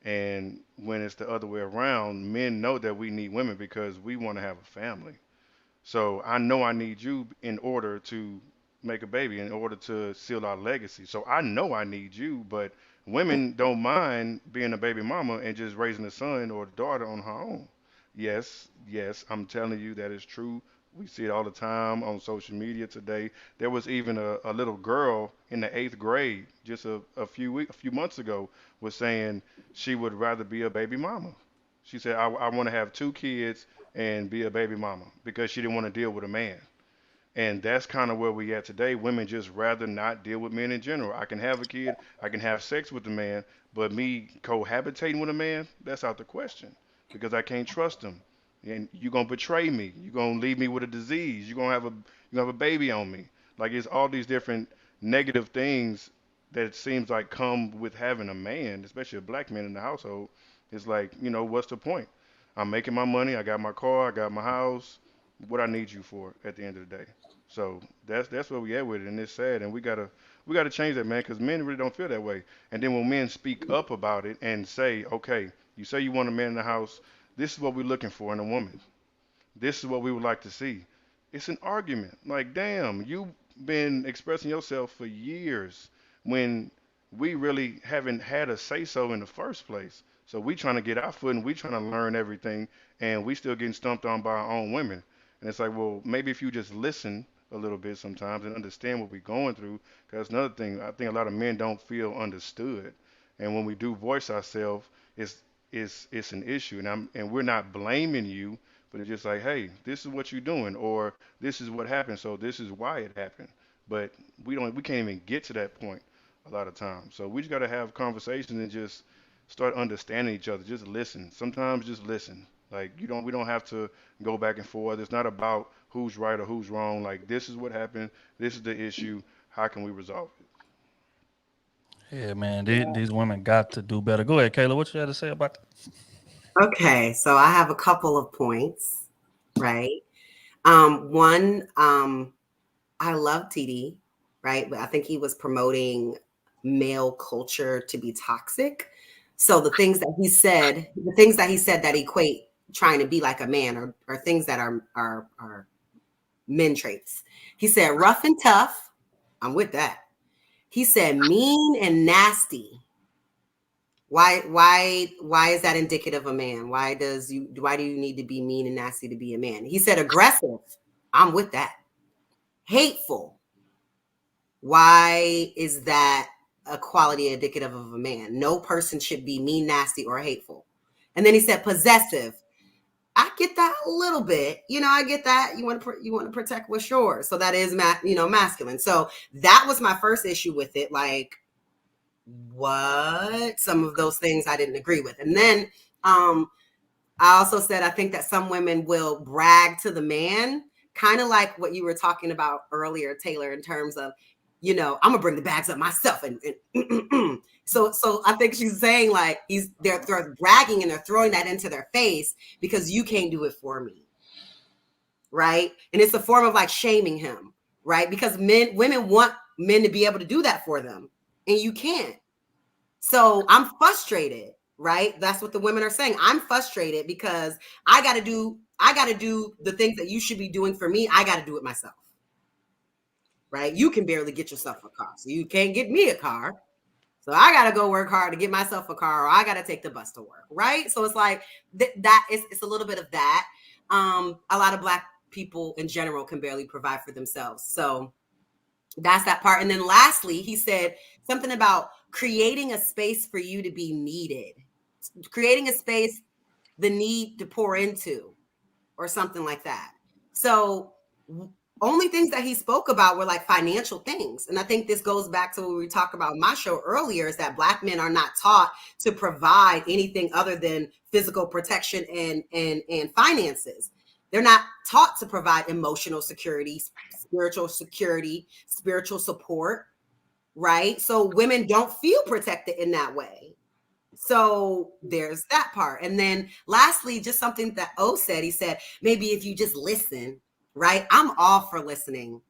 And when it's the other way around, men know that we need women because we want to have a family. So I know I need you in order to make a baby, in order to seal our legacy. So I know I need you, but women don't mind being a baby mama and just raising a son or a daughter on her own. Yes, yes, I'm telling you that is true. We see it all the time on social media today. There was even a little girl in the 8th grade just a few months ago was saying she would rather be a baby mama. She said, I want to have 2 kids and be a baby mama because she didn't want to deal with a man. And that's kind of where we at today. Women just rather not deal with men in general. I can have a kid, I can have sex with a man, but me cohabitating with a man, that's out the question because I can't trust him. And you're gonna betray me. You're gonna leave me with a disease. You're gonna have a baby on me. Like it's all these different negative things that it seems like come with having a man, especially a black man in the household. It's like, what's the point? I'm making my money. I got my car. I got my house. What I need you for at the end of the day. So that's where we at with it, and it's sad, and we gotta change that, man, because men really don't feel that way. And then when men speak up about it and say, okay, you say you want a man in the house, this is what we're looking for in a woman. This is what we would like to see. It's an argument. Like, damn, you've been expressing yourself for years when we really haven't had a say so in the first place. So we trying to get our foot and we trying to learn everything, and we still getting stumped on by our own women. And it's like, well, maybe if you just listen a little bit sometimes and understand what we're going through, because another thing, I think a lot of men don't feel understood. And when we do voice ourselves, it's an issue. And we're not blaming you, but it's just like, hey, this is what you're doing, or this is what happened, so this is why it happened. But we can't even get to that point a lot of times. So we just gotta have conversations and just start understanding each other. Just listen. Sometimes just listen. Like we don't have to go back and forth. It's not about who's right or who's wrong. Like this is what happened. This is the issue. How can we resolve it?
Yeah, man. These women got to do better. Go ahead, Kayla. What you had to say about that?
Okay, so I have a couple of points, right? One, I love TD, right? But I think he was promoting male culture to be toxic. So the things that he said that equate trying to be like a man are things that are men traits. He said rough and tough. I'm with that. He said mean and nasty. Why is that indicative of a man? Why do you need to be mean and nasty to be a man? He said aggressive. I'm with that. Hateful. Why is that a quality indicative of a man? No person should be mean, nasty, or hateful. And then he said possessive. I get that a little bit. I get that. You want to protect what's yours. So that is masculine. So that was my first issue with it. Like, what? Some of those things I didn't agree with. And then I also said I think that some women will brag to the man, kind of like what you were talking about earlier, Taylor, in terms of, I'm gonna bring the bags up myself. And so I think she's saying like they're bragging and they're throwing that into their face because you can't do it for me. Right. And it's a form of like shaming him, right? Because women want men to be able to do that for them. And you can't. So I'm frustrated, right? That's what the women are saying. I'm frustrated because I got to do the things that you should be doing for me. I got to do it myself, right? You can barely get yourself a car, so you can't get me a car. So I got to go work hard to get myself a car, or I got to take the bus to work, right? So it's like it's a little bit of that. A lot of Black people in general can barely provide for themselves. So that's that part. And then lastly, he said something about creating a space for you to be needed, creating a space, the need to pour into, or something like that. So only things that he spoke about were like financial things. And I think this goes back to what we talked about in my show earlier, is that Black men are not taught to provide anything other than physical protection and finances. They're not taught to provide emotional security, spiritual support, right? So women don't feel protected in that way. So there's that part. And then lastly, just something that O said, he said, maybe if you just listen, right? I'm all for listening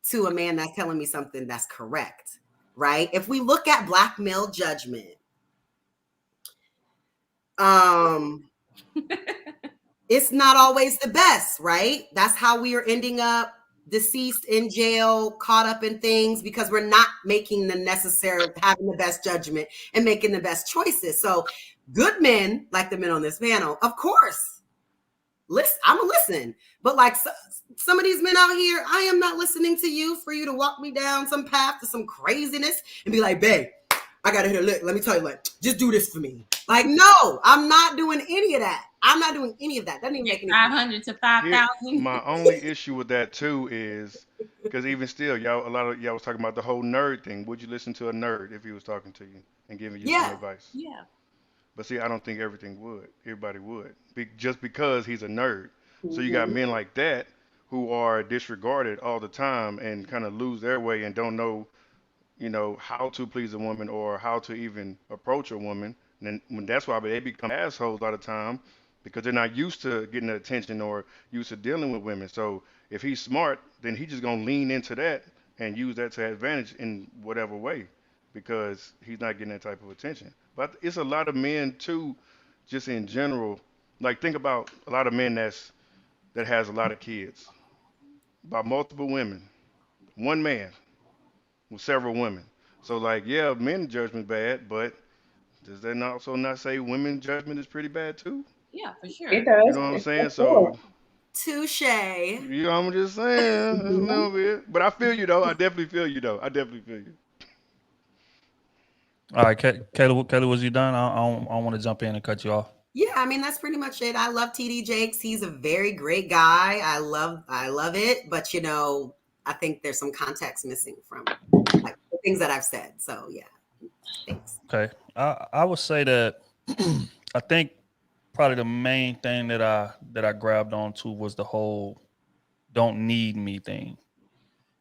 to a man that's telling me something that's correct, right? If we look at Black male judgment, it's not always the best, right? That's how we are ending up deceased, in jail, caught up in things, because we're not making the necessary, having the best judgment and making the best choices. So good men, like the men on this panel, of course, I'm gonna listen. But like some of these men out here, I am not listening to you for you to walk me down some path to some craziness and be like, babe, I gotta hear, look, let me tell you, like, just do this for me. Like, no, I'm not doing any of that. I'm not doing any of that. Doesn't even make any
500 to 5,000.
My only issue with that too is because even still, a lot of y'all was talking about the whole nerd thing. Would you listen to a nerd if he was talking to you and giving you some advice?
Yeah.
But see, I don't think everybody would, just because he's a nerd. So you got men like that who are disregarded all the time and kind of lose their way and don't know, how to please a woman or how to even approach a woman. And then that's why they become assholes a lot of time, because they're not used to getting the attention or used to dealing with women. So if he's smart, then he's just gonna lean into that and use that to advantage in whatever way, because he's not getting that type of attention. But it's a lot of men too, just in general. Like, think about a lot of men that has a lot of kids by multiple women, one man with several women. So like, yeah, men judgment bad, but does that also not say women judgment is pretty bad too?
Yeah, for sure.
It does.
You know what I'm saying? So,
touche.
I'm just saying a little bit. But I feel you though. I definitely feel you though. I definitely feel you.
All right, Kayla, was you done? I don't want to jump in and cut you off.
Yeah, I mean, that's pretty much it. I love TD Jakes. He's a very great guy. I love it. But I think there's some context missing from like the things that I've said. So yeah. Thanks.
Okay. I would say that I think probably the main thing that I grabbed onto was the whole don't need me thing.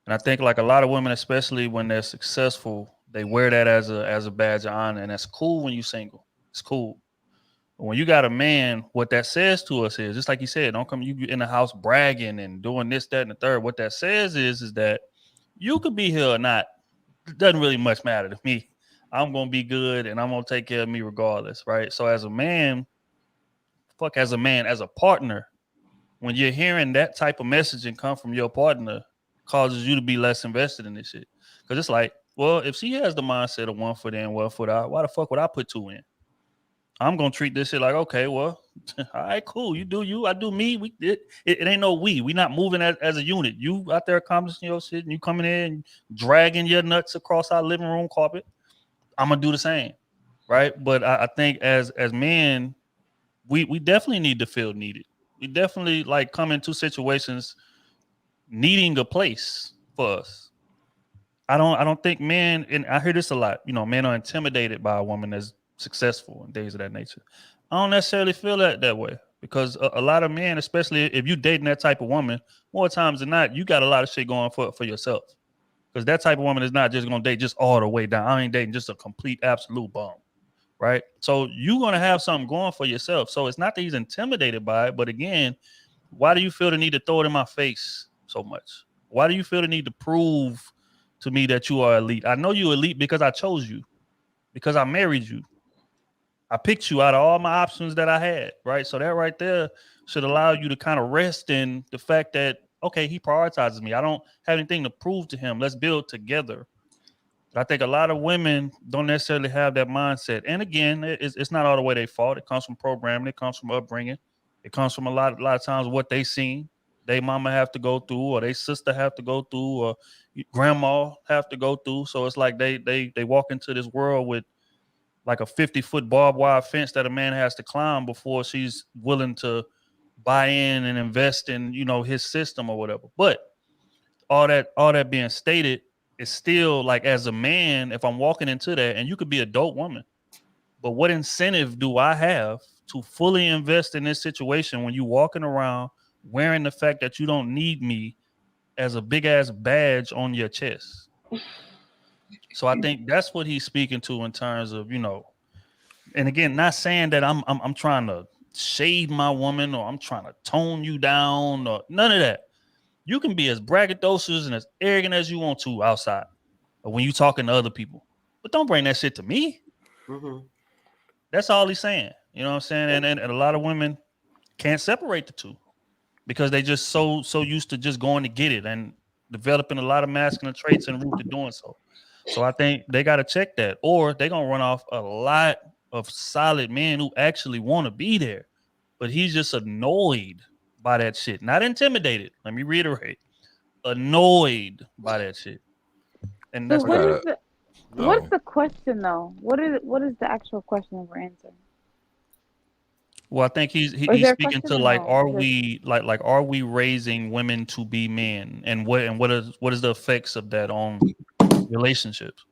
And I think like a lot of women, especially when they're successful, they wear that as a badge of honor, and that's cool when you're single. It's cool. But when you got a man, what that says to us is, just like you said, don't come you in the house bragging and doing this, that, and the third. What that says is that you could be here or not. It doesn't really much matter to me. I'm going to be good and I'm going to take care of me regardless, right? So as a man, as a partner, when you're hearing that type of messaging come from your partner, causes you to be less invested in this shit. Because it's like, Well, if she has the mindset of 1 foot in, 1 foot out, why the fuck would I put 2 in? I'm gonna treat this shit like, okay, well, all right, cool. You do you, I do me. It ain't no we. We not moving as a unit. You out there accomplishing your shit, and you coming in and dragging your nuts across our living room carpet. I'm gonna do the same, right? But I think as men, we definitely need to feel needed. We definitely like come into situations needing a place for us. I don't think men, and I hear this a lot, men are intimidated by a woman that's successful and things of that nature. I don't necessarily feel that way, because a lot of men, especially if you dating that type of woman, more times than not, you got a lot of shit going for yourself. Because that type of woman is not just gonna date just all the way down. I ain't dating just a complete absolute bum, right? So you're gonna have something going for yourself. So it's not that he's intimidated by it, but again, why do you feel the need to throw it in my face so much? Why do you feel the need to prove to me that you are elite? I know you're elite because I chose you, because I married you. I picked you out of all my options that I had, right? So that right there should allow you to kind of rest in the fact that, okay, he prioritizes me. I don't have anything to prove to him. Let's build together. But I think a lot of women don't necessarily have that mindset. And again, it's not all the way they fault. It comes from programming. It comes from upbringing. It comes from a lot of times what they seen they mama have to go through, or they sister have to go through, or grandma have to go through. So it's like they walk into this world with like a 50-foot barbed wire fence that a man has to climb before she's willing to buy in and invest in, his system or whatever. But all that being stated, it's still like, as a man, if I'm walking into that, and you could be a dope woman, but what incentive do I have to fully invest in this situation when you walking around wearing the fact that you don't need me as a big ass badge on your chest? So I think that's what he's speaking to in terms of, and again, not saying that I'm trying to shade my woman, or I'm trying to tone you down, or none of that. You can be as braggadocious and as arrogant as you want to outside, or when you talking to other people, but don't bring that shit to me.
Mm-hmm.
That's all he's saying. You know what I'm saying? And a lot of women can't separate the two because they just so used to just going to get it and developing a lot of masculine traits en route to doing so. So I think they got to check that, or they're going to run off a lot of solid men who actually want to be there, but he's just annoyed by that shit. Not intimidated. Let me reiterate. Annoyed by that shit. And that's
what's the question though? What is the actual question that we're answering?
Well, I think he's speaking to like, are we raising women to be men, and what is the effects of that on relationships?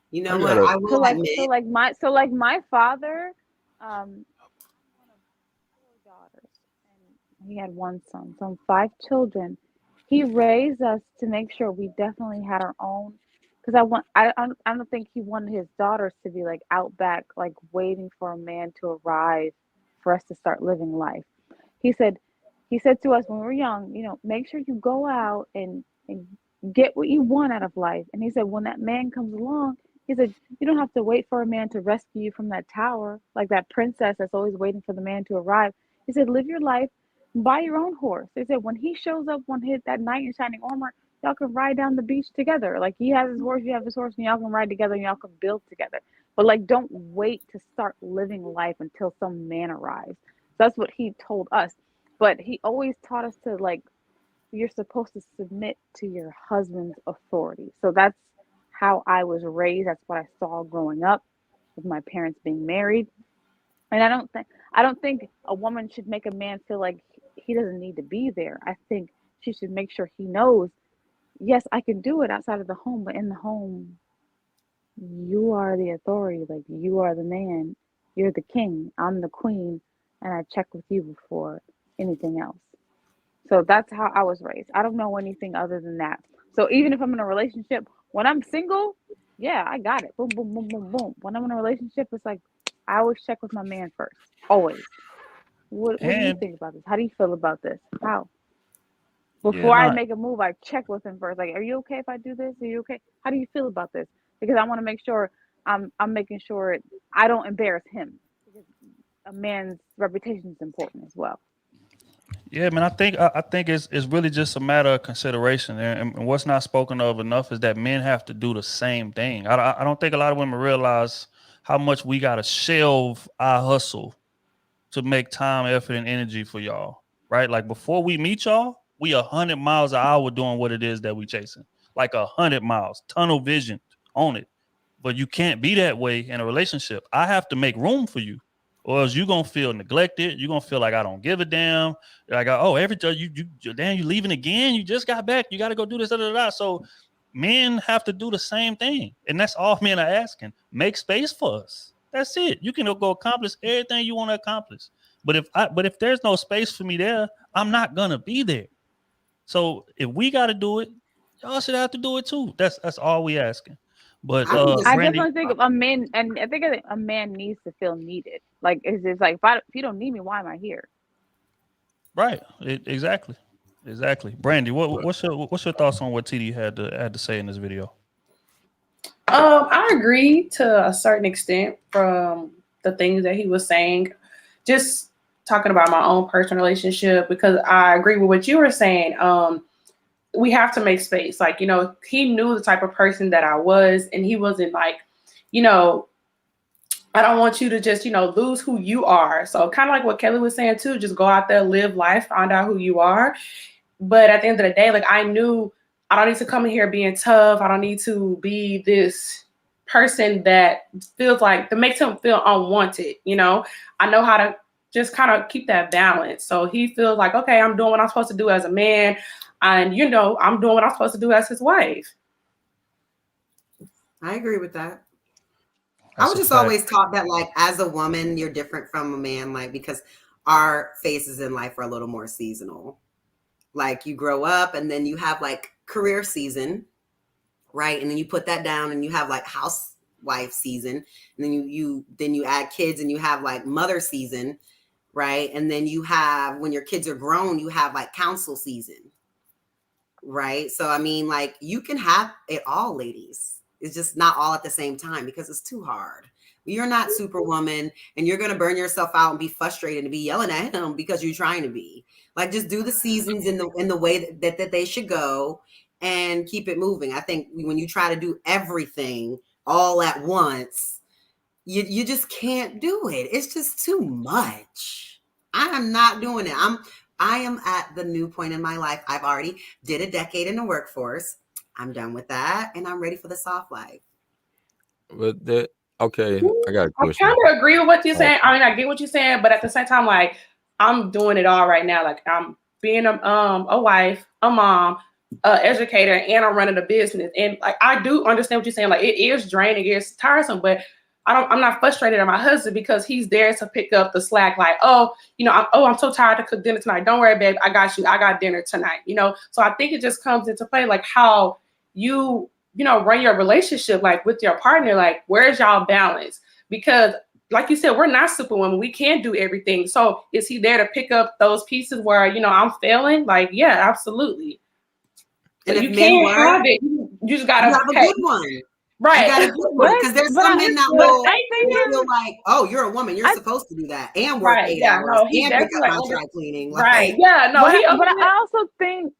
You know what? I will admit.
So like my father, one of 4 daughters, and he had 1 son, so 5 children. He raised us to make sure we definitely had our own. Because I don't think he wanted his daughters to be like out back, like waiting for a man to arrive for us to start living life. He said to us when we were young, make sure you go out and get what you want out of life. And he said, when that man comes along, he said, you don't have to wait for a man to rescue you from that tower, like that princess that's always waiting for the man to arrive. He said, live your life, buy your own horse. He said, when he shows up that knight in shining armor, y'all can ride down the beach together. Like, he has his horse, you have his horse, and y'all can ride together and y'all can build together. But like, don't wait to start living life until some man arrives. So that's what he told us. But he always taught us to, like, you're supposed to submit to your husband's authority. So that's how I was raised. That's what I saw growing up with my parents being married. And I don't think a woman should make a man feel like he doesn't need to be there. I think she should make sure he knows, yes, I can do it outside of the home, but in the home, you are the authority. Like, you are the man. You're the king. I'm the queen. And I check with you before anything else. So that's how I was raised. I don't know anything other than that. So even if I'm in a relationship, when I'm single, yeah, I got it. Boom, boom, boom, boom, boom. When I'm in a relationship, it's like, I always check with my man first. Always. What do you think about this? How do you feel about this? How? Before I make a move, I check with him first. Like, are you okay if I do this? Are you okay? How do you feel about this? Because I want to make sure I'm making sure I don't embarrass him. Because a man's reputation is important as well.
Yeah, man. I think it's really just a matter of consideration, and what's not spoken of enough is that men have to do the same thing. I don't think a lot of women realize how much we gotta shelve our hustle to make time, effort, and energy for y'all. Right? Like before we meet y'all, we 100 miles an hour doing what it is that we chasing. Like 100 miles, tunnel vision on it. But you can't be that way in a relationship. I have to make room for you, or else you're gonna feel neglected. You're gonna feel like I don't give a damn. Like, oh, every time you damn, you leaving again. You just got back. You got to go do this. So men have to do the same thing, and that's all men are asking. Make space for us. That's it. You can go accomplish everything you want to accomplish. But if there's no space for me there, I'm not gonna be there. So if we got to do it, y'all should have to do it too. That's all we asking. But
I
Brandy,
definitely think a man, and I think a man needs to feel needed. Like it's like if you don't need me, why am I here?
right, exactly. Brandy, what's your thoughts on what TD had to say in this video?
I agree to a certain extent from the things that he was saying. Just talking about my own personal relationship, because I agree with what you were saying. We have to make space. Like, you know, he knew the type of person that I was, and he wasn't like, you know, I don't want you to just, you know, lose who you are. So kind of like what Kelly was saying too, just go out there, live life, find out who you are. But at the end of the day, like I knew I don't need to come in here being tough. I don't need to be this person that feels like, that makes him feel unwanted. You know, I know how to just kind of keep that balance. So he feels like, okay, I'm doing what I'm supposed to do as a man. And, you know, I'm doing what I'm supposed to do as his wife.
I agree with that. I was just always taught that, like, as a woman, you're different from a man, like, because our phases in life are a little more seasonal. Like, you grow up and then you have, like, career season, right? And then you put that down and you have, like, housewife season. And then you add kids and you have, like, mother season, right? And then you have, when your kids are grown, you have, like, council season. Right. So, I mean, like, you can have it all, ladies. It's just not all at the same time because it's too hard. You're not Superwoman and you're going to burn yourself out and be frustrated and be yelling at him because you're trying to be. Like, just do the seasons in the way that they should go and keep it moving. I think when you try to do everything all at once, you just can't do it. It's just too much. I am not doing it. I am at the new point in my life. I've already did a decade in the workforce. I'm done with that, and I'm ready for the soft life.
But okay, I got a question.
I kind of agree with what you're saying. I mean, I get what you're saying, but at the same time, like, I'm doing it all right now. Like, I'm being a wife, a mom, educator, and I'm running a business. And like, I do understand what you're saying. Like, it is draining, it's tiresome, but I'm not frustrated at my husband because he's there to pick up the slack. Like, oh, you know, I'm so tired to cook dinner tonight. Don't worry, babe. I got you. I got dinner tonight. You know, so I think it just comes into play, like how you know, run your relationship, like with your partner. Like, where's y'all balance? Because like you said, we're not Superwoman. We can't do everything. So is he there to pick up those pieces where, you know, I'm failing? Like, yeah, absolutely.
And
you can't have it. You just got to
have a good one.
Right.
You got a good one. Because there's some men that will feel like, oh, you're a woman. You're supposed to do that. And work 8 hours. And pick up my dry cleaning. Like,
right. Yeah. No,
but I also think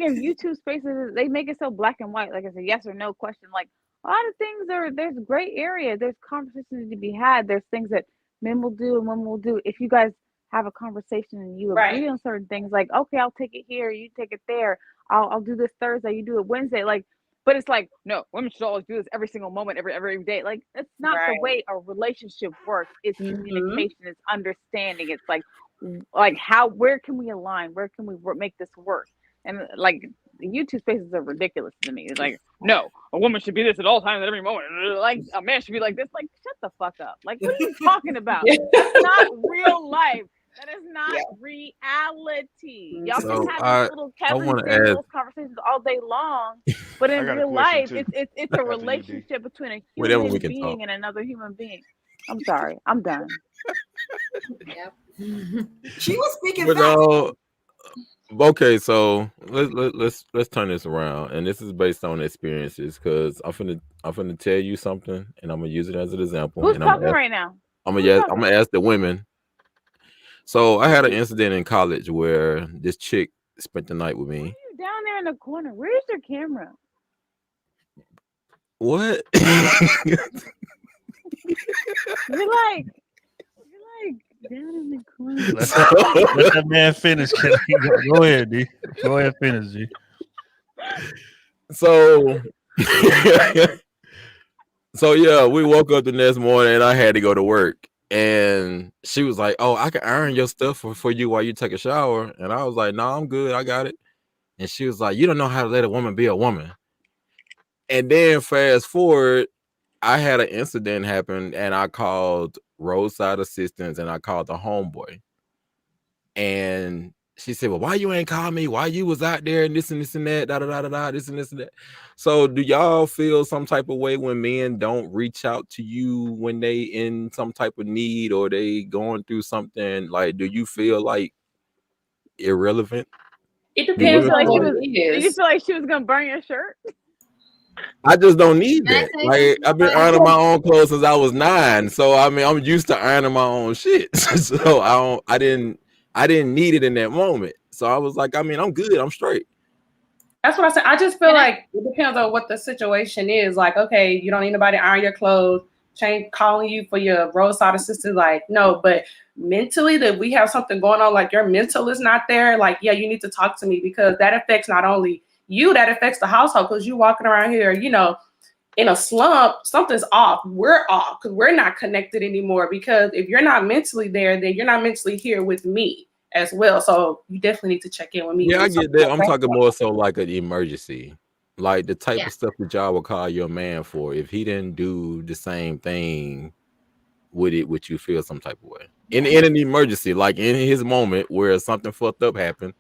in YouTube spaces, they make it so black and white. Like it's a yes or no question. Like a lot of things there's gray area. There's conversations to be had. There's things that men will do and women will do. If you guys have a conversation and you agree on certain things, like, okay, I'll take it here, you take it there. I'll do this Thursday, you do it Wednesday. Like, but it's like, no, women should always do this every single moment, every day. Like, it's not the way a relationship works. It's communication, it's understanding. It's like where can we align? Where can we make this work? And like the YouTube spaces are ridiculous to me. It's like, no, a woman should be this at all times at every moment. Like a man should be like this. Like, shut the fuck up. Like, what are you talking about? It's not real life. That is not reality. Y'all can have these little Kevin conversations all day long, but in real life, it's a relationship between a human being and another human being. I'm sorry, I'm done.
She was speaking.
But okay, so let's turn this around, and this is based on experiences because I'm finna tell you something, and I'm gonna use it as an example.
Who's talking right now?
I'm gonna ask the women. So I had an incident in college where this chick spent the night with
Why are
me.
you down there in the corner? Where's your camera?
What?
You're like down in the corner.
Let that man finish. Go ahead, D. Go ahead, finish, G.
So, so yeah, we woke up the next morning and I had to go to work. And she was like, "Oh, I can iron your stuff for you while you take a shower." And I was like, "No, I'm good. I got it." And she was like, "You don't know how to let a woman be a woman." And then fast forward, I had an incident happen and I called roadside assistance and I called the homeboy. And she said, "Well, why you ain't call me? Why you was out there and this and that, da da da da da, this and that." So do y'all feel some type of way when men don't reach out to you when they in some type of need or they going through something? Like, do you feel like irrelevant?
It
Do
depends
women
on
feel
what
like-
it
Did you
is.
feel like she was gonna burn your shirt?
I just don't need
Can I
that.
say
Like,
something
I've been
about
ironing my own clothes since I was 9. So I mean, I'm used to ironing my own shit. So I didn't need it in that moment. So I was like, I mean, I'm good. I'm straight.
That's what I said. I just feel like it depends on what the situation is. Like, okay, you don't need nobody to iron your clothes, calling you for your roadside assistance. Like, no, but mentally that we have something going on, like your mental is not there. Like, yeah, you need to talk to me because that affects not only you, that affects the household because you walking around here, in a slump, something's off. We're off because we're not connected anymore. Because if you're not mentally there, then you're not mentally here with me as well. So you definitely need to check in with me.
Yeah, I get that. I'm talking more so like an emergency, like the type
Yeah.
of stuff that y'all would call your man for. If he didn't do the same thing, would you feel some type of way? In an emergency, like in his moment where something fucked up happened,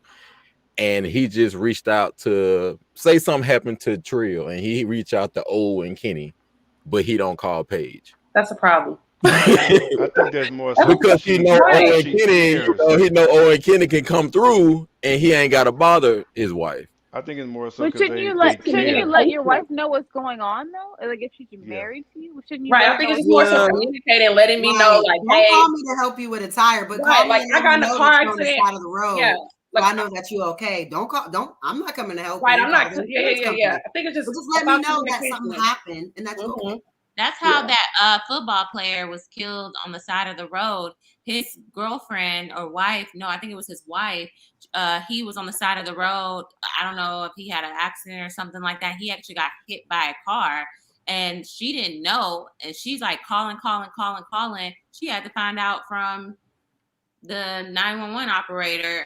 and he just reached out to say something happened to Trill, and he reached out to O and Kenny, but he don't call Paige.
That's a problem.
I think that's more so
Because he know
Right.
O and Kenny, he know O and Kenny can come through, and he ain't got to bother his wife.
I think it's more so
But
because
shouldn't
they
you let
care.
your wife know what's going on though? Like if she's married to you, shouldn't you?
Right.
let
I think
her
it's
know
more
what's
so
going on?
communicating, letting me know, like,
don't
hey,
call me to help you with a tire, but
right,
call me
like
and
I
let
got
me
in a
know
car
that you're on the
accident.
side of the road.
Yeah.
So
Like,
I know that you're okay. I'm not coming to help
right.
you.
I'm
Call
not.
the
Yeah.
insurance company.
I think it's just
But just let me
about
know that something
communication.
happened and that you're okay.
That's how
Yeah.
that football player was killed on the side of the road. His girlfriend or wife, no, I think it was his wife. He was on the side of the road. I don't know if he had an accident or something like that. He actually got hit by a car and she didn't know. And she's like calling. She had to find out from the 911 operator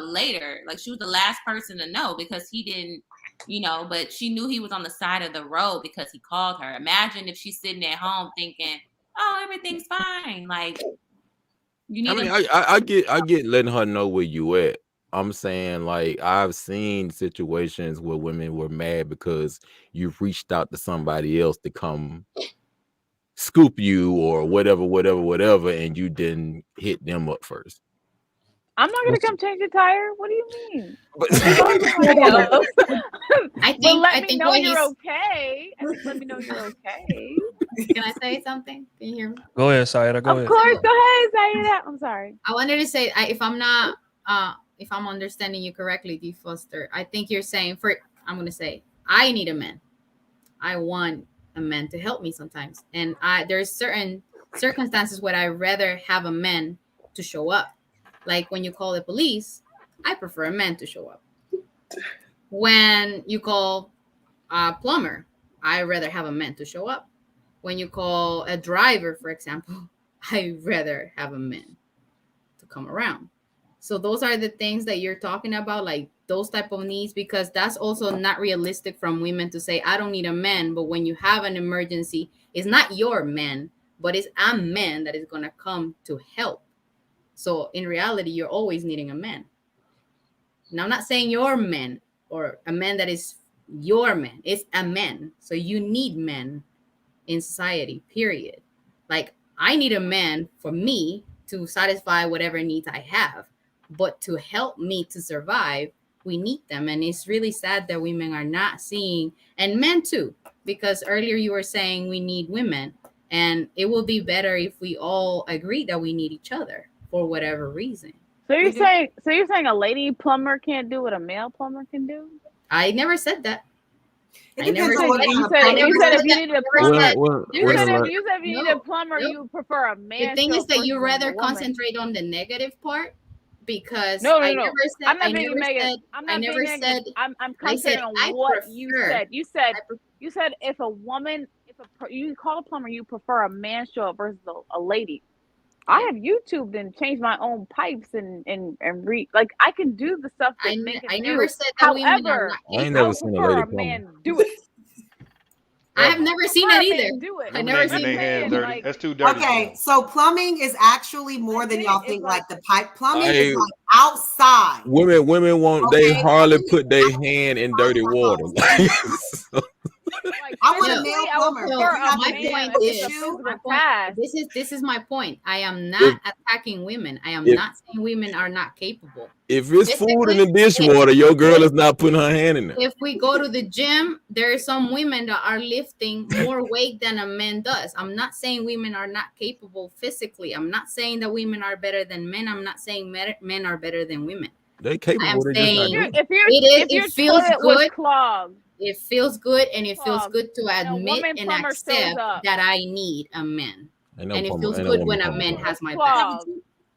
later. Like she was the last person to know because he didn't, but she knew he was on the side of the road because he called her. Imagine if she's sitting at home thinking, "Oh, everything's fine." Like you need.
I get letting her know where you at. I'm saying, like, I've seen situations where women were mad because you reached out to somebody else to come scoop you or whatever, and you didn't hit them up first.
I'm not gonna come change your tire. What do you mean?
I
But
think
let me know
what
you're
he's-
okay. At least let me know you're okay.
Can I say something? Can you hear me?
Go ahead, Saida. Go
Of
ahead.
course, go ahead, Zaida. I'm sorry.
I wanted to say, if I'm understanding you correctly, D. Foster, I think you're saying I'm going to say, I need a man. I want a man to help me sometimes. And there's certain circumstances where I rather have a man to show up. Like when you call the police, I prefer a man to show up. When you call a plumber, I rather have a man to show up. When you call a driver, for example, I rather have a man to come around. So those are the things that you're talking about, like those type of needs, because that's also not realistic from women to say, I don't need a man. But when you have an emergency, it's not your man, but it's a man that is going to come to help. So in reality, you're always needing a man. Now, I'm not saying your man or a man that is your man. It's a man. So you need men in society, period. Like I need a man for me to satisfy whatever needs I have, but to help me to survive, we need them. And it's really sad that women are not seeing, and men too, because earlier you were saying we need women, and it will be better if we all agree that we need each other for whatever reason.
So you're saying a lady plumber can't do what a male plumber can do?
I never said that.
It
I never
depends on what
said
kind
You
of
said
plumber.
you said if you needed a plumber, you
Never
said
said-
if you needed a plumber, you prefer a man.
The thing is that you
versus a
rather
woman.
concentrate on the negative part because
No.
I never said
I'm not
I
being
never
negative.
said
I'm
I
not
never
being negative.
said
I'm
I said
concentrating on
I
what you
prefer.
said. You said if a woman, you call a plumber, you prefer a man show up versus a lady. I have YouTubed and changed my own pipes and read, like I can do the stuff that
I never said that
However,
women are not
I ain't
I
never
would
seen a
prefer
lady
a
plumber.
man do it.
I have never seen it either.
Do it.
I
Women
never
ain't
seen
getting their hands
it.
dirty. That's too dirty.
Okay, so plumbing is actually more than y'all think. Like the pipe plumbing is
Hey.
like outside.
Women won't. They
Okay,
hardly
plumbing
put their hand in dirty water.
I want a
No,
male
I would
plumber.
prefer
If you have
my
a big
point is
issue,
this is my point. I am not attacking women. I am
If-
not saying women are not capable.
If it's food in the dishwater, your girl is not putting her hand in there.
If we go to the gym, there are some women that are lifting more weight than a man does. I'm not saying women are not capable physically. I'm not saying that women are better than men. I'm not saying men are better than women.
They
I am
capable. They just not
saying
doing it.
if your
it feels
toilet was
good.
clogged,
It feels good, and it feels
Clogged.
good to
And a
admit
woman
and
plumber shows
accept
up.
that I need a man.
Ain't no
And it
plumber-
feels
ain't no
good
woman
when a
plumber
man
plumber.
has my back.
clogged.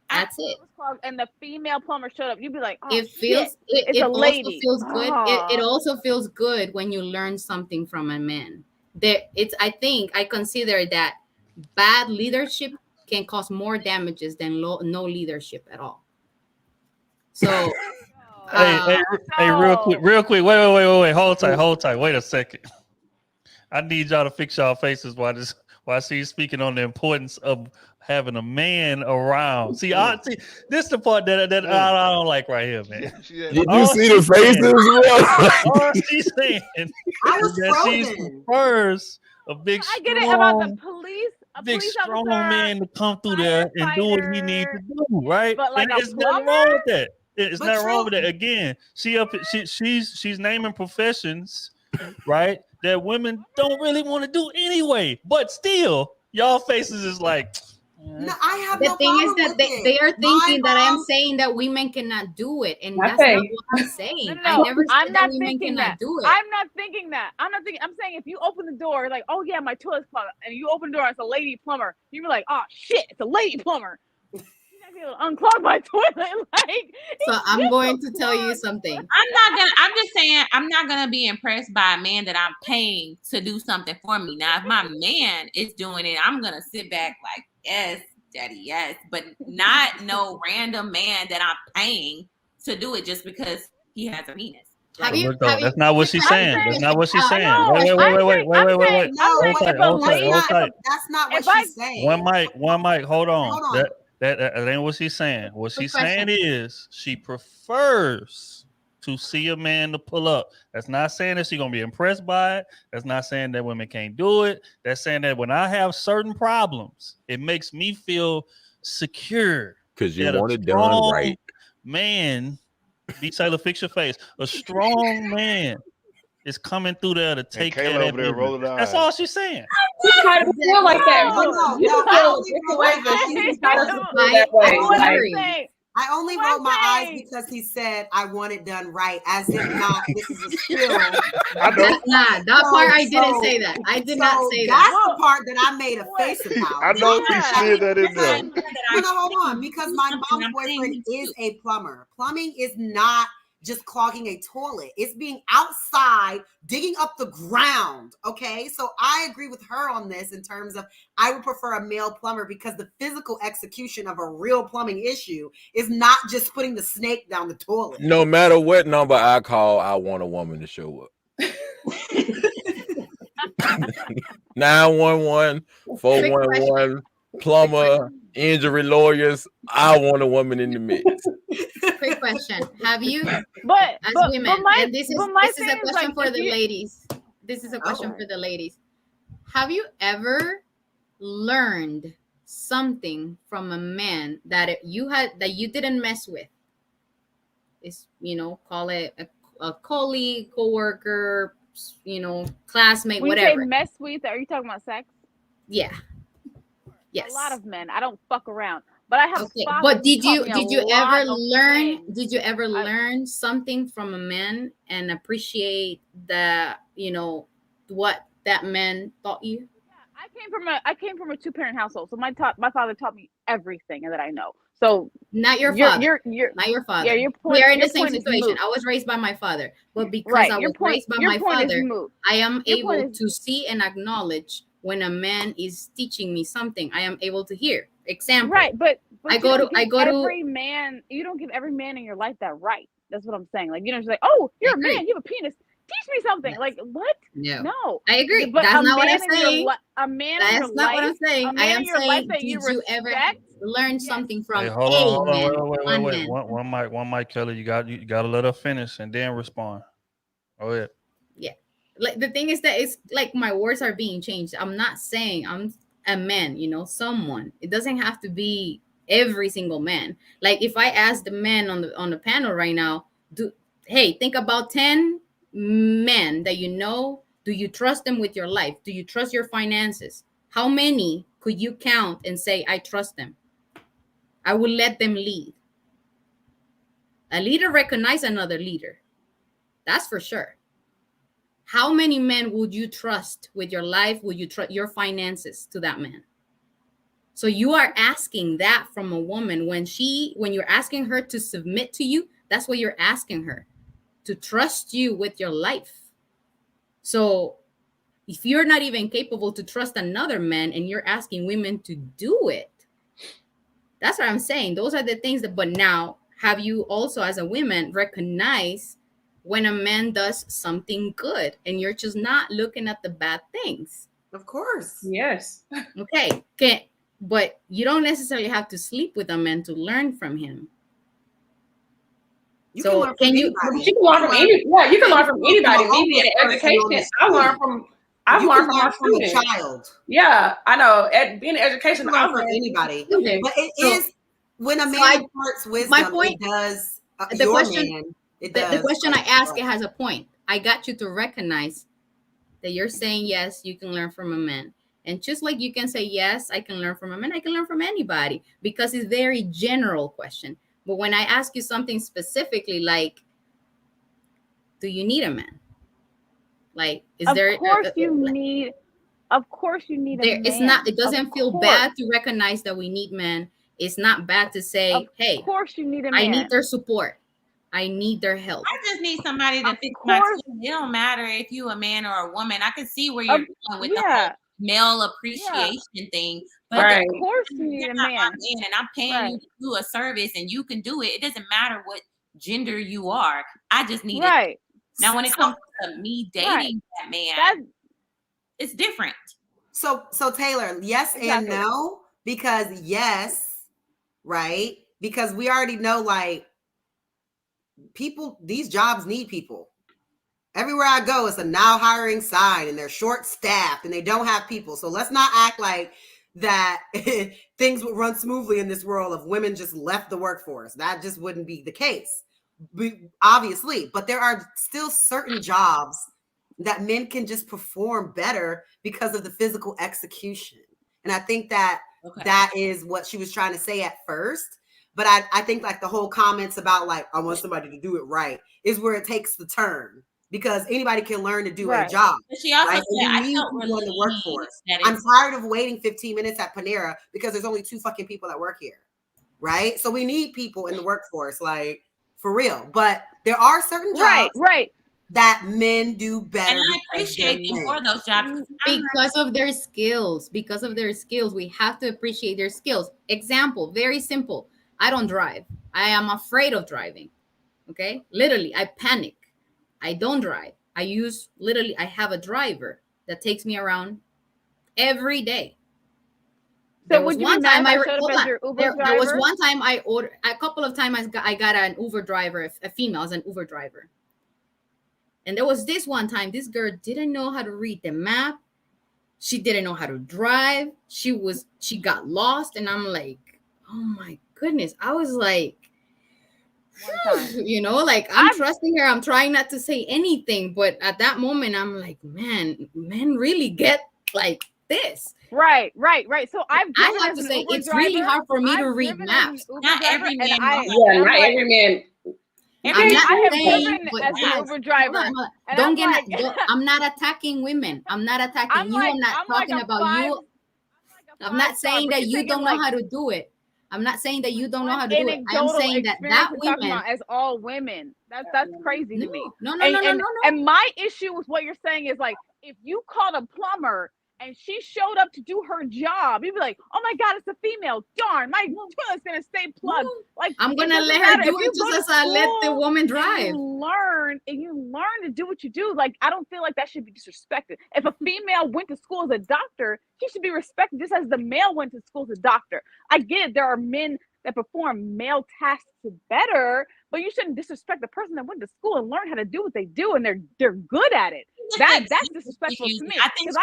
That's it.
Clogged, and the female plumber showed up, you'd be like, oh,
It feels
shit,
it
it's a
also
lady.
feels good. It
Ah.
also feels good when you learn something from a man. I consider that bad leadership can cause more damages than no leadership at all. So
Hey, real quick. Wait. Hold tight. Wait a second. I need y'all to fix y'all faces while I see you speaking on the importance of having a man around. See, this is the part that I don't like right here, man.
Did you see the faces, bro?
All she's saying is that she prefers a big,
I get it about the
strong,
police. A
big,
police
strong
officer,
man to come through there and do what he needs to do, right?
but like
and
a
it's nothing wrong with that. It's
But
not wrong
true.
with that. Again, she's naming professions, right? That women don't really want to do anyway. But still, y'all faces is like.
No, I have
the
no
thing is
problem
that
with
they are
it.
thinking
My
that I'm
mom-
saying that women cannot do it, and
I
that's not
think-
what I'm saying.
No,
I never
I'm
said
not
that women
thinking
cannot
that.
do it.
I'm not thinking that. I'm saying if you open the door, like, oh yeah, my toilet's clogged, and you open the door, it's a lady plumber. You be like, oh shit, it's a lady plumber. She's not able to unclog my toilet. Like,
So I'm going to tell you something.
I'm just saying I'm not gonna be impressed by a man that I'm paying to do something for me. Now, if my man is doing it, I'm gonna sit back like, yes, daddy, yes, but not no random man that I'm paying to do it just because he has a penis.
That's not what she's saying. That's not what she's saying.
No,
Wait.
No,
Hold tight.
that's not what she's saying.
One mic. Hold on.
Hold on.
That ain't what she's saying. What
Quick
she's saying
question.
is she prefers to see a man to pull up. That's not saying that she's gonna be impressed by it. That's not saying that women can't do it. That's saying that when I have certain problems, it makes me feel secure.
Because you
that a
want it done
strong
right.
Man, B. Taylor, fix your face. A strong man is coming through there to take care of
Kayla
that
over there
business.
rolling her
That's
eyes.
all she's saying.
She kind of feel like that.
No,
You
I
feel
only
different
roll
ways
my
that
eyes
she
because-
kind of feel that way.
what I'm
Like,
saying.
I only
What
rolled
I'm
my eyes
saying.
because he said I want it done right, as if not this is a skill.
I know.
That part I didn't say that. I did not say
That's
that.
the part that I made a face about.
I know he slid that in there.
No, hold on, because my mom's boyfriend is a plumber. Plumbing is not just clogging a toilet. It's being outside, digging up the ground. Okay, so I agree with her on this in terms of I would prefer a male plumber because the physical execution of a real plumbing issue is not just putting the snake down the toilet.
No matter what number I call, I want a woman to show up. 911, 411, plumber, injury lawyers. I want a woman in the mix.
Quick question: have you,
But
as
but,
women,
but my,
and this is
but my
a
thing is,
question
like,
for
if
the
you-
ladies. This is a question
Oh.
for the ladies. Have you ever learned something from a man that you didn't mess with? Is, call it a colleague, coworker, classmate,
When you
whatever.
say mess with, are you talking about sex?
Yeah. Yes.
A lot of men. I don't fuck around. But I have
Okay,
fathers
but
who
did
taught me
you
a lot
ever
of
learn?
things.
Did you ever learn something from a man and appreciate the what that man taught you?
I came from a 2-parent household, so my father taught me everything that I know. So
Not your father.
you're
Not your father.
yeah, your point.
We are in
your
the same
point is
situation.
moot.
I was raised by my father, but because
Right.
I was raised by
Your
my
point is
father,
moot.
I am
Your point
able
is
to see and acknowledge when a man is teaching me something. I am able to hear. Example.
right, but
I
you
go
don't
to I
give
go to
every man. You don't give every man in your life that right. That's what I'm saying. Like, you know, just like, oh,
I
you're a
agree.
man, you have a penis. Teach me something.
Yes.
Like, what?
No.
No.
I agree.
But
That's
a
not what I'm
man in
saying.
your a man in your
That's not what I'm
life,
saying.
a
I
man
am
in your life
saying,
that you
did you ever
respect.
learn
Yes.
something
Hey,
from
hold
a
on,
man?
wait.
Man.
One mic, Kelly. You got to let her finish and then respond. Go ahead.
Yeah. Like the thing is that it's like my words are being changed. I'm not saying I'm a man, someone. It doesn't have to be every single man. Like if I ask the men on the panel right now, think about 10 men that do you trust them with your life? Do you trust your finances? How many could you count and say I trust them? I will let them lead. A leader recognizes another leader. That's for sure. How many men would you trust with your life? Would you trust your finances to that man? So you are asking that from a woman when you're asking her to submit to you, that's what you're asking her, to trust you with your life. So if you're not even capable to trust another man and you're asking women to do it, that's what I'm saying. Those are the things but now have you also as a woman recognize when a man does something good and you're just not looking at the bad things?
Of course.
Yes.
Okay. But you don't necessarily have to sleep with a man to learn from him.
You can learn from anybody.
You can learn from anybody. Yeah, you can learn from anybody. Me being in education, I've learned from my students.
A child.
Yeah, I know. Being in education,
I've learned from anybody. But it is when a man imparts wisdom.
My point,
it does.
The question I ask, it has a point. I got you to recognize that you're saying yes, you can learn from a man. And just like you can say, yes, I can learn from a man, I can learn from anybody, because it's a very general question. But when I ask you something specifically, like, do you need a man? Like,
Of course you need a man.
It's not, it doesn't feel bad to recognize that we need men. It's not bad to say, hey,
of course you need a man.
I need their support. I need their help.
I just need somebody to fix my team. It don't matter if you a man or a woman. I can see where you're going with the whole male appreciation thing. But
of course you need a man.
And I'm paying you to do a service and you can do it. It doesn't matter what gender you are. I just need it. Now when it comes to me dating that man, it's different.
So Taylor, yes and no, because yes, right? Because we already know, like, people, these jobs need people. Everywhere I go, it's a now hiring sign and they're short staffed and they don't have people. So let's not act like that things would run smoothly in this world if women just left the workforce. That just wouldn't be the case, obviously. But there are still certain jobs that men can just perform better because of the physical execution. And I think that that is what she was trying to say at first. But I think like the whole comments about like, I want somebody to do it right is where it takes the turn, because anybody can learn to do a job.
But she also
said,
I
need
felt
people in the workforce.
relieved
I'm tired of waiting 15 minutes at Panera because there's only 2 fucking people that work here. Right. So we need people in the workforce, like, for real. But there are certain jobs that men do better.
And I appreciate them for those jobs
because of their skills. Because of their skills, we have to appreciate their skills. Example, very simple. I don't drive. I am afraid of driving. Okay, literally, I panic. I don't drive. I have a driver that takes me around every day.
So would you be mad if I showed up as your Uber driver?
There was one time I ordered, a couple of times I got an Uber driver, a female as an Uber driver. And there was this one time, this girl didn't know how to read the map. She didn't know how to drive. She got lost. And I'm like, oh my goodness. I was like, like I'm trusting her. I'm trying not to say anything. But at that moment, I'm like, man, men really get like this.
Right. So
I have to say, it's really hard for me to read maps.
Not every man.
Not every man.
I'm not
I have
saying,
driven
but
as an
guys,
Uber driver.
hold on.
And
Don't
I'm
get
like,
me. I'm not attacking women. I'm not attacking you. I'm not talking about you. I'm not saying that you don't know how to do it. I'm not saying that you don't know how to do it. I'm saying that women,
as all women. That's crazy to me.
No.
And my issue with what you're saying is like, if you called a plumber and she showed up to do her job, you'd be like, oh my God, it's a female. Darn, my toilet's gonna stay plugged. Like,
I'm gonna let her do it just as I let the woman drive.
You learn to do what you do. Like, I don't feel like that should be disrespected. If a female went to school as a doctor, she should be respected just as the male went to school as a doctor. I get it, there are men that perform male tasks better, but you shouldn't disrespect the person that went to school and learned how to do what they do, and they're good at it. That's disrespectful to me. Because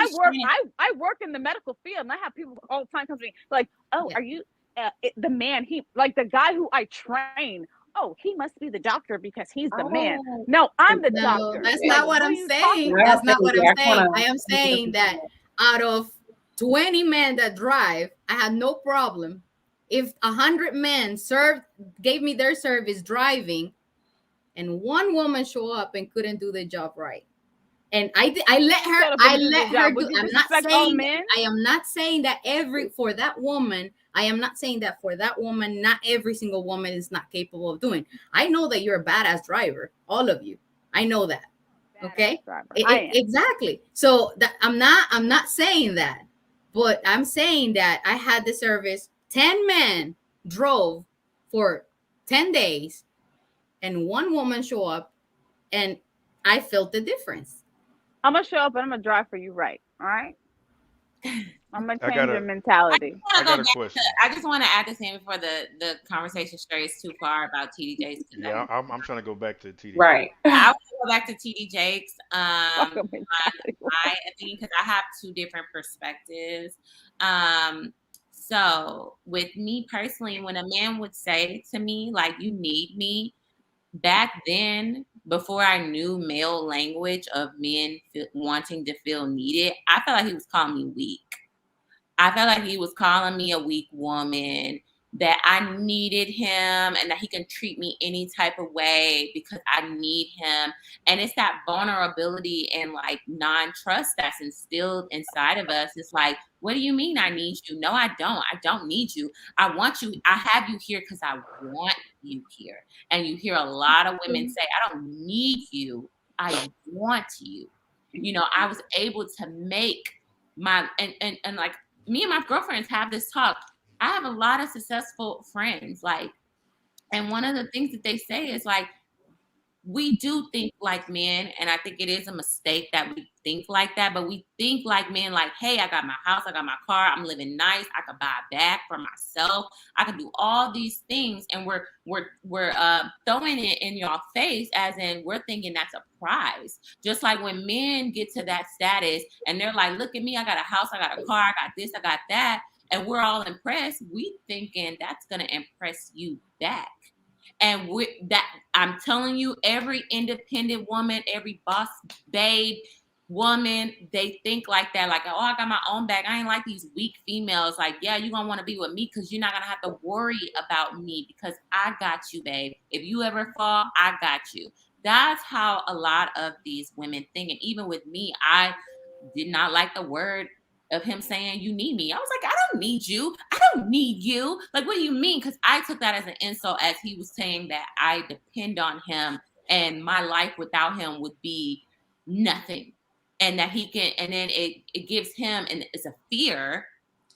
I work in the medical field, and I have people all the time come to me like, "Oh, are you the man? He like the guy who I train. Oh, he must be the doctor because he's the man. No, I'm the doctor.
That's not what I'm saying. That's not what I'm saying. I am saying that out of 20 men that drive, I had no problem. If 100 men gave me their service driving, and one woman show up and couldn't do the job right, and I let her do. I'm not saying that, I am not saying that for that woman. Not every single woman is not capable of doing. I know that you're a badass driver, all of you. I know that. Okay, exactly. So that I'm not saying that, but I'm saying that I had the service. 10 men drove for 10 days and one woman show up, and I felt the difference.
I'm gonna show up and I'm gonna drive for you, right? All right. I'm gonna change your mentality.
I just want to add this in before the conversation strays too far about TD Jakes.
Yeah, I'm trying to go back to TD.
Right.
I want to go back to TD Jakes. My opinion, because I have two different perspectives. So with me personally, when a man would say to me, like, you need me, back then, before I knew male language of men wanting to feel needed, I felt like he was calling me weak. I felt like he was calling me a weak woman, that I needed him and that he can treat me any type of way because I need him. And it's that vulnerability and like non-trust that's instilled inside of us. It's like, what do you mean I need you? No, I don't. I don't need you. I want you. I have you here because I want you here. And you hear a lot of women say, I don't need you. I want you. You know, I was able to make my, and like me and my girlfriends have this talk. I have a lot of successful friends, like, and one of the things that they say is like, we do think like men, and I think it is a mistake that we think like that, but we think like men, like, hey, I got my house, I got my car, I'm living nice, I could buy a bag for myself, I can do all these things, and we're throwing it in your face, as in we're thinking that's a prize. Just like when men get to that status and they're like, look at me, I got a house, I got a car, I got this, I got that, and we're all impressed, we thinking that's gonna impress you back. And I'm telling you, every independent woman, every boss babe woman, they think like that. Like, oh, I got my own bag. I ain't like these weak females. Like, yeah, you're going to want to be with me because you're not going to have to worry about me because I got you, babe. If you ever fall, I got you. That's how a lot of these women think. And even with me, I did not like the word of him saying, you need me. I was like, I don't need you. I don't need you. Like, what do you mean? Because I took that as an insult, as he was saying that I depend on him and my life without him would be nothing. And that he can, and then it gives him, and it's a fear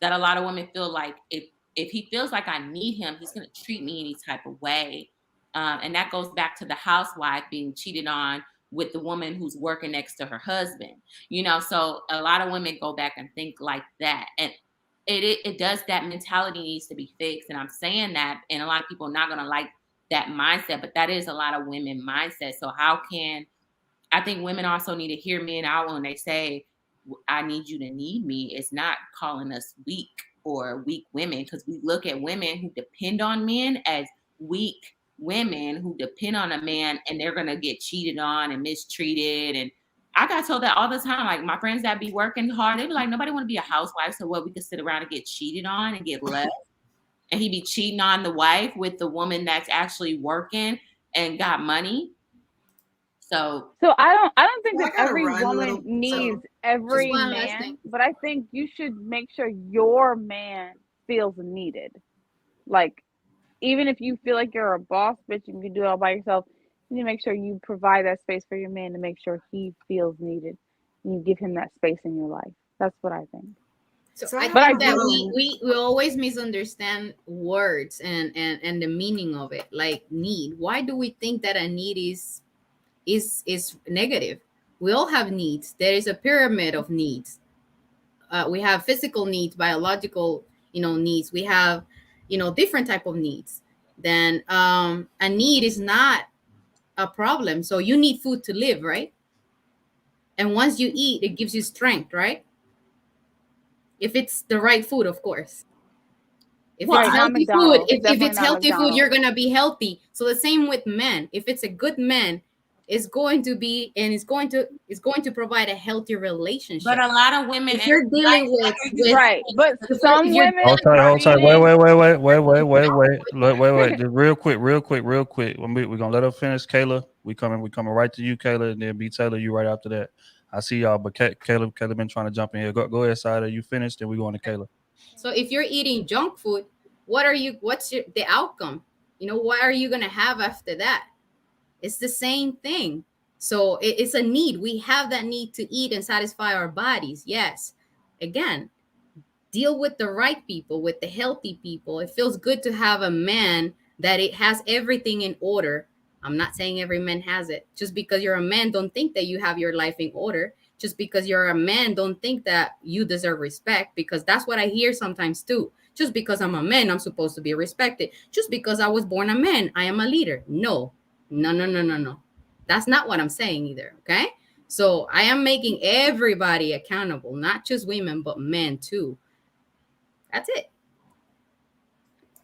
that a lot of women feel like if he feels like I need him, he's going to treat me any type of way. And that goes back to the housewife being cheated on with the woman who's working next to her husband, you know. So a lot of women go back and think like that, and it does, that mentality needs to be fixed. And I'm saying that, and a lot of people are not going to like that mindset, but that is a lot of women mindset. So I think women also need to hear men out when they say, I need you to need me. It's not calling us weak or weak women, because we look at women who depend on men as weak women who depend on a man, and they're going to get cheated on and mistreated. And I got told that all the time. Like my friends that be working hard, they be like, nobody want to be a housewife. So what, we could sit around and get cheated on and get left. And he be cheating on the wife with the woman that's actually working and got money. So
I don't think
Well, I
that
gotta
every
run a
woman
little,
needs
so
every
one last
man,
thing.
but I think you should make sure your man feels needed. Like, even if you feel like you're a boss bitch and you can do it all by yourself, you need to make sure you provide that space for your man to make sure he feels needed, and you give him that space in your life. That's what I think.
So
So I
I
have
But I
think
to
that
do.
run.
we always misunderstand words and the meaning of it. Like need. Why do we think that a need is negative? We all have needs. There is a pyramid of needs. We have physical needs, biological, needs. We have, different type of needs. Then a need is not a problem. So you need food to live, right? And once you eat, it gives you strength, right? If it's the right food, of course. If
Well,
it's
Right, not
healthy food,
McDonald's.
if
Definitely
it's
not
healthy food, you're
McDonald's.
gonna be healthy. So the same with men. If it's a good man, it's going to be and it's going to provide a healthy
but
relationship.
a lot of women,
If you're dealing with
Right, but
if
some
you're
women
Hold tight,
are
hold tight.
even.
Wait. Just real quick. We're gonna let her finish, Kayla. We coming right to you, Kayla, and then B Taylor, you right after that. I see y'all, but Kayla been trying to jump in here. Go ahead, Sada. You finished, then we going to Kayla.
So if you're eating junk food, what's the outcome? What are you gonna have after that? It's the same thing. So it's a need. We have that need to eat and satisfy our bodies. Yes. Again, deal with the right people, with the healthy people. It feels good to have a man that it has everything in order. I'm not saying every man has it. Just because you're a man, don't think that you have your life in order. Just because you're a man, don't think that you deserve respect, because that's what I hear sometimes too. Just because I'm a man, I'm supposed to be respected. Just because I was born a man, I am a leader. No. That's not what I'm saying either. Okay. So I am making everybody accountable, not just women, but men too. That's it.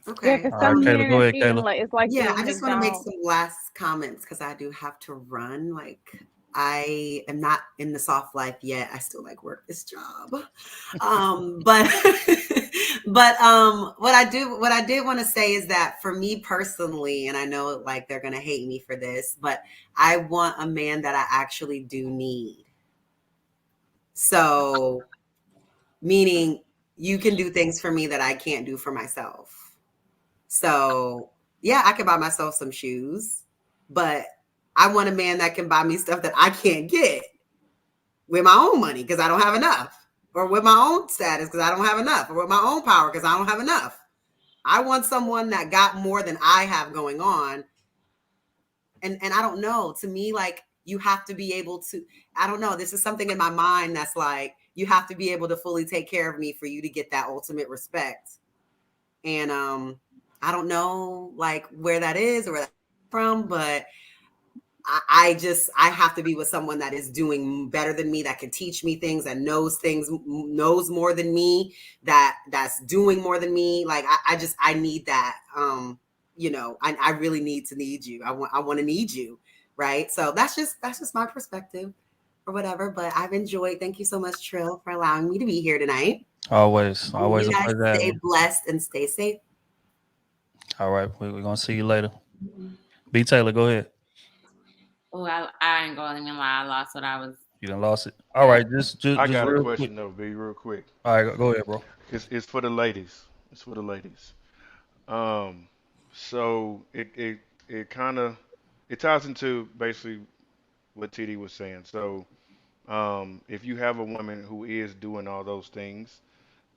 Yeah,
Okay.
because
All right,
some
Kayla.
men
Go
is
ahead,
eating
Kayla.
like it's like
Yeah,
the
I just want to make
McDonald's.
some last comments because I do have to run. Like, I am not in the soft life yet. I still like work this job. But what I did want to say is that for me personally, and I know like they're gonna hate me for this, but I want a man that I actually do need. So, meaning you can do things for me that I can't do for myself. So, yeah, I can buy myself some shoes, but I want a man that can buy me stuff that I can't get with my own money because I don't have enough, or with my own status because I don't have enough, or with my own power because I don't have enough. I want someone that got more than I have going on. And I don't know, to me, like, you have to be able to, I don't know, this is something in my mind that's like, you have to be able to fully take care of me for you to get that ultimate respect. And I don't know like where that is or where that's from, but I have to be with someone that is doing better than me, that can teach me things, that knows more than me, that's doing more than me. Like I need that. I really need you. I want to need you. Right. So that's just my perspective or whatever. But I've enjoyed. Thank you so much, Trill, for allowing me to be here tonight.
Always
You
a
guys
pleasure having
stay
you.
blessed and stay safe.
All right, we're gonna see you later. B Taylor, go ahead.
Oh, I ain't gonna even lie. I lost what I was.
You done lost it. All right, just
I got a
real quick.
question though, B, real quick.
All right, go ahead, bro.
It's for the ladies. It's for the ladies. Um, so it kind of it ties into basically what TD was saying. So if you have a woman who is doing all those things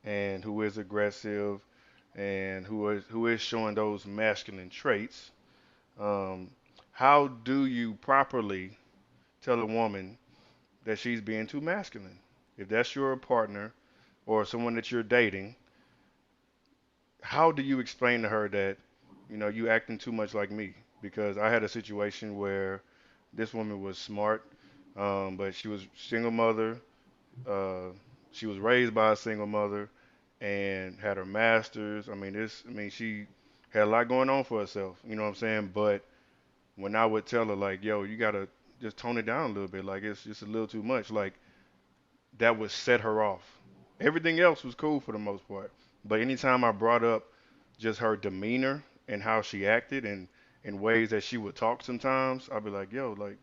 and who is aggressive and who is showing those masculine traits, um, how do you properly tell a woman that she's being too masculine? If that's your partner or someone that you're dating, how do you explain to her that, you acting too much like me? Because I had a situation where this woman was smart, but she was single mother. Uh, she was raised by a single mother and had her master's. She had a lot going on for herself. You know what I'm saying? But when I would tell her like, yo, you gotta just tone it down a little bit. Like it's just a little too much. Like that would set her off. Everything else was cool for the most part. But anytime I brought up just her demeanor and how she acted and in ways that she would talk sometimes, I'd be like, yo, like,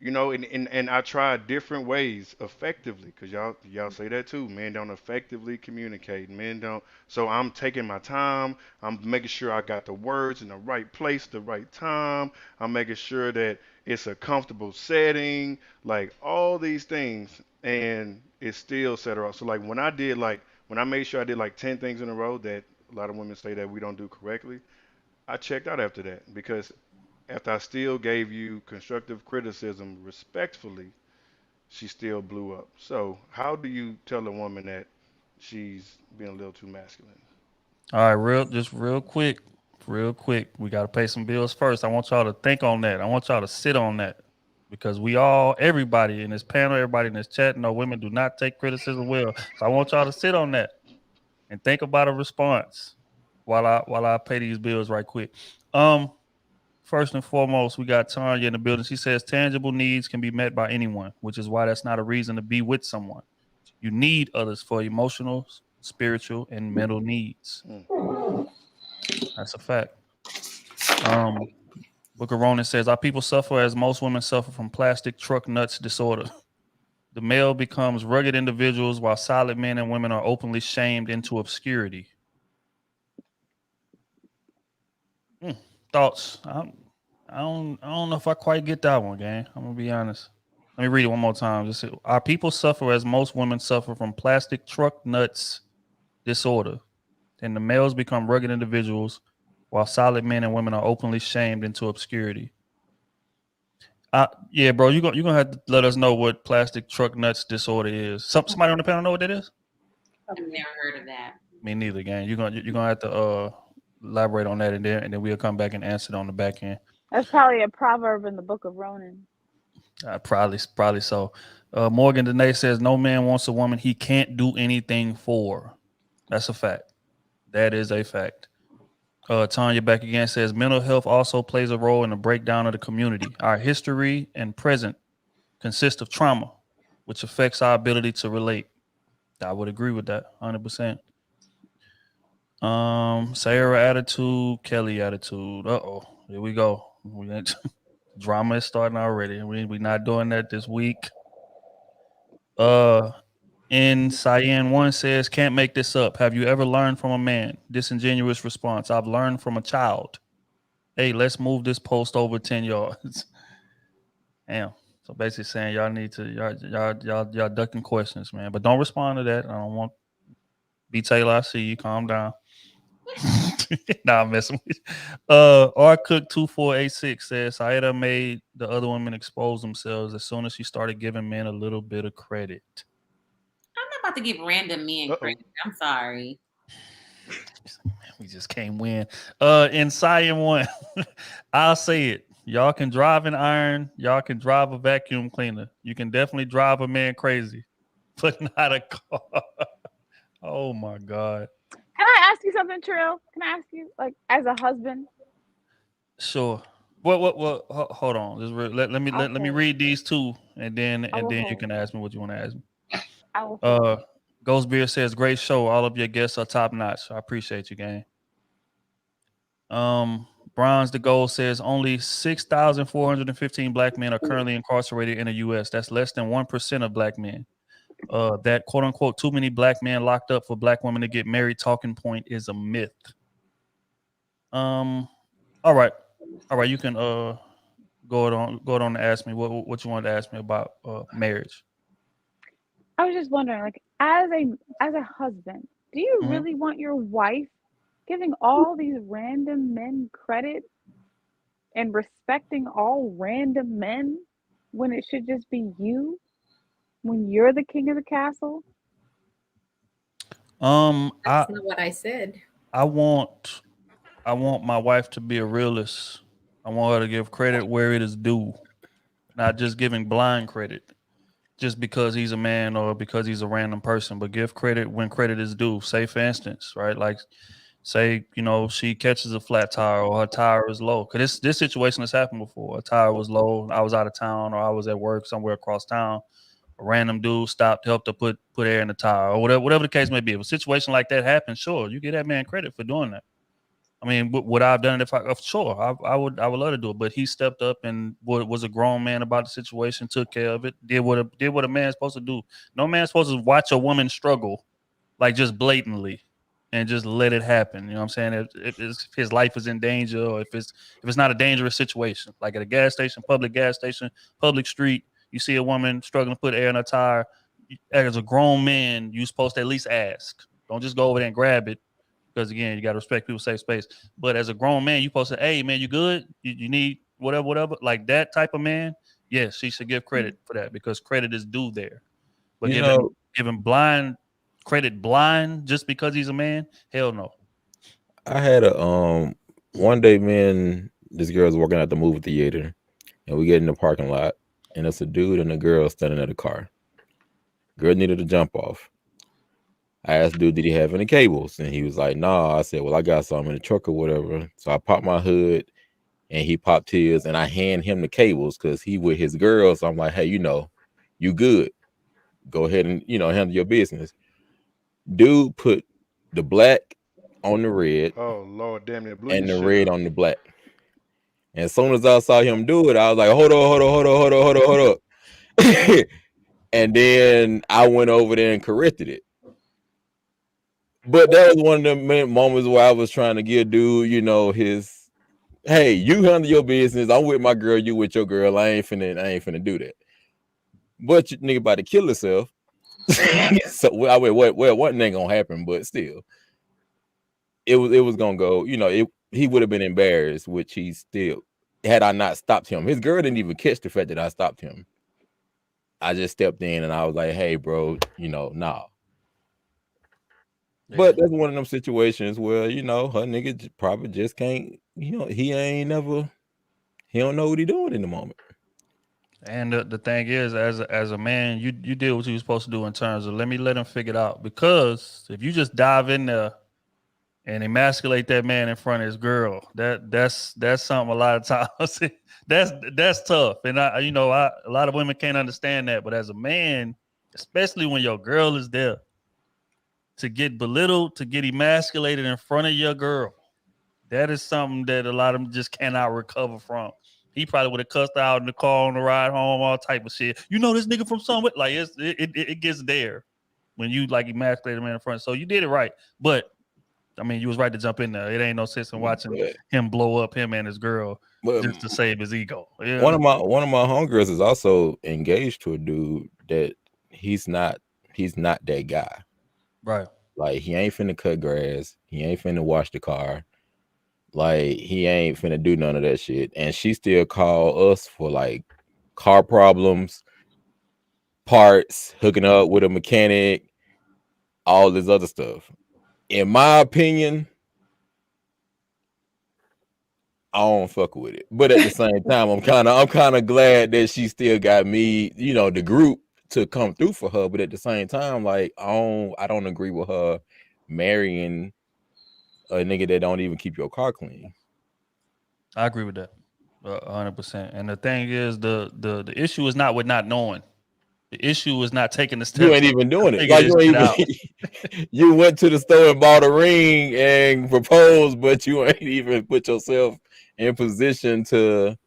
and I tried different ways effectively, because y'all say that too. Men don't effectively communicate. Men don't. So I'm taking my time. I'm making sure I got the words in the right place, the right time. I'm making sure that it's a comfortable setting, like all these things, and it still set her off. So like when I made sure I did like 10 things in a row that a lot of women say that we don't do correctly, I checked out after that because after I still gave you constructive criticism respectfully, she still blew up. So how do you tell a woman that she's being a little too masculine?
All right, real quick. We got to pay some bills first. I want y'all to think on that. I want y'all to sit on that because everybody in this panel, everybody in this chat, no, women do not take criticism well. So I want y'all to sit on that and think about a response while I pay these bills right quick. First and foremost, we got Tanya in the building. She says tangible needs can be met by anyone, which is why that's not a reason to be with someone. You need others for emotional, spiritual, and mental needs. That's a fact. Book of Ronan says our people suffer as most women suffer from plastic truck nuts disorder. The male becomes rugged individuals while solid men and women are openly shamed into obscurity. Thoughts? I don't know if I quite get that one, gang. I'm gonna be honest. Let me read it one more time. Just our people suffer as most women suffer from plastic truck nuts disorder. And the males become rugged individuals while solid men and women are openly shamed into obscurity. Yeah, bro, you're gonna have to let us know what plastic truck nuts disorder is. Somebody on the panel know what that is?
I've never heard of that.
Me neither, gang. You're gonna have to elaborate on that, and then we'll come back and answer it on the back end.
That's probably a proverb in the Book of Ronan.
Probably so. Morgan Danae says no man wants a woman he can't do anything for. That's a fact. That is a fact. Tanya back again says mental health also plays a role in the breakdown of the community. Our history and present consist of trauma, which affects our ability to relate. I would agree with that 100%. Sarah attitude, Kelly attitude. Here we go. Drama is starting already. We're not doing that this week. In Cyan 1 says, can't make this up. Have you ever learned from a man? Disingenuous response. I've learned from a child. Hey, let's move this post over 10 yards. Damn. So basically saying y'all need to y'all ducking questions, man. But don't respond to that. I don't want B Taylor, I see you. Calm down. Nah, I'm messing with you. R Cook 2486 says Saida made the other women expose themselves as soon as she started giving men a little bit of credit.
I'm not about to give random men credit. I'm sorry.
We just can't win. In Cyan 1, I'll say it. Y'all can drive an iron. Y'all can drive a vacuum cleaner. You can definitely drive a man crazy, but not a car. Oh my God.
Can I ask you something, Trill? Can I ask you, like, as a husband?
Sure. Well, hold on. Just let me read these two, and then you can ask me what you want to ask me. Ghostbeard says, great show. All of your guests are top notch. I appreciate you, gang. Bronze the Gold says only 6,415 black men are currently incarcerated in the U.S. That's less than 1% of black men. That quote unquote too many black men locked up for black women to get married talking point is a myth. All right. You can go on and ask me what you wanted to ask me about marriage.
I was just wondering, like, as a husband, do you really want your wife giving all these random men credit and respecting all random men when it should just be you? When you're the king of the castle?
That's not what I said.
I want my wife to be a realist. I want her to give credit where it is due, not just giving blind credit just because he's a man or because he's a random person, but give credit when credit is due. Say, for instance, right? Like Say, you know, she catches a flat tire or her tire is low. Cause this situation has happened before. A tire was low. I was out of town or I was at work somewhere across town. A random dude stopped, helped her put air in the tire or whatever the case may be. If a situation like that happens, sure, you give that man credit for doing that. I mean, would I have done it if sure, I would love to do it. But he stepped up and was a grown man about the situation, took care of it, did what a man's supposed to do. No man's supposed to watch a woman struggle like just blatantly and just let it happen. You know what I'm saying? If his life is in danger or if it's not a dangerous situation, like at a gas station, public street, you see a woman struggling to put air in her tire. As a grown man, you're supposed to at least ask. Don't just go over there and grab it. Because again, you got to respect people's safe space. But as a grown man, you supposed to, hey man, you good? You need whatever. Like that type of man, yes, she should give credit for that because credit is due there. But giving blind credit blind just because he's a man, hell no.
I had a one day, man, this girl was working at the movie theater, and we get in the parking lot, and it's a dude and a girl standing at a car. Girl needed to jump off. I asked dude, did he have any cables? And he was like, nah. I said, well, I got some in the truck or whatever. So I popped my hood and he popped his and I hand him the cables because he with his girl. So I'm like, hey, you good. Go ahead and, handle your business. Dude put the black on the red.
Oh, Lord, damn it.
And the red on the black. And as soon as I saw him do it, I was like, hold up. And then I went over there and corrected it. But that was one of the moments where I was trying to give dude, his, hey, you handle your business. I'm with my girl, you with your girl. I ain't finna do that. But you nigga about to kill herself. So I went, what ain't gonna happen? But still, it was gonna go. He would have been embarrassed, which he still had I not stopped him. His girl didn't even catch the fact that I stopped him. I just stepped in and I was like, hey, bro, nah. Yeah. But that's one of them situations where, her nigga probably just can't, he don't know what he doing in the moment.
And the thing is, as a man, you did what you were supposed to do in terms of let him figure it out. Because if you just dive in there and emasculate that man in front of his girl, that's something a lot of times that's tough. And a lot of women can't understand that. But as a man, especially when your girl is there, to get belittled, to get emasculated in front of your girl, that is something that a lot of them just cannot recover from. He probably would have cussed out in the car on the ride home, all type of shit. This nigga from somewhere. Like it gets there when you like emasculate a man in front. So you did it right, but I mean, you was right to jump in there. It ain't no sense in watching him blow up him and his girl just to save his ego. Yeah.
One of my homegirls is also engaged to a dude that he's not that guy.
Right.
Like he ain't finna cut grass. He ain't finna wash the car. Like he ain't finna do none of that shit. And she still call us for like car problems, parts, hooking up with a mechanic, all this other stuff. In my opinion, I don't fuck with it. But at the same time, I'm kind of glad that she still got me, the group to come through for her. But at the same time, like I don't agree with her marrying a nigga that don't even keep your car clean.
I agree with that 100%. And the thing is, the issue is not with not knowing. The issue is not taking the steps.
You ain't even doing it. Like you went to the store and bought a ring and proposed, but you ain't even put yourself in position to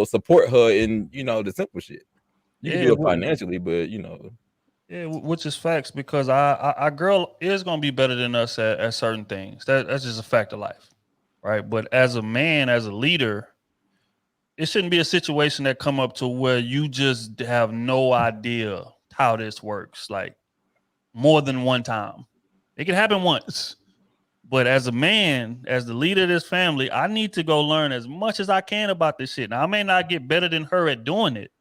support her in the simple shit. You can do it financially, but
Yeah, which is facts because our girl is gonna be better than us at certain things. That's just a fact of life, right? But as a man, as a leader, it shouldn't be a situation that come up to where you just have no idea how this works. Like more than one time, it can happen once. But as a man, as the leader of this family, I need to go learn as much as I can about this shit. Now, I may not get better than her at doing it,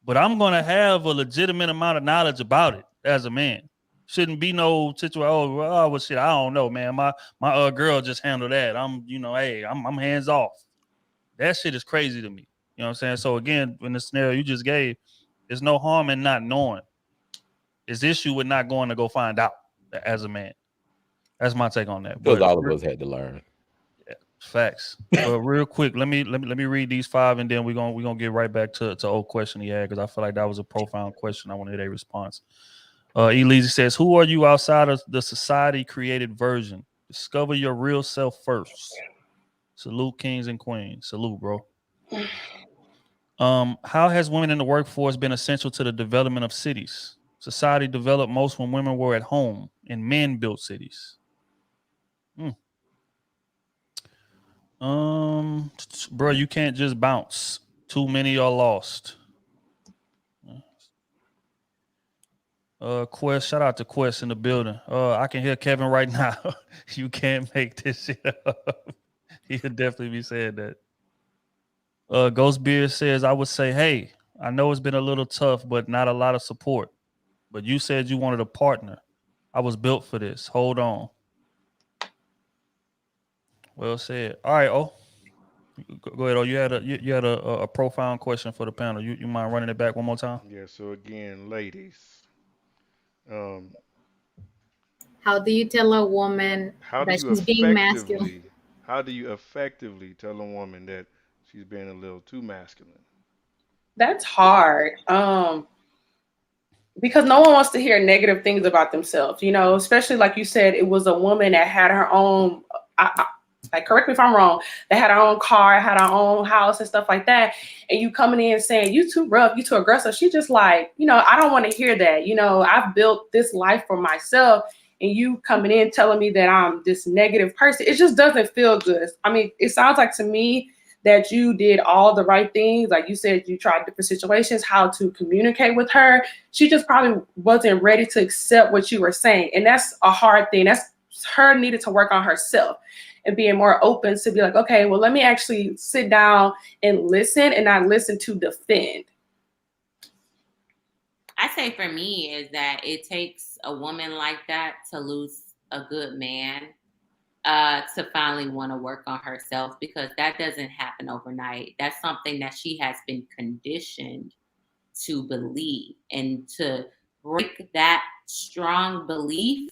but I'm going to have a legitimate amount of knowledge about it as a man. Shouldn't be no situation. Oh, well, shit, I don't know, man. My girl just handled that. I'm hands off. That shit is crazy to me. You know what I'm saying? So again, in the scenario you just gave, there's no harm in not knowing. There's issue with not going to go find out as a man. That's my take on that.
Because
But
all of us had to learn.
facts. Real quick, let me read these 5, and then we're gonna get right back to old question he had, because I feel like that was a profound question. I want to hear their response. Elise says, "Who are you outside of the society created version? Discover your real self first. Salute, kings and queens. Salute, bro." How has women in the workforce been essential to the development of cities? Society developed most when women were at home, and men built cities. Bro, you can't just bounce. Too many are lost. Quest, shout out to Quest in the building. I can hear Kevin right now. You can't make this shit up. He'll definitely be saying that. Ghostbeard says, "I would say, hey, I know it's been a little tough, but not a lot of support. But you said you wanted a partner. I was built for this. Hold on." Well said. All right, go ahead. You had a profound question for the panel. You mind running it back one more time?
Yeah. So again, ladies,
How do you tell a woman that she's being masculine?
how do you effectively tell a woman that she's being a little too masculine?
That's hard. Because no one wants to hear negative things about themselves, you know, especially like you said, it was a woman that had her own, like, correct me if I'm wrong, that had her own car, had her own house and stuff like that. And you coming in saying, you too rough, you too aggressive. She just like, you know, I don't want to hear that. You know, I've built this life for myself, and you coming in telling me that I'm this negative person. It just doesn't feel good. I mean, it sounds like to me that you did all the right things. Like you said, you tried different situations, how to communicate with her. She just probably wasn't ready to accept what you were saying. And that's a hard thing. That's her needed to work on herself and being more open to be like, okay, well, let me actually sit down and listen and not listen to defend.
I say for me is that it takes a woman like that to lose a good man to finally want to work on herself, because that doesn't happen overnight. That's something that she has been conditioned to believe, and to break that strong belief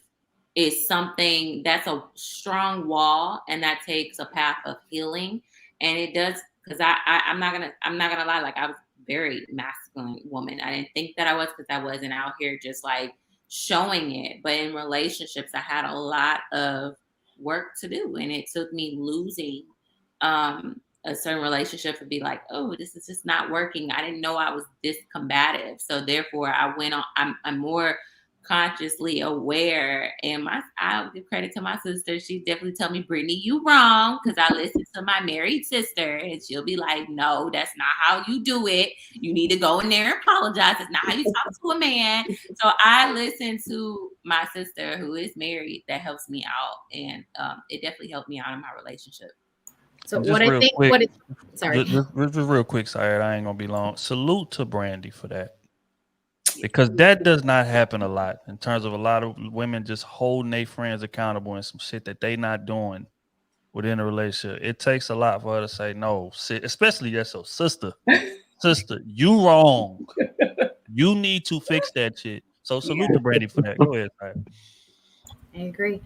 is something that's a strong wall, and that takes a path of healing. And it does, because I'm not gonna lie, like, I was a very masculine woman. I didn't think that I was, because I wasn't out here just like showing it. But in relationships, I had a lot of work to do, and it took me losing a certain relationship to be like, oh, this is just not working. I didn't know I was this combative, so therefore I went on. I'm more consciously aware, and I'll give credit to my sister. She definitely tell me, Brittany, you wrong, because I listen to my married sister, and she'll be like, no, that's not how you do it. You need to go in there and apologize. It's not how you talk to a man. So I listen to my sister, who is married. That helps me out, and it definitely helped me out in my relationship.
So what I think, sorry,
just real quick, sorry, I ain't gonna be long. Salute to Brandy for that, because that does not happen a lot, in terms of a lot of women just holding their friends accountable and some shit that they not doing within a relationship. It takes a lot for her to say no, especially that's your sister. Sister, you wrong. You need to fix that shit. So salute to Brandy for that. Go ahead, sorry.
I agree.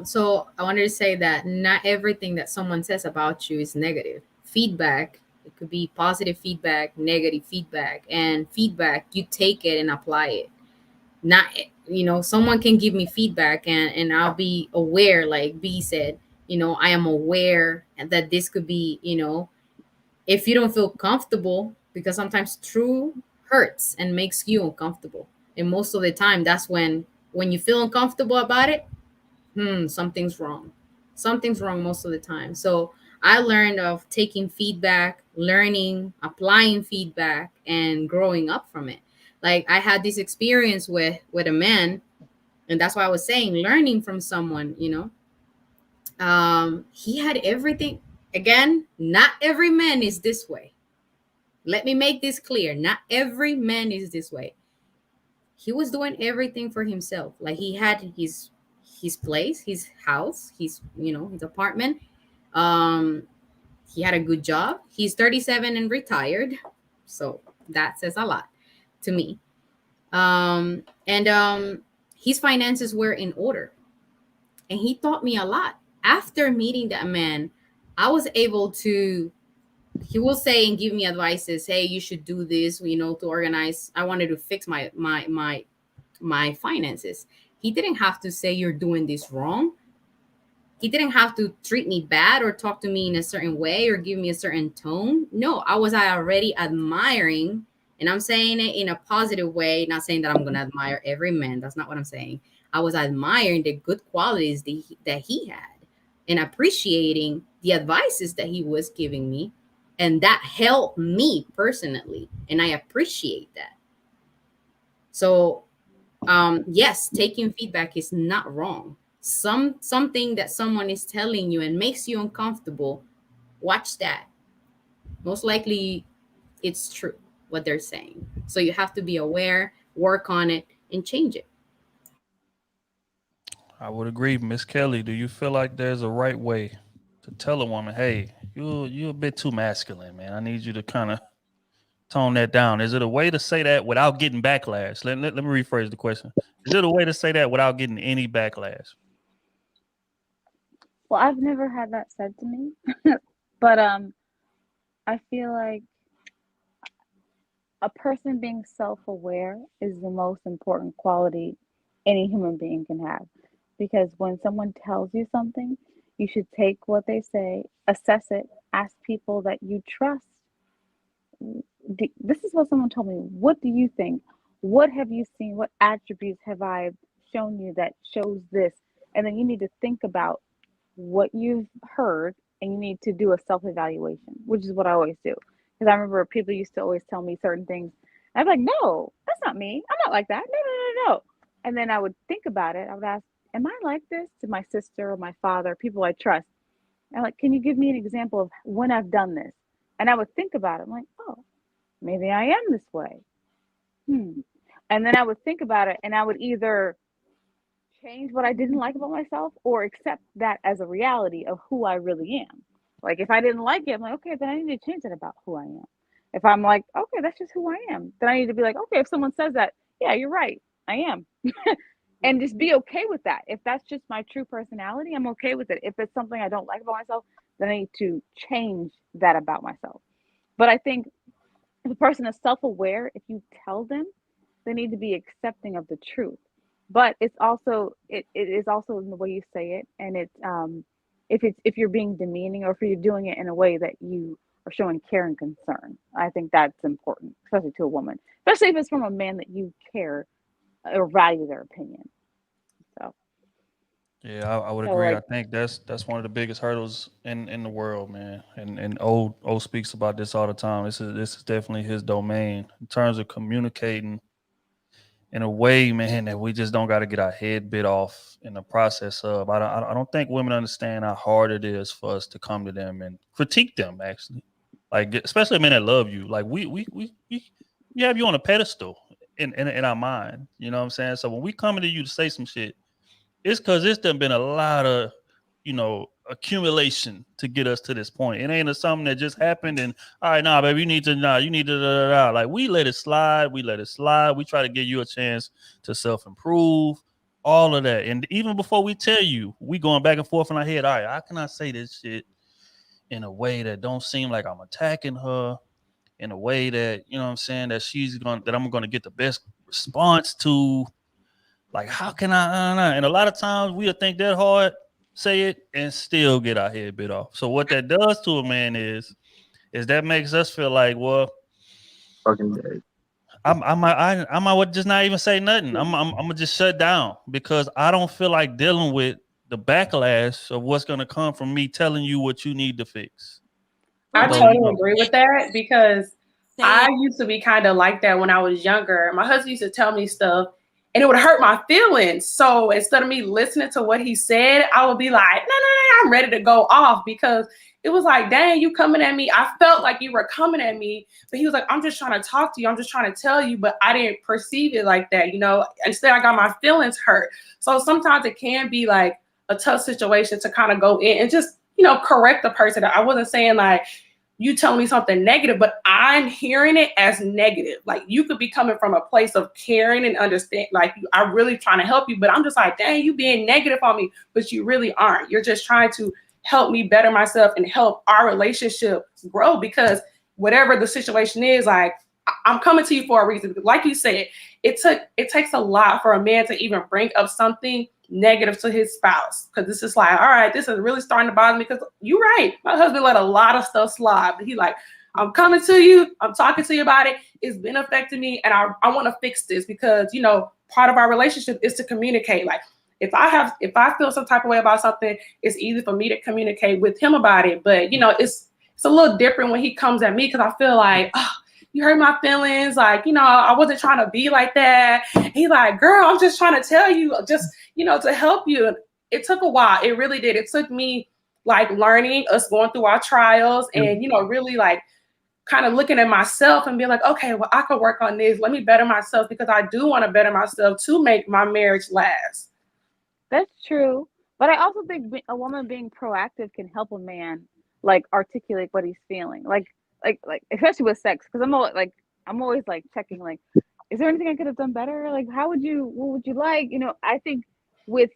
So I wanted to say that not everything that someone says about you is negative. Feedback, it could be positive feedback, negative feedback, and feedback, you take it and apply it. Not, you know, someone can give me feedback and I'll be aware, like B said, you know, I am aware that this could be, you know, if you don't feel comfortable, because sometimes true hurts and makes you uncomfortable. And most of the time, that's when you feel uncomfortable about it, something's wrong. Something's wrong most of the time. So I learned of taking feedback, learning, applying feedback, and growing up from it. Like, I had this experience with a man, and that's why I was saying learning from someone, you know. He had everything. Again, not every man is this way. Let me make this clear. Not every man is this way. He was doing everything for himself. Like, he had his place, his house, his, you know, his apartment. He had a good job. He's 37 and retired. So that says a lot to me. His finances were in order. And he taught me a lot. After meeting that man, I was able to, he will say and give me advices. Hey, you should do this, you know, to organize. I wanted to fix my finances. He didn't have to say you're doing this wrong. He didn't have to treat me bad or talk to me in a certain way or give me a certain tone. No, I was already admiring, and I'm saying it in a positive way, not saying that I'm going to admire every man. That's not what I'm saying. I was admiring the good qualities that he had and appreciating the advices that he was giving me. And that helped me personally. And I appreciate that. So, yes, taking feedback is not wrong. Something that someone is telling you and makes you uncomfortable, watch that. Most likely it's true what they're saying. So you have to be aware, work on it, and change it.
I would agree. Miss Kelly, do you feel like there's a right way to tell a woman, hey, you're a bit too masculine, man. I need you to kind of tone that down. Is it a way to say that without getting backlash? Let me rephrase the question. Is it a way to say that without getting any backlash?
Well, I've never had that said to me, but I feel like a person being self-aware is the most important quality any human being can have. Because when someone tells you something, you should take what they say, assess it, ask people that you trust. This is what someone told me. What do you think? What have you seen? What attributes have I shown you that shows this? And then you need to think about what you've heard, and you need to do a self-evaluation, which is what I always do. Because I remember people used to always tell me certain things. I'm like, no, that's not me. I'm not like that. No. And then I would think about it. I would ask, am I like this? To my sister or my father, people I trust. And like, can you give me an example of when I've done this? And I would think about it. I'm like, oh, maybe I am this way. And then I would think about it, and I would either change what I didn't like about myself or accept that as a reality of who I really am. Like if I didn't like it, I'm like, okay, then I need to change it about who I am. If I'm like, okay, that's just who I am, then I need to be like, okay, if someone says that, yeah, you're right, I am. And just be okay with that. If that's just my true personality, I'm okay with it. If it's something I don't like about myself, then I need to change that about myself. But I think if a person is self-aware, if you tell them, they need to be accepting of the truth. But it's also it is also in the way you say it, and it's if you're being demeaning or if you're doing it in a way that you are showing care and concern. I think that's important, especially to a woman, especially if it's from a man that you care or value their opinion. So
yeah, I would agree. I think that's one of the biggest hurdles in the world, man. And O speaks about this all the time. This is definitely his domain in terms of communicating in a way, man, that we just don't got to get our head bit off in the process of. I don't think women understand how hard it is for us to come to them and critique them, actually. Like, especially men that love you. Like, we have you on a pedestal in our mind. You know what I'm saying? So when we come to you to say some shit, it's because it's done been a lot of, accumulation to get us to this point. It ain't something that just happened and, all right, nah, baby, you need to like, we let it slide. We try to give you a chance to self-improve, all of that. And even before we tell you, we going back and forth in our head. All right, how can I say this shit in a way that don't seem like I'm attacking her, in a way that, you know what I'm saying, that I'm going to get the best response to. Like, how can I? And a lot of times we'll think that hard, say it, and still get our head bit off. So what that does to a man is that makes us feel like, well,
fucking dead.
I might just not even say nothing. I'm gonna just shut down because I don't feel like dealing with the backlash of what's gonna come from me telling you what you need to fix.
I totally agree with that because I used to be kind of like that when I was younger. My husband used to tell me stuff, and it would hurt my feelings. So instead of me listening to what he said, I would be like, no, I'm ready to go off because it was like, dang, you coming at me. I felt like you were coming at me, but he was like, I'm just trying to talk to you. I'm just trying to tell you, but I didn't perceive it like that. Instead I got my feelings hurt. So sometimes it can be like a tough situation to kind of go in and just, correct the person. I wasn't saying like, you telling me something negative, but I'm hearing it as negative. Like you could be coming from a place of caring and understand, like I'm really trying to help you, but I'm just like, dang, you being negative on me, but you really aren't. You're just trying to help me better myself and help our relationship grow, because whatever the situation is, like I'm coming to you for a reason. Like you said, it takes a lot for a man to even bring up something negative to his spouse, because it's just like, all right, this is really starting to bother me, because you're right, my husband let a lot of stuff slide, but he like, I'm coming to you, I'm talking to you about it, it's been affecting me, and I want to fix this, because you know, part of our relationship is to communicate. Like if I feel some type of way about something, it's easy for me to communicate with him about it, but you know, it's a little different when he comes at me, because I feel like, oh, you hurt my feelings. Like, you know, I wasn't trying to be like that. He's like, girl, I'm just trying to tell you, just, you know, to help you. It took a while. It really did. It took me like learning, us going through our trials, and, you know, really like kind of looking at myself and being like, okay, well, I could work on this. Let me better myself, because I do want to better myself to make my marriage last.
That's true. But I also think a woman being proactive can help a man like articulate what he's feeling. Like especially with sex, because I'm always like checking, like, is there anything I could have done better? Like, what would you like? You know, I think with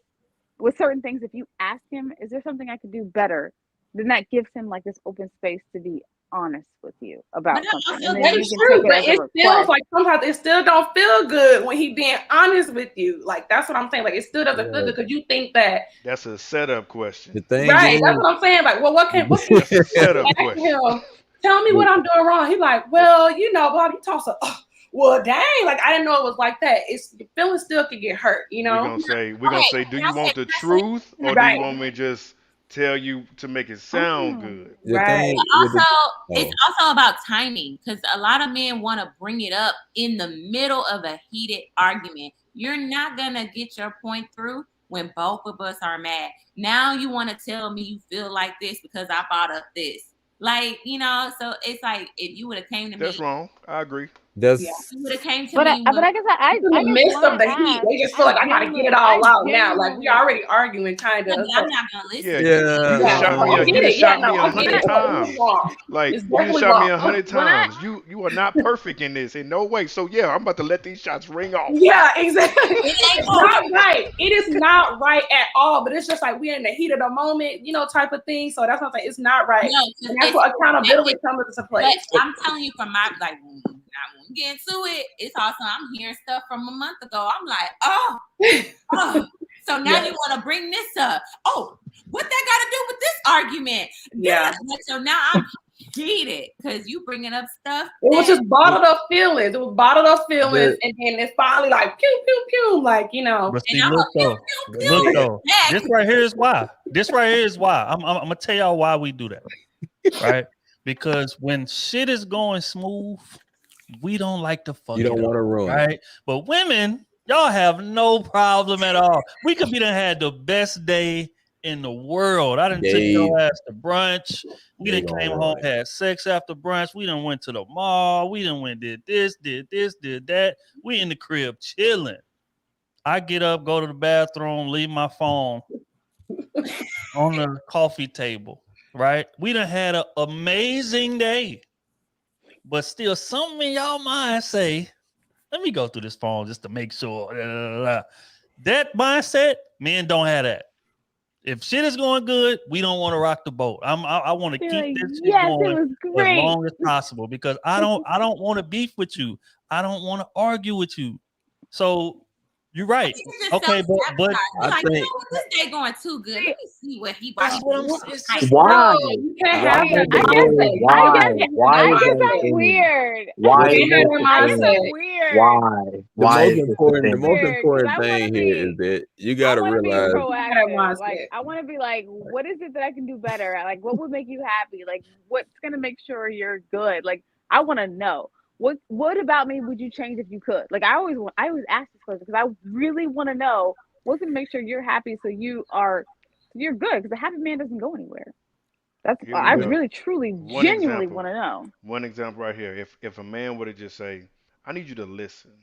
certain things, if you ask him, is there something I could do better, then that gives him like this open space to be honest with you about something. And then
That
you
is
can
true,
take
but
it as
it
a
feels
request.
like sometimes it still don't feel good when he being honest with you. Like that's what I'm saying. Like it still doesn't feel good, because you think that.
That's a setup question.
The thing
Right,
is,
that's what I'm saying. Like, well, what can
That's a setup
ask
question.
him? Tell me what I'm doing wrong. He's like, well, you know, Bob, you talk so. Oh, well, dang, like I didn't know it was like that. It's your feelings still can get hurt, you know.
We're gonna say, do you want the truth, or do you want me to just tell you to make it sound good?
the
Right.
thing
But
with the,
also,
oh,
it's also about timing, because a lot of men want to bring it up in the middle of a heated argument. You're not gonna get your point through when both of us are mad. Now you want to tell me you feel like this because I brought up this. Like, you know, so it's like if you would have came to
That's
me,
wrong. I agree.
that's
Yeah.
you would have came to
But
me
I
when
guess I
In the
just
midst
want
of
to
the heat,
ask.
they just feel like I gotta get it all out now. Like we already arguing, kind
but
of.
I'm not gonna listen.
Yeah,
yeah.
you just shot me.
I
You
get
just
it. Yeah,
shot me
no, I get
100
it. No, it's
times.
wrong.
Like
It's
you just
definitely
shot me
wrong.
100 times. You are not perfect in this in no way. So yeah, I'm about to let these shots ring off.
Yeah, exactly.
It ain't
It's not right. It is not right at all. But it's just like we're in the heat of the moment, you know, type of thing. So that's what I'm saying. It's not right.
No,
And that's what accountability comes into play.
But I'm telling you from my like when we get into it, it's awesome. I'm hearing stuff from a month ago. I'm like, oh. So now you want to bring this up. Oh, what that got to do with this argument?
Yeah.
So now I'm heated because you bringing up stuff.
It was just bottled up feelings. It was bottled up feelings, and then it's finally like pew pew pew, like you know.
But see, look though, this right here is why. I'm gonna tell y'all why we do that, right? Because when shit is going smooth, we don't like to fuck.
You don't want to ruin it.
right? But women, y'all have no problem at all. We could be done had the best day in the world. I done took your ass to brunch. We done came home, had sex after brunch. We done went to the mall. We done went did this, did that. We in the crib chilling. I get up, go to the bathroom, leave my phone on the coffee table, right? We done had an amazing day. But still, something in y'all mind say, let me go through this phone just to make sure. That mindset, men don't have that. If shit is going good, we don't want to rock the boat. I want to keep this shit going as long as possible, because I don't want to beef with you. I don't want to argue with you. So you're right. Okay, but
I think this day going too good. Let me see what he bought.
Why?
You can't have that.
Why?
I guess I'm weird.
Why?
I guess I'm weird.
Why?
The most important thing here is that you got to realize.
Proactive. Like I want to be like, what is it that I can do better? Like, what would make you happy? Like, what's gonna make sure you're good? Like, I want to know. What about me would you change if you could? Like I always ask this question because I really want to know what's gonna make sure you're happy, so you're good. Because a happy man doesn't go anywhere. I really, truly, genuinely want to know.
One example right here. If a man were to just say, "I need you to listen,"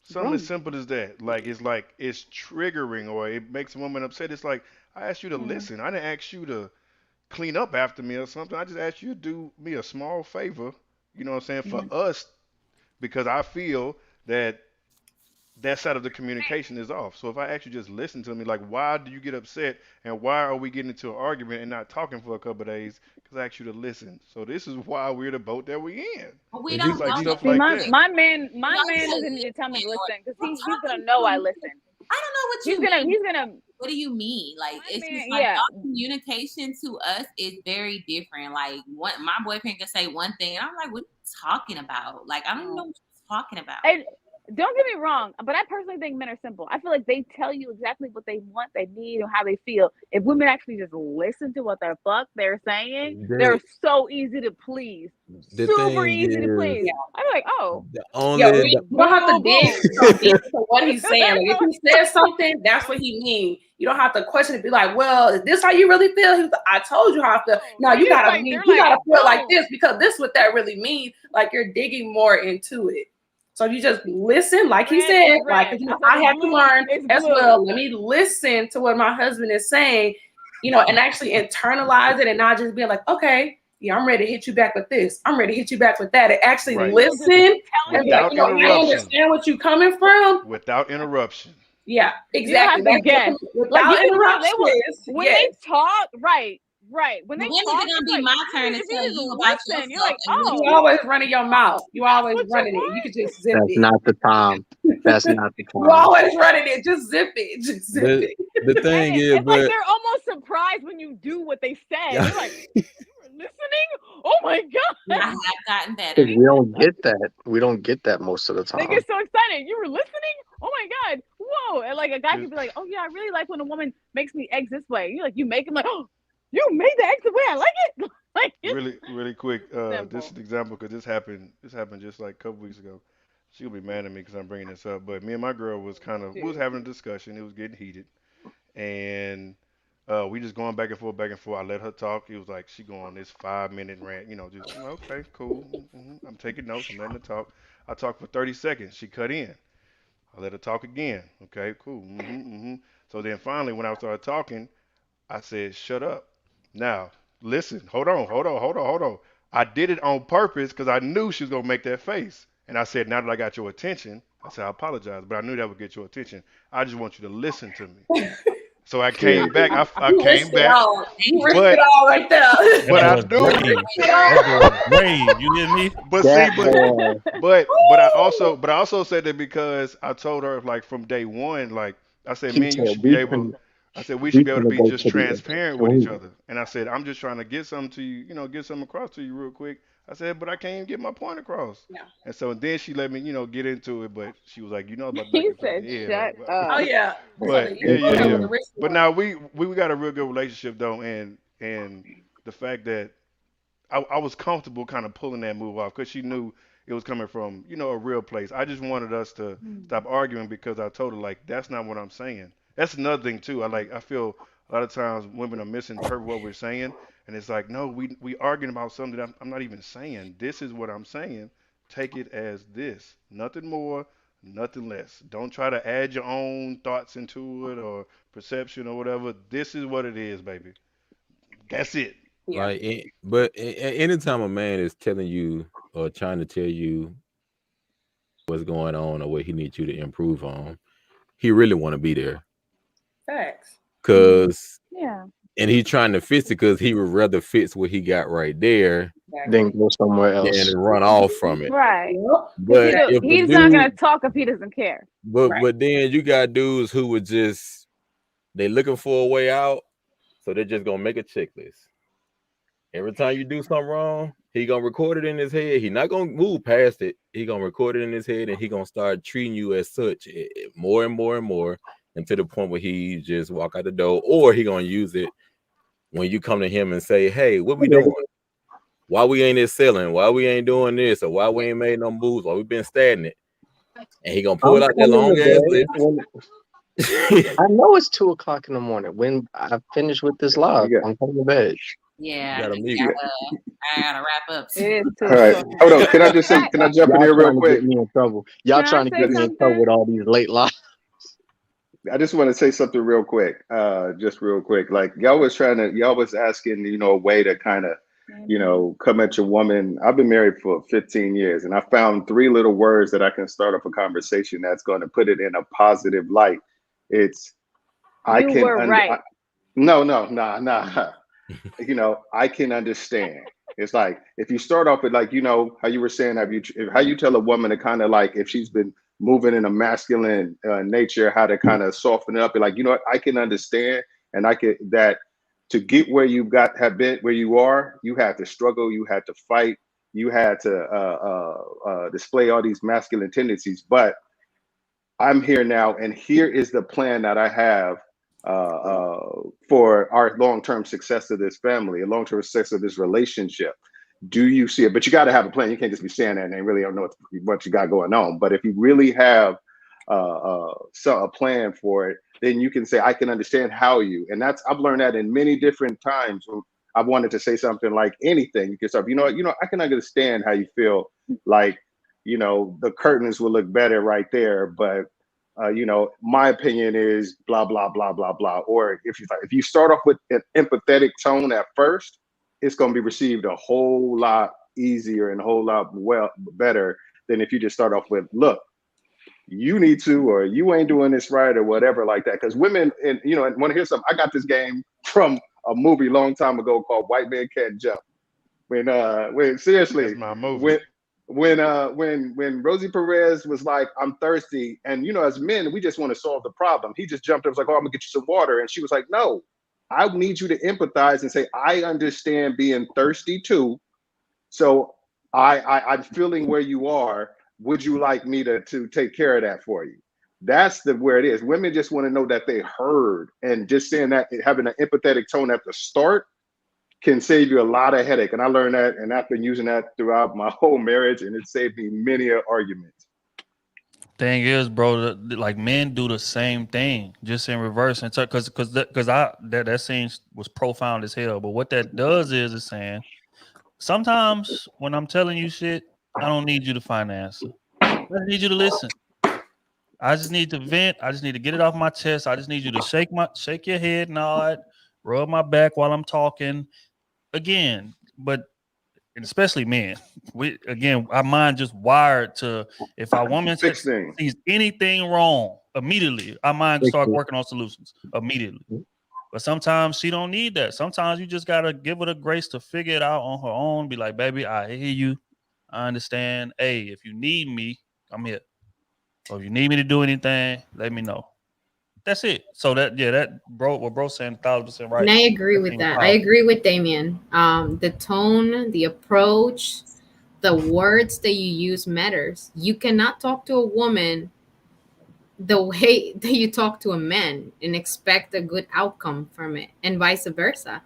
something as simple as that. Like it's triggering, or it makes a woman upset. It's like I asked you to listen. I didn't ask you to clean up after me or something. I just ask you to do me a small favor. You know what I'm saying? For us, because I feel that that side of the communication is off. So if I actually just listen to me, like, why do you get upset and why are we getting into an argument and not talking for a couple of days? Because I asked you to listen. So this is why we're the boat that we in.
But we
It's
don't
just like
know
stuff
that.
like
my
that.
my man
We don't
doesn't
know
need to tell me to
that.
listen because
We're
he's
talking
gonna know I
to-
listen.
I don't know what
He's
you mean.
he's gonna.
What do you mean? Like,
My
it's
man,
just like
yeah.
our communication to us is very different. Like, what my boyfriend can say one thing, and I'm like, what are you talking about? Like, I don't even know what you're talking about.
And don't get me wrong, but I personally think men are simple. I feel like they tell you exactly what they want, they need, or how they feel. If women actually just listen to what the fuck they're saying, they're so easy to please.
The
Super
thing
easy to
is,
please. I'm like, oh,
the
Yeah,
only
you don't have to
boom,
dig
boom.
so deep to what he's saying. Like, if he says something, that's what he means. You don't have to question it. Be like, well, is this how you really feel? He was like, I told you how I feel. No, you
He's
gotta
like,
mean,
they're
you
like,
gotta feel like
boom.
this because this is what that really means. Like you're digging more into it. So you just listen, like he
Red
said,
is
like
red.
you know,
I said
I
it's
had to
blue,
learn
it's
as
blue.
well. Let me listen to what my husband is saying, you know, and actually internalize it and not just be like, okay, yeah, I'm ready to hit you back with this. I'm ready to hit you back with that. And actually
Right.
listen and be like,
Without
you know, I
interruption.
understand what you're coming from.
Without interruption.
Yeah,
You don't have
exactly.
to guess.
Without
Like you can
interruptions.
when
Yes.
they talk, right. When
But
they
when is
talk,
it gonna
it's
be
like,
my turn to
if you
tell
just
you about
listen, you're
yourself
like,
and what
You
you
always running your mouth. You always
what you
running it. You could just zip
That's
it.
not the time. That's not the
You
time.
always running it. Just zip it. Just zip
the
it.
the thing
and
is,
it's like
but
they're almost surprised when you do what they said. They're like, you were listening? Oh my
I
god.
have gotten better.
Because we don't get that. We don't get that most of the
They
time.
get so excited. You were listening? Oh my god. Whoa. And like a guy
Just-
could be like, oh yeah, I really like when a woman makes me eggs this way. You like you make him like, oh, you made the eggs the way I like it. Like it's
Really quick. This
simple.
is an example because this happened just like a couple weeks ago. She'll be mad at me because I'm bringing this up. But me and my girl was we was having a discussion. It was getting heated, and we just going back and forth, back and forth. I let her talk. It was like she go on this 5-minute rant. You know, just okay, cool. I'm taking notes. I'm letting her talk. I talked for 30 seconds. She cut in. I let her talk again. Okay, cool. So then finally, when I started talking, I said, "Shut up." Now, listen. Hold on. I did it on purpose because I knew she was gonna make that face. And I said, "Now that I got your attention," I said, "I apologize, but I knew that would get your attention. I just want you to listen to me." So I came back. I
You
came
risked it
back,
all. You risked
but
it all right there.
but I
That boy was
knew.
brave. That boy was brave. You hear me?
But
That
see,
boy.
but I also said that because I told her like from day one, like I said,
He
me and you
said
should be able. I said we should be able to be
go
just
to the
transparent with each
extreme.
other. And I said I'm just trying to get something to you, get something across to you real quick. I said, but I can't even get my point across.
Yeah.
And so then she let me, get into it. But she was like, about back
He
and forth.
said,
Yeah.
shut
Oh
up.
yeah.
But
You
yeah.
know, the risky
But
one.
now we got a real good relationship though, and the fact that I was comfortable kind of pulling that move off because she knew it was coming from, a real place. I just wanted us to stop arguing because I told her like that's not what I'm saying. That's another thing too. I feel a lot of times women are misinterpret what we're saying, and it's like no, we arguing about something that I'm not even saying. This is what I'm saying. Take it as this, nothing more, nothing less. Don't try to add your own thoughts into it or perception or whatever. This is what it is, baby. That's it.
Yeah.
like, but anytime a man is telling you or trying to tell you what's going on or what he needs you to improve on, he really want to be there.
Facts.
Cause
Yeah.
and he's trying to fix it because he would rather fix what he got right there
Then go somewhere else.
than run off from it.
Right.
But if a
He's not gonna
dude,
talk if he doesn't care.
but then you got dudes who would just they looking for a way out, so they're just gonna make a checklist. Every time you do something wrong, he gonna record it in his head. He not gonna move past it. He gonna record it in his head, and he gonna start treating you as such more and more and more, and to the point where he just walk out the door, or he gonna use it when you come to him and say, "Hey, what we doing? Why we ain't excelling? Why we ain't doing this? Or why we ain't made no moves? Why we been stagnant?" And he gonna pull out that long ass list.
I know it's 2:00 in the morning. When I finish with this live, I'm coming to bed.
Yeah,
Gotta
I
mute.
gotta wrap up.
It is too
All right,
short.
hold on. Can I just say? Can I jump in
Y'all
here real
trying to
quick?
get me in trouble. Y'all
Can I
trying to
say
get me in trouble with all these late lives.
I just want to say something real quick. Just real quick. Like y'all was asking, a way to kind of, come at your woman. I've been married for 15 years, and I found 3 little words that I can start up a conversation that's going to put it in a positive light. It's I
You
can
were right.
no, nah. I can understand. It's like if you start off with like, how you were saying, how you tell a woman to kind of like if she's been moving in a masculine nature, how to kind of soften it up. And like, what, I can understand, and I can that to get where have been where you are, you had to struggle, you had to fight, you had to display all these masculine tendencies. But I'm here now, and here is the plan that I have for our long-term success of this family, a long-term success of this relationship. Do you see it? But you got to have a plan. You can't just be saying that and really don't know what you got going on. But if you really have a plan for it, then you can say, I can understand how you, and I've learned that in many different times when I've wanted to say something like anything. You can start, I can understand how you feel like, the curtains will look better right there, but my opinion is blah, blah, blah, blah, blah. Or if you start off with an empathetic tone at first, it's going to be received a whole lot easier and a whole lot better than if you just start off with, look, you need to, or you ain't doing this right, or whatever like that. Because women, and want to hear something? I got this game from a movie long time ago called White Man Can't Jump. When seriously,
That's my movie.
when Rosie Perez was like, I'm thirsty, and as men, we just want to solve the problem. He just jumped up, was like, oh, I'm gonna get you some water, and she was like, no, I need you to empathize and say, I understand being thirsty too. So I'm feeling where you are. Would you like me to take care of that for you? That's where it is. Women just want to know that they heard, and just saying that, having an empathetic tone at the start can save you a lot of headache. And I learned that, and I've been using that throughout my whole marriage, and it saved me many arguments.
Thing is, bro, like men do the same thing, just in reverse. And because that scene was profound as hell. But what that does is it's saying sometimes when I'm telling you shit, I don't need you to find the answer. I just need you to listen. I just need to vent. I just need to get it off my chest. I just need you to shake your head, nod, rub my back while I'm talking. Again, but and especially men, our mind just wired to, if our woman sees anything wrong, immediately our mind start working on solutions immediately. But sometimes she don't need that. Sometimes you just gotta give her the grace to figure it out on her own. Be like, baby, I hear you, I understand. Hey, if you need me, I'm here. Or if you need me to do anything, let me know. That's it. So what bro saying 1,000% right.
And I agree with that. I agree with Damien. The tone, the approach, the words that you use matters. You cannot talk to a woman the way that you talk to a man and expect a good outcome from it, and vice versa.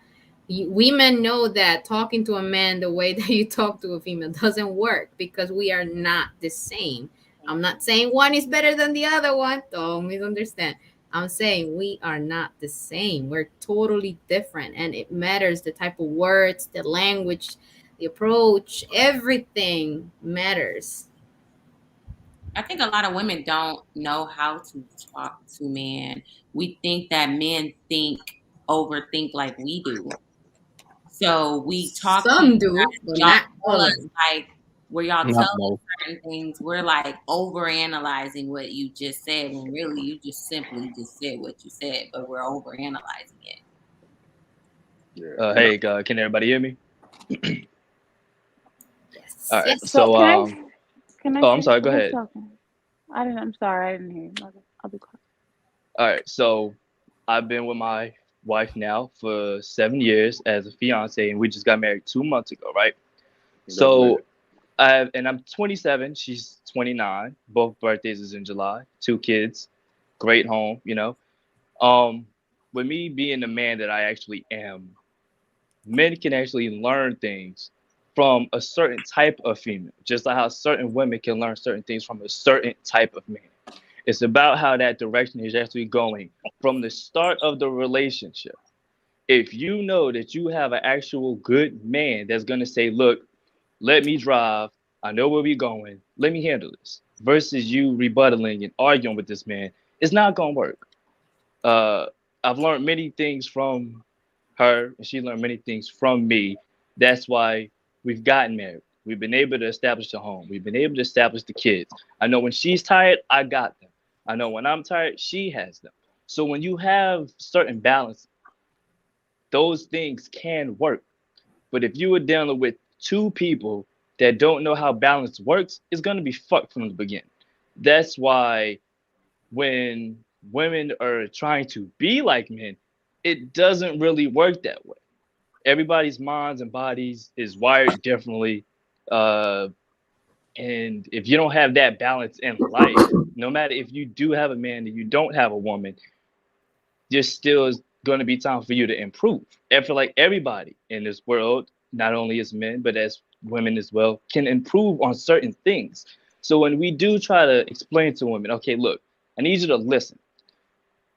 We men know that talking to a man the way that you talk to a female doesn't work, because we are not the same. I'm not saying one is better than the other one. Don't misunderstand. I'm saying we are not the same. We're totally different. And it matters the type of words, the language, the approach, everything matters.
I think a lot of women don't know how to talk to men. We think that men overthink like we do. So we talk.
Some do, but not all of them.
Like, where y'all tell us certain things, we're like overanalyzing what you just said, when really you just simply said what you said, but we're overanalyzing it.
Yeah.
Hey, can everybody hear me?
Yes.
All right.
Yes.
So,
can I
I'm sorry. Go ahead.
I'm sorry. I didn't hear you. I'll be quiet.
All right. So, I've been with my wife now for 7 years as a fiance, and we just got married 2 months ago, right? So. I'm 27. She's 29. Both birthdays is in July. 2 kids, great home. With me being the man that I actually am, men can actually learn things from a certain type of female, just like how certain women can learn certain things from a certain type of man. It's about how that direction is actually going from the start of the relationship. If you know that you have an actual good man that's gonna say, look, let me drive. I know where we're going. Let me handle this. Versus you rebuttaling and arguing with this man, it's not going to work. I've learned many things from her, and she learned many things from me. That's why we've gotten married. We've been able to establish a home. We've been able to establish the kids. I know when she's tired, I got them. I know when I'm tired, she has them. So when you have certain balance, those things can work. But if you are dealing with two people that don't know how balance works, it's going to be fucked from the beginning. That's why when women are trying to be like men, it doesn't really work that way. Everybody's minds and bodies is wired differently. And if you don't have that balance in life, no matter if you do have a man and you don't have a woman, there still is going to be time for you to improve. I feel like everybody in this world, not only as men, but as women as well, can improve on certain things. So when we do try to explain to women, okay, look, I need you to listen.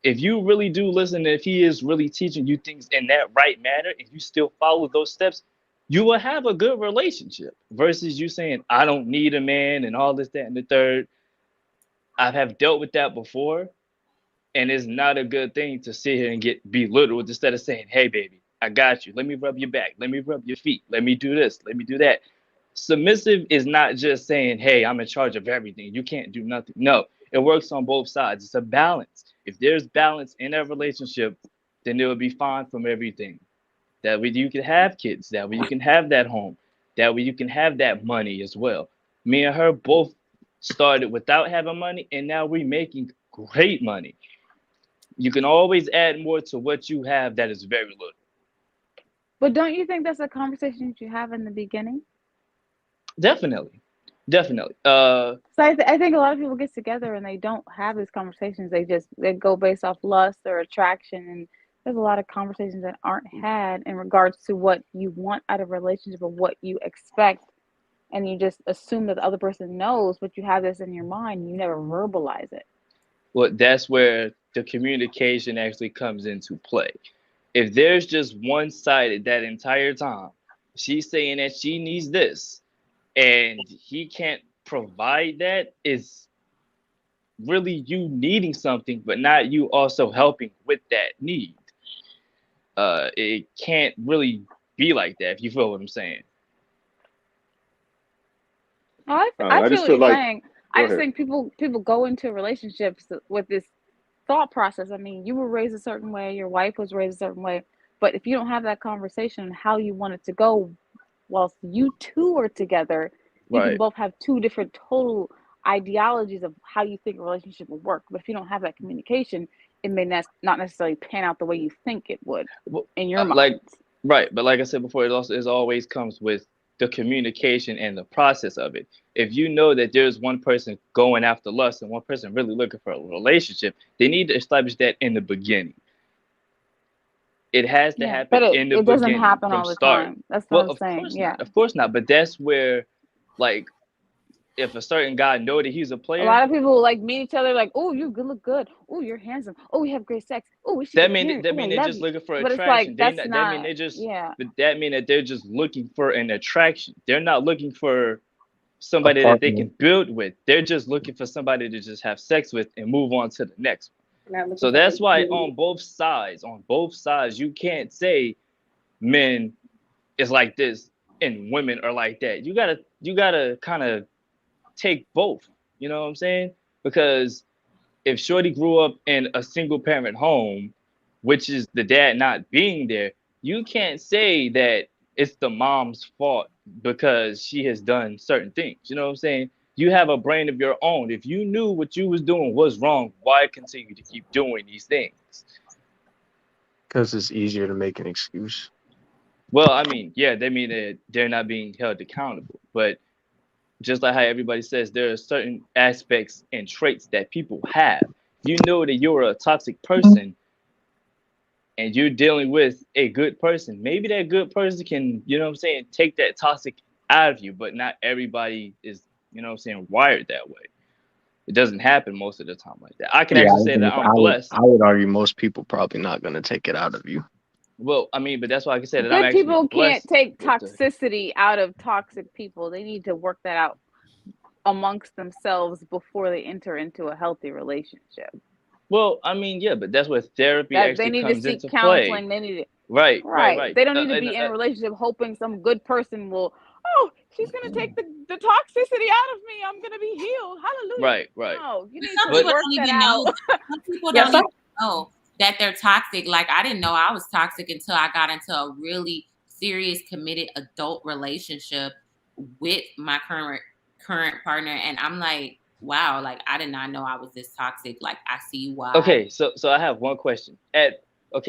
If you really do listen, if he is really teaching you things in that right manner, and you still follow those steps, you will have a good relationship versus you saying, I don't need a man and all this, that, and the third. I have dealt with that before, and it's not a good thing to sit here and get belittled instead of saying, hey, baby, I got you. Let me rub your back. Let me rub your feet. Let me do this. Let me do that. Submissive is not just saying, hey, I'm in charge of everything. You can't do nothing. No, it works on both sides. It's a balance. If there's balance in a relationship, then it will be fine from everything. That way you can have kids. That way you can have that home. That way you can have that money as well. Me and her both started without having money, and now we're making great money. You can always add more to what you have that is very little.
But don't you think that's a conversation that you have in the beginning?
Definitely. Definitely.
So I think a lot of people get together and they don't have these conversations. They go based off lust or attraction, and there's a lot of conversations that aren't had in regards to what you want out of a relationship or what you expect, and you just assume that the other person knows, but you have this in your mind. You never verbalize it.
Well, that's where the communication actually comes into play. If there's just one-sided that entire time, she's saying that she needs this, and he can't provide that, is really you needing something, but not you also helping with that need. It can't really be like that, if you feel what I'm saying.
I
I
feel
just
what
feel
you're
like,
saying.
go
I just
ahead.
think people go into relationships with this thought process. I mean, you were raised a certain way, your wife was raised a certain way, but if you don't have that conversation on how you want it to go whilst you two are together, you can
Right.
both have two different total ideologies of how you think a relationship will work. But if you don't have that communication, it may not necessarily pan out the way you think it would
Well,
in your
like,
mind.
right, but like I said before, it always comes with the communication and the process of it. If you know that there's one person going after lust and one person really looking for a relationship, they need to establish that in the beginning. It has to
Yeah,
happen
but
in the
it doesn't
beginning
happen
from
all the
start.
time. That's what
Well,
I'm
of
saying.
course
Yeah.
not. Of course not. But that's where, like, if a certain guy know that he's a
A
player,
lot of people like meet each other like, oh, you look good. Oh, you're handsome. Oh, we have great sex. Oh, we should
that
get
mean
married.
that
Oh, I
mean they're
love
just
you.
looking for
But it's
attraction.
like
They
that's
not that mean
not.
they just
Yeah.
but that mean that they're just looking for an attraction. They're not looking for
A
somebody that they
partner.
can build with. They're just looking for somebody to just have sex with and move on to the next one.
Not looking
So
for
that's why
community.
on both sides, you can't say men is like this and women are like that. You gotta kind of take both. You know what I'm saying? Because if Shorty grew up in a single parent home, which is the dad not being there, you can't say that it's the mom's fault because she has done certain things. You know what I'm saying? You have a brain of your own. If you knew what you was doing was wrong, why continue to keep doing these things?
Because it's easier to make an excuse.
Well, I mean, yeah, they mean that they're not being held accountable. But just like how everybody says, there are certain aspects and traits that people have. If you know that you're a toxic person and you're dealing with a good person, maybe that good person can, you know what I'm saying, take that toxic out of you, but not everybody is, you know what I'm saying, wired that way. It doesn't happen most of the time like that. I can
Yeah,
actually say that I'm blessed.
I would argue most people probably not gonna take it out of you.
Well, I mean, but that's why I can say that I'm
Good
actually
people can't
blessed
take
with the
toxicity out of toxic people. They need to work that out amongst themselves before they enter into a healthy relationship.
Well, I mean, yeah, but that's where therapy
That they
actually
need to
comes
seek
into play.
counseling. They need to,
Right.
They don't need to be in a relationship hoping some good person will, oh, she's gonna take the toxicity out of me. I'm gonna be healed. Hallelujah.
Right.
No, you
But
need
some
to
people
work
don't
that
even know.
out.
Some people
Yeah,
don't
some-
even know that they're toxic. Like I didn't know I was toxic until I got into a really serious, committed adult relationship with my current partner, and I'm like, wow, like I did not know I was this toxic. Like I see why.
Okay, so I have one question.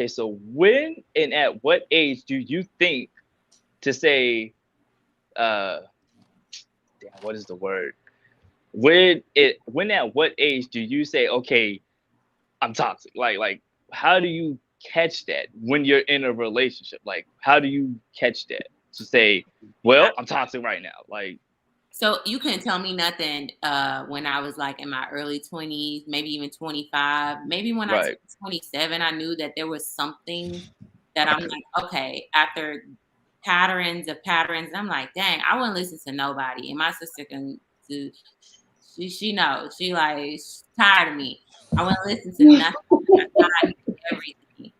So when and at what age do you think to say, what is the word? When at what age do you say, okay, I'm toxic? Like how do you catch that when you're in a relationship? Like how do you catch that to say, well, I'm toxic right now? Like,
So you couldn't tell me nothing when I was like in my early 20s, maybe even 25. Maybe when I
right.
was 27, I knew that there was something that I'm like, okay, after patterns, I'm like, dang, I wouldn't listen to nobody. And my sister she knows. She's tired of me. I wouldn't listen to nothing. I thought I knew everything.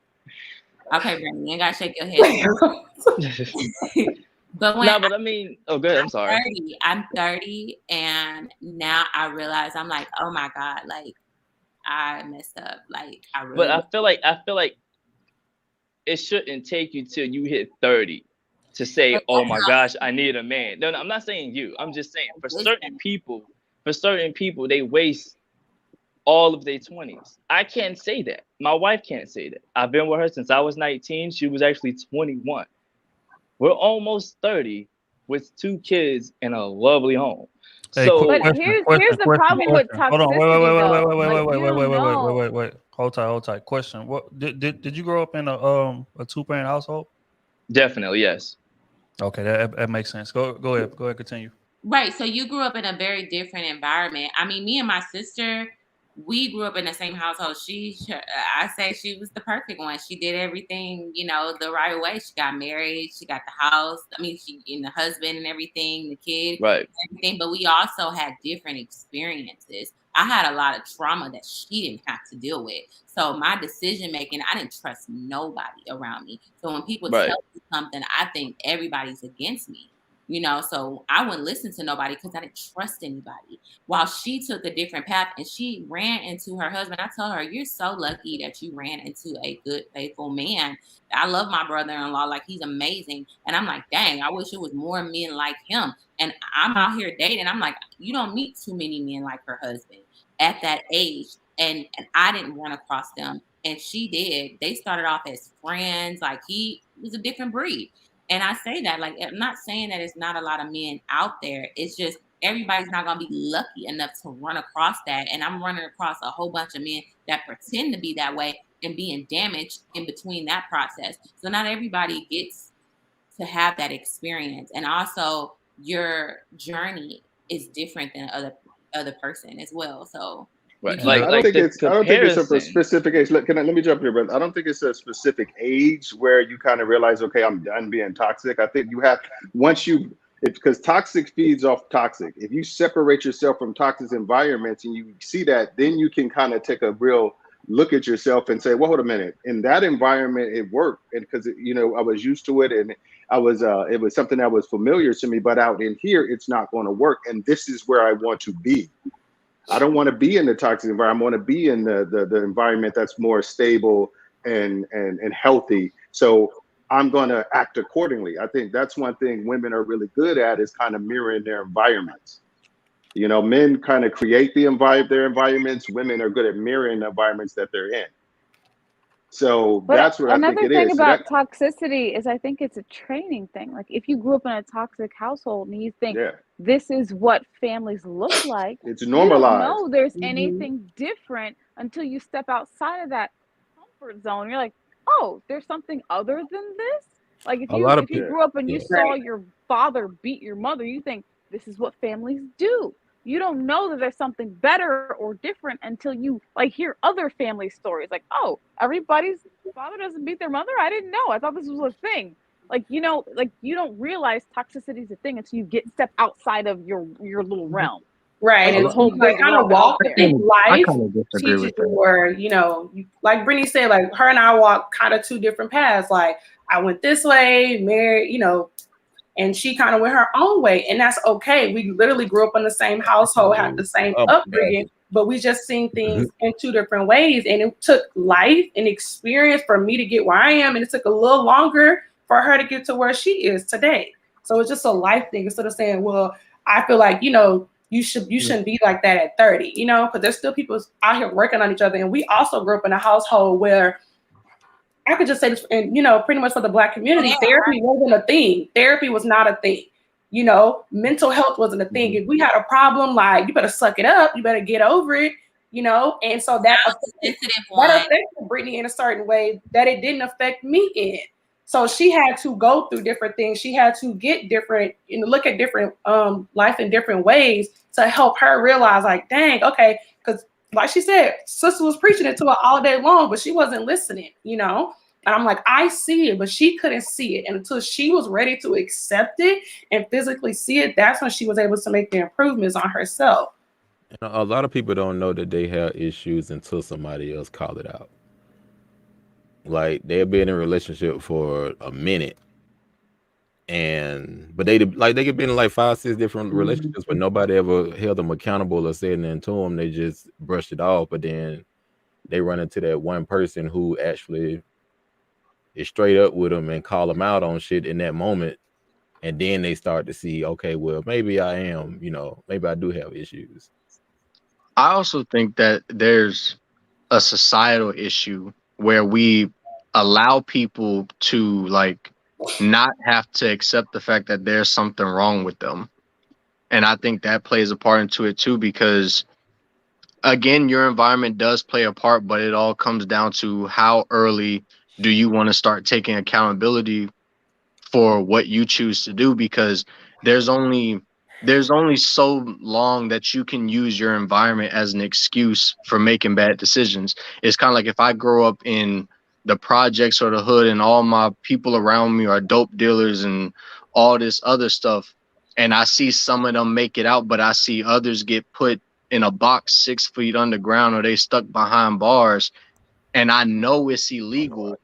Okay, Brandon, you ain't gotta shake your head. But when
but I mean, oh, good. I'm sorry.
I'm 30, and now I realize I'm like, oh my God, like I messed up. Like I really.
But I feel like it shouldn't take you till you hit 30 to say, oh my gosh, I need a man. No, I'm not saying you. I'm just saying for certain people, they waste all of their 20s. I can't say that. My wife can't say that. I've been with her since I was 19. She was actually 21. We're almost 30 with 2 kids in a lovely home.
Hey,
So,
But here's the problem with toxicity.
Hold on,
though.
wait. Hold tight. Question: What did you grow up in a 2-parent household?
Definitely, yes.
Okay, that makes sense. Go ahead, continue.
Right. So you grew up in a very different environment. I mean, me and my sister, we grew up in the same household. I say she was the perfect one. She did everything, the right way. She got married. She got the house. I mean, the husband and everything, the kid,
right.
everything. But we also had different experiences. I had a lot of trauma that she didn't have to deal with. So my decision making, I didn't trust nobody around me. So when people tell me something, I think everybody's against me. So I wouldn't listen to nobody because I didn't trust anybody. While she took a different path and she ran into her husband, I told her, you're so lucky that you ran into a good, faithful man. I love my brother-in-law. Like, he's amazing. And I'm like, dang, I wish it was more men like him. And I'm out here dating. I'm like, you don't meet too many men like her husband at that age. And I didn't run across them. And she did. They started off as friends. Like, he was a different breed. And I say that, like, I'm not saying that it's not a lot of men out there. It's just everybody's not going to be lucky enough to run across that. And I'm running across a whole bunch of men that pretend to be that way and being damaged in between that process. So not everybody gets to have that experience. And also your journey is different than other person as well. So
right.
I don't think it's a specific age. Let me jump here, brother. I don't think it's a specific age where you kind of realize, okay, I'm done being toxic. I think you have, because toxic feeds off toxic. If you separate yourself from toxic environments and you see that, then you can kind of take a real look at yourself and say, well, hold a minute. In that environment, it worked, and because I was used to it, and it was something that was familiar to me. But out in here, it's not going to work, and this is where I want to be. I don't want to be in the toxic environment. I want to be in the environment that's more stable and healthy. So I'm going to act accordingly. I think that's one thing women are really good at, is kind of mirroring their environments. Men kind of create their environments. Women are good at mirroring the environments that they're in. So that's what I think it is.
Another thing about toxicity is I think it's a training thing. Like, if you grew up in a toxic household and you think this is what families look like,
it's normalized.
You don't know there's anything different until you step outside of that comfort zone. You're like, oh, there's something other than this. Like, if you grew up and you saw your father beat your mother, you think this is what families do. You don't know that there's something better or different until you hear other family stories. Like, oh, everybody's father doesn't beat their mother? I didn't know. I thought this was a thing. You don't realize toxicity is a thing until you step outside of your little realm.
Right.
A
And
lot-
so you like kind of walk. I think
I
life
kind of disagree
teaches
with
you
that.
where, you know, like Brittany said, like her and I walk kind of two different paths. Like I went this way, married, you know, and she kind of went her own way. And that's okay. We literally grew up in the same household, had the same upbringing, but we just seen things in two different ways. And it took life and experience for me to get where I am. And it took a little longer for her to get to where she is today. So it's just a life thing. Instead of saying, well, I feel like, you know, you shouldn't be like that at 30, you know, because there's still people out here working on each other. And we also grew up in a household where I could just say this, and you know, pretty much for the Black community, therapy wasn't a thing. Therapy was not a thing. You know, mental health wasn't a thing. If we had a problem, like you better suck it up, you better get over it, you know. And so that affected Brittany in a certain way that it didn't affect me in. So she had to go through different things. She had to get different, you know, look at different life in different ways to help her realize, like, dang, okay, because like she said, sister was preaching it to her all day long, but she wasn't listening, you know. And I'm like, I see it, but she couldn't see it. And until she was ready to accept it and physically see it, that's when she was able to make the improvements on herself.
A lot of people don't know that they have issues until somebody else call it out. Like they'll be in a relationship for a minute, but they could be in like 5-6 different relationships, but nobody ever held them accountable or said anything to them. They just brushed it off, but then they run into that one person who actually is straight up with them and call them out on shit in that moment, and then they start to see, okay, well, maybe I am, you know, maybe I do have issues.
I also think that there's a societal issue where we allow people to like not have to accept the fact that there's something wrong with them. And I think that plays a part into it too, because again, your environment does play a part, but it all comes down to how early do you want to start taking accountability for what you choose to do, because there's only so long that you can use your environment as an excuse for making bad decisions. It's kind of like if I grow up in the projects or the hood and all my people around me are dope dealers and all this other stuff, and I see some of them make it out, but I see others get put in a box 6 feet underground or they stuck behind bars, and I know it's illegal.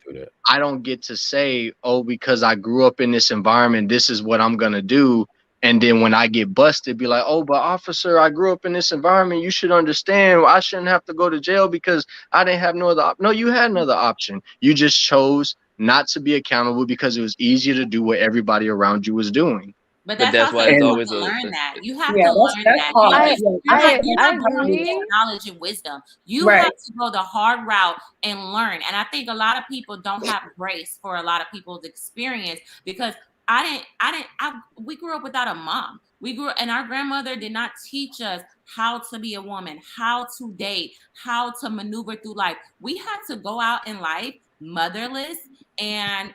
I don't get to say, oh, because I grew up in this environment, this is what I'm going to do. And then when I get busted, be like, oh, but officer, I grew up in this environment. You should understand I shouldn't have to go to jail because I didn't have no other No, you had another option. You just chose not to be accountable because it was easier to do what everybody around you was doing.
But
But
that's
that's why
also
it's
you
always
have to
a
learn that. You have
Yeah,
to learn
that's
that.
hard.
You're
I
not born with
agree.
that knowledge and wisdom. You
Right.
have to go the hard route and learn. And I think a lot of people don't have grace for a lot of people's experience, because we grew up without a mom. And our grandmother did not teach us how to be a woman, how to date, how to maneuver through life. We had to go out in life motherless and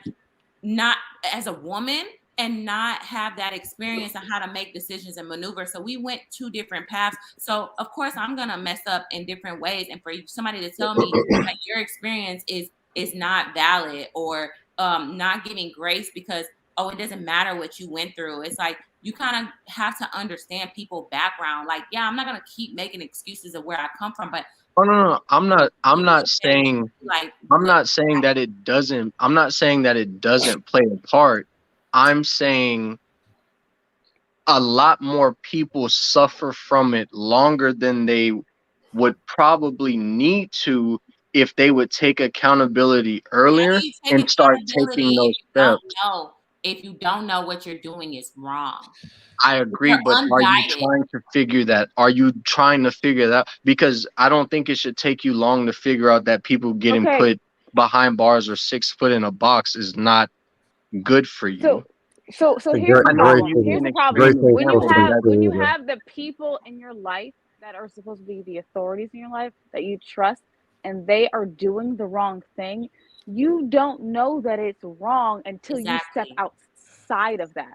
not as a woman, and not have that experience on how to make decisions and maneuver. So we went two different paths. So of course I'm gonna mess up in different ways. And for somebody to tell me that your experience is not valid or not giving grace because, oh, it doesn't matter what you went through. It's like you kind of have to understand people's background. Like, yeah, I'm not gonna keep making excuses of where I come from, but
Oh no, I'm not saying that it doesn't. I'm not saying that it doesn't play a part. I'm saying a lot more people suffer from it longer than they would probably need to if they would take accountability earlier and start taking those steps.
If you don't know what you're doing is wrong.
I agree,
You're
but are you
unguided.
trying to figure that? Are you trying to figure that? Because I don't think it should take you long to figure out that people getting
Okay.
put behind bars or 6 foot in a box is not good for you.
So
A
here's the
great-
problem.
you
Here's
can
the problem.
explain
When you
example.
have the people in your life that are supposed to be the authorities in your life that you trust, and they are doing the wrong thing, you don't know that it's wrong until you step outside of that.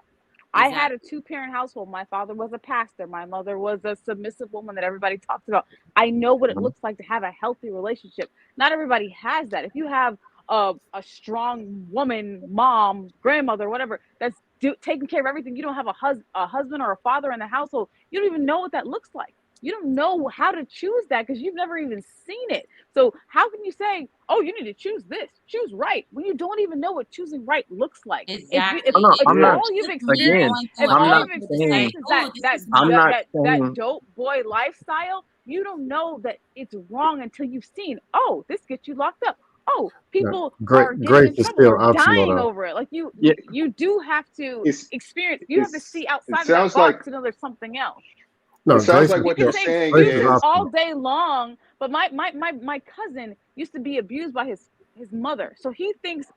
I had a 2-parent household. My father was a pastor. My mother was a submissive woman that everybody talks about. I know what it looks like to have a healthy relationship. Not everybody has that. If you have a strong woman, mom, grandmother, whatever, that's taking care of everything. You don't have a husband or a father in the household. You don't even know what that looks like. You don't know how to choose that because you've never even seen it. So how can you say, oh, you need to choose this, choose right, when you don't even know what choosing right looks like?
Exactly.
If
I'm not,
all you've
again,
experienced, if
I'm
all
not
you've
saying,
experienced is that
I'm not
that
saying,
dope boy lifestyle, you don't know that it's wrong until you've seen, oh, this gets you locked up. Oh, people are getting in
Grace is
trouble
still
or
optional
dying
though.
over it. Like
yeah,
you do have to
It's
experience. You have to
it's
see
it
outside of that
sounds like
box to know there's something else.
No,
it sounds like
You
what
can
you're
say
saying
Grace is
excuses
is
all
optional.
day long, but my cousin used to be abused by his mother. So he thinks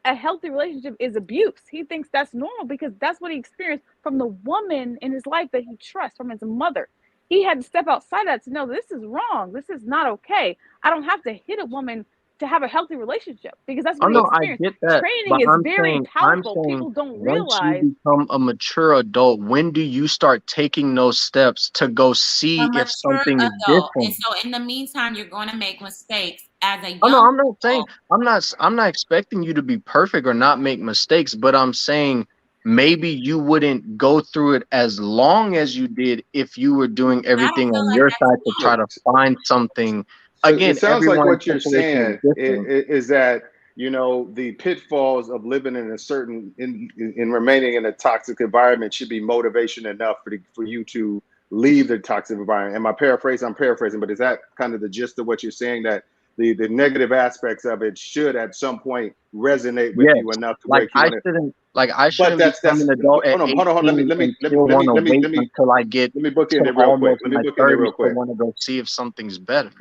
a healthy relationship is abuse. He thinks that's normal because that's what he experienced from the woman in his life that he trusts, from his mother. He had to step outside that to know this is wrong. This is not okay. I don't have to hit a woman to have a healthy relationship because that's
oh
what he
no, I
experienced.
get that,
Training
but
is very
I'm
powerful.
saying
People don't
once you
realize.
become a mature adult, when do you start taking those steps to go
A
see if
mature
something is
adult. And
different?
so in the meantime, you're going to make mistakes as a
Oh no,
young
I'm not saying,
adult.
I'm not expecting you to be perfect or not make mistakes, but I'm saying maybe you wouldn't go through it as long as you did if you were doing
I don't
everything
feel
on
like
your
that's
side to try
wrong.
to find something.
so it
Again,
sounds like
everyone's
what you're
situation is
saying
different.
is that the pitfalls of living in a certain in remaining in a toxic environment should be motivation enough for you to leave the toxic environment. Am I paraphrasing? I'm paraphrasing, but is that kind of the gist of what you're saying, that the negative aspects of it should at some point resonate with
Yes,
you enough to where you want to?
I
But
shouldn't
that's
become an adult at
hold on.
18 and still want to wait until I get
let me book in
to
there real quick.
almost
Let me
my
book in there
30s
real
to
quick.
want to go see if something's better.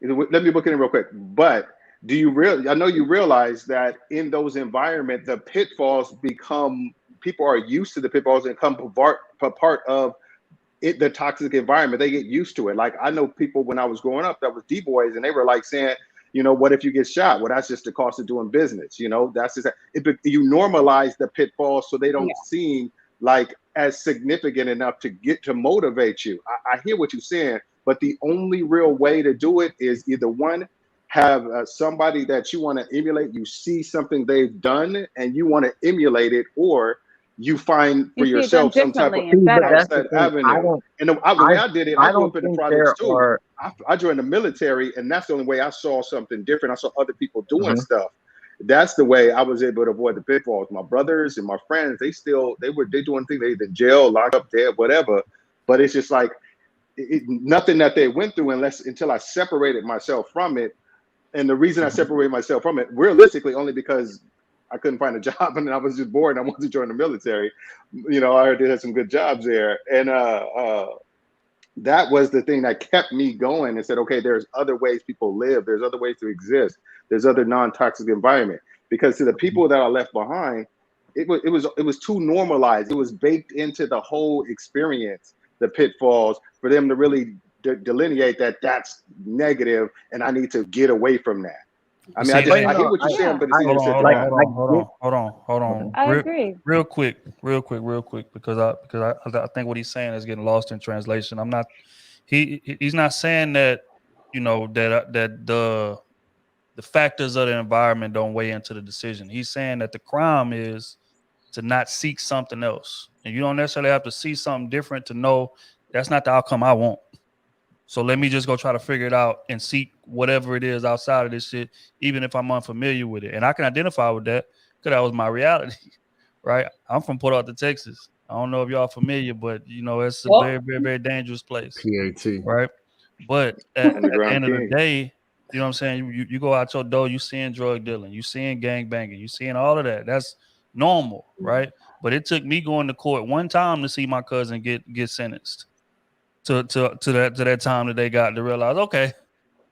Let me book in real quick. But do you really? I know you realize that in those environments, the pitfalls become, people are used to the pitfalls and become part of it, the toxic environment. They get used to it. Like I know people when I was growing up that was D-boys, and they were like saying, what if you get shot? Well, that's just the cost of doing business. That's just you normalize the pitfalls so they don't seem like as significant enough to motivate you. I hear what you're saying, but the only real way to do it is either one, have somebody that you want to emulate. You see something they've done and you want to emulate it, or you find for
You see it done
yourself some type of
differently and
But that's
better.
the
outside
thing.
avenue. And the way I did it, I grew
don't
up in the
think
projects
there
too.
are.
I joined the military, and that's the only way I saw something different. I saw other people doing
Mhm.
stuff. That's the way I was able to avoid the pitfalls. My brothers and my friends, they doing things. They in jail, locked up, dead, whatever. But it's just like nothing that they went through until I separated myself from it. And the reason I separated myself from it, realistically, only because I couldn't find a job and I was just bored and I wanted to join the military. I heard they had some good jobs there. And that was the thing that kept me going and said, okay, there's other ways people live. There's other ways to exist. There's other non-toxic environment. Because to the people that I left behind, it was too normalized. It was baked into the whole experience, the pitfalls, for them to really delineate that that's negative and I need to get away from that. I mean, I hear what you're saying, but it seems
Hold on.
I agree.
Real quick, because I think what he's saying is getting lost in translation. He's not saying that that the factors of the environment don't weigh into the decision. He's saying that the crime is to not seek something else, and you don't necessarily have to see something different to know that's not the outcome I want. So let me just go try to figure it out and seek whatever it is outside of this shit, even if I'm unfamiliar with it. And I can identify with that because that was my reality, right? I'm from Port Arthur, Texas. I don't know if y'all familiar, but it's a very, very, very dangerous place.
PAT.
Right? But at the
Underground
end of the
king.
day, you know what I'm saying? You go out your door, you seeing drug dealing, you seeing gang banging, you seeing all of that. That's normal, right? But it took me going to court one time to see my cousin get sentenced to that time that they got to realize, okay,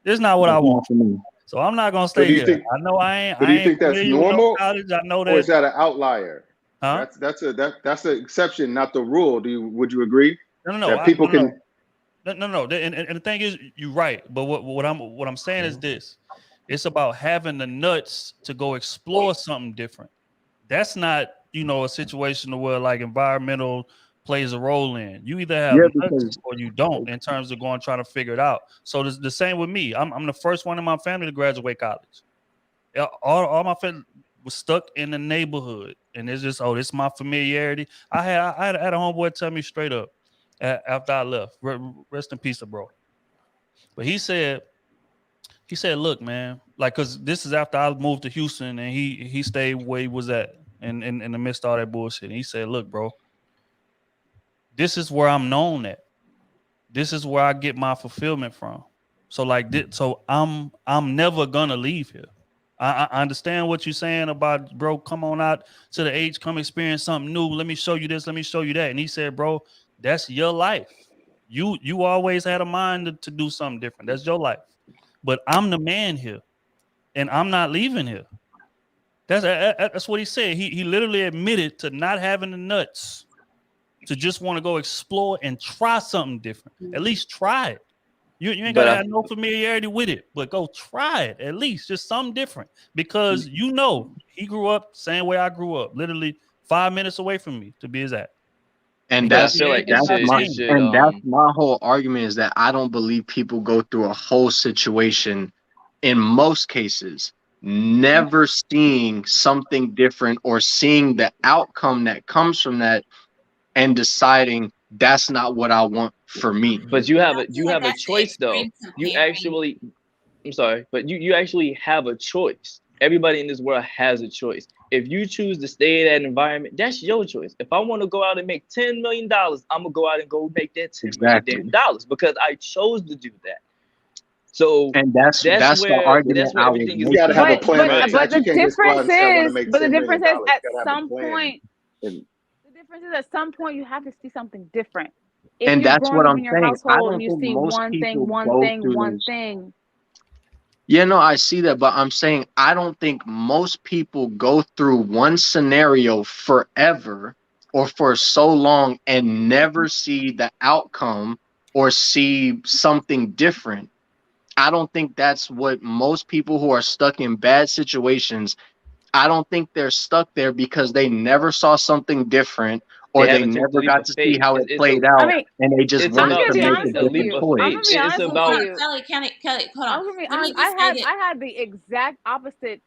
this is not what I want. So I'm not gonna
So
stay here. I know I
do you
ain't
think that's
familiar with no
normal,
college. I know
or is
that.
that an outlier?
Huh?
That's an exception, not the rule. Would you agree?
No.
That people can.
No. And the thing is, you're right. But what I'm saying is this: it's about having the nuts to go explore something different. That's not a situation where like environmental plays a role in. You either have nuts or you don't in terms of going trying to figure it out. So the same with me. I'm the first one in my family to graduate college. All my family was stuck in the neighborhood, and it's just, oh, this is my familiarity. I had a homeboy tell me straight up after I left. Rest in peace, bro. But he said, look, man, like, cause this is after I moved to Houston, and he stayed where he was at, in the midst of all that bullshit. And he said, look, bro, this is where I'm known at. This is where I get my fulfillment from. So like this, so I'm never gonna leave here. I understand what you're saying about, bro, come on out to the H, come experience something new. Let me show you this, let me show you that. And he said, bro, that's your life. You always had a mind to do something different. That's your life. But I'm the man here, and I'm not leaving here. That's what he said. He literally admitted to not having the nuts to just want to go explore and try something different. At least try it. You ain't gotta have no familiarity with it, but go try it at least, just something different. Because you know he grew up same way I grew up, literally 5 minutes away from me, to be exact.
And that's my whole argument, is that I don't believe people go through a whole situation, in most cases, never seeing something different or seeing the outcome that comes from that and deciding that's not what I want for me.
But you have a choice though. You actually, I'm sorry, but you actually have a choice. Everybody in this world has a choice. If you choose to stay in that environment, that's your choice. If I want to go out and make $10 million, I'm gonna go out and go make that $10 million because I chose to do that. So
and that's
where,
the argument.
that's where everything is.
You gotta have a plan.
But the difference is, at some point, at some point you have to see something different. If
and
you're
that's what I'm
in your
saying.
household and you see one thing.
Yeah, no, I see that, but I'm saying I don't think most people go through one scenario forever or for so long and never see the outcome or see something different. I don't think that's what most people who are stuck in bad situations, I don't think they're stuck there because they never saw something different or they never got to see how it played out, and they just wanted to make a different choice.
It's about
Kelly, hold on.
I'm gonna be honest. I had the exact opposite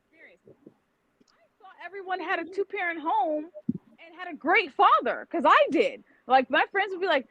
experience. I thought everyone had a 2-parent home and had a great father, because I did. Like, my friends would be like,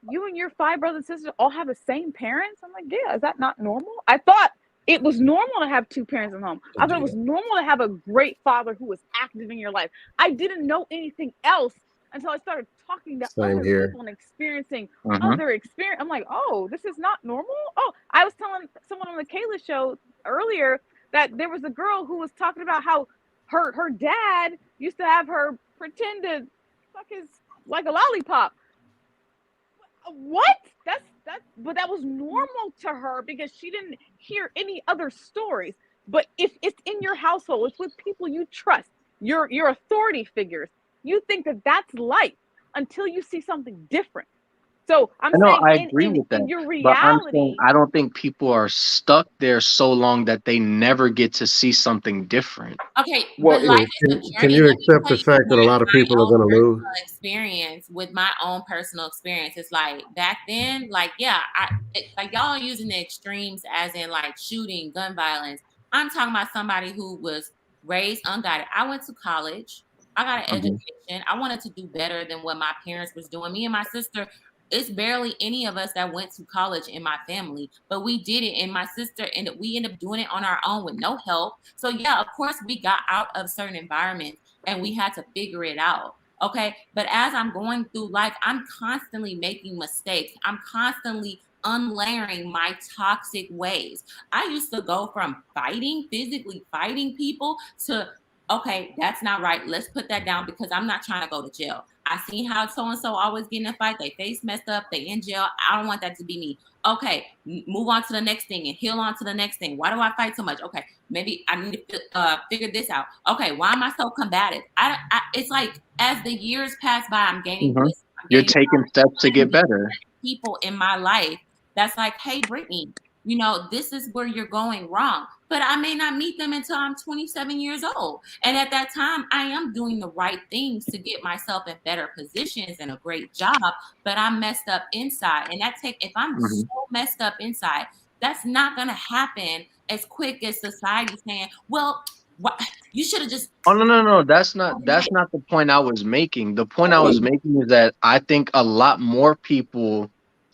you and your 5 brothers and sisters all have the same parents? I'm like, yeah, is that not normal? I thought it was normal to have 2 parents at home. I thought it was normal to have a great father who was active in your life. I didn't know anything else until I started talking to other people and experiencing other experience. I'm like, oh, this is not normal. Oh, I was telling someone on the Kayla show earlier that there was a girl who was talking about how her dad used to have her pretend to suck his like a lollipop. What? But that was normal to her because she didn't hear any other stories. But if it's in your household, it's with people you trust, your authority figures, you think that that's life until you see something different. So I agree with that. In your reality,
but I don't think people are stuck there so long that they never get to see something different.
Okay, well, but life is a journey.
Can you accept the fact that a lot of people are going to lose?
Experience with my own personal experience, it's like back then, like like y'all are using the extremes as in like shooting, gun violence. I'm talking about somebody who was raised unguided. I went to college. I got an education. I wanted to do better than what my parents was doing. Me and my sister. It's barely any of us that went to college in my family, but we did it. And my sister, and we ended up doing it on our own with no help. So yeah, of course we got out of certain environments and we had to figure it out. Okay. But as I'm going through life, I'm constantly making mistakes. I'm constantly unlayering my toxic ways. I used to go from physically fighting people to, okay, that's not right. Let's put that down because I'm not trying to go to jail. I seen how so-and-so always get in a fight. They face messed up. They in jail. I don't want that to be me. Okay, move on to the next thing and heal on to the next thing. Why do I fight so much? Okay, maybe I need to figure this out. Okay, why am I so combative? It's like as the years pass by, I'm gaining this.
You're taking steps to get better.
People in my life that's like, hey, Brittany, you know, this is where you're going wrong. But I may not meet them until I'm 27 years old. And at that time, I am doing the right things to get myself in better positions and a great job, but I'm messed up inside. And if I'm so messed up inside, that's not going to happen as quick as society saying, well, what, you should have just.
Oh no, that's not the point I was making. The point I was making is that I think a lot more people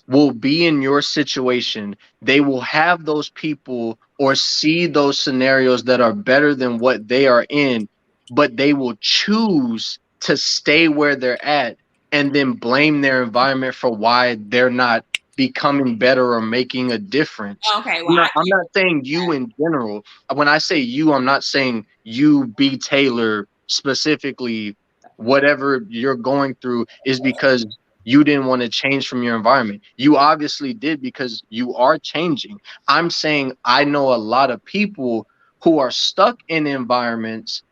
will be in your situation. They will have those people or see those scenarios that are better than what they are in, but they will choose to stay where they're at and then blame their environment for why they're not becoming better or making a difference.
Okay, well,
I'm not saying you in general. When I say you, I'm not saying you, B. Taylor, specifically. Whatever you're going through is because you didn't want to change from your environment. You obviously did because you are changing. I'm saying I know a lot of people who are stuck in environments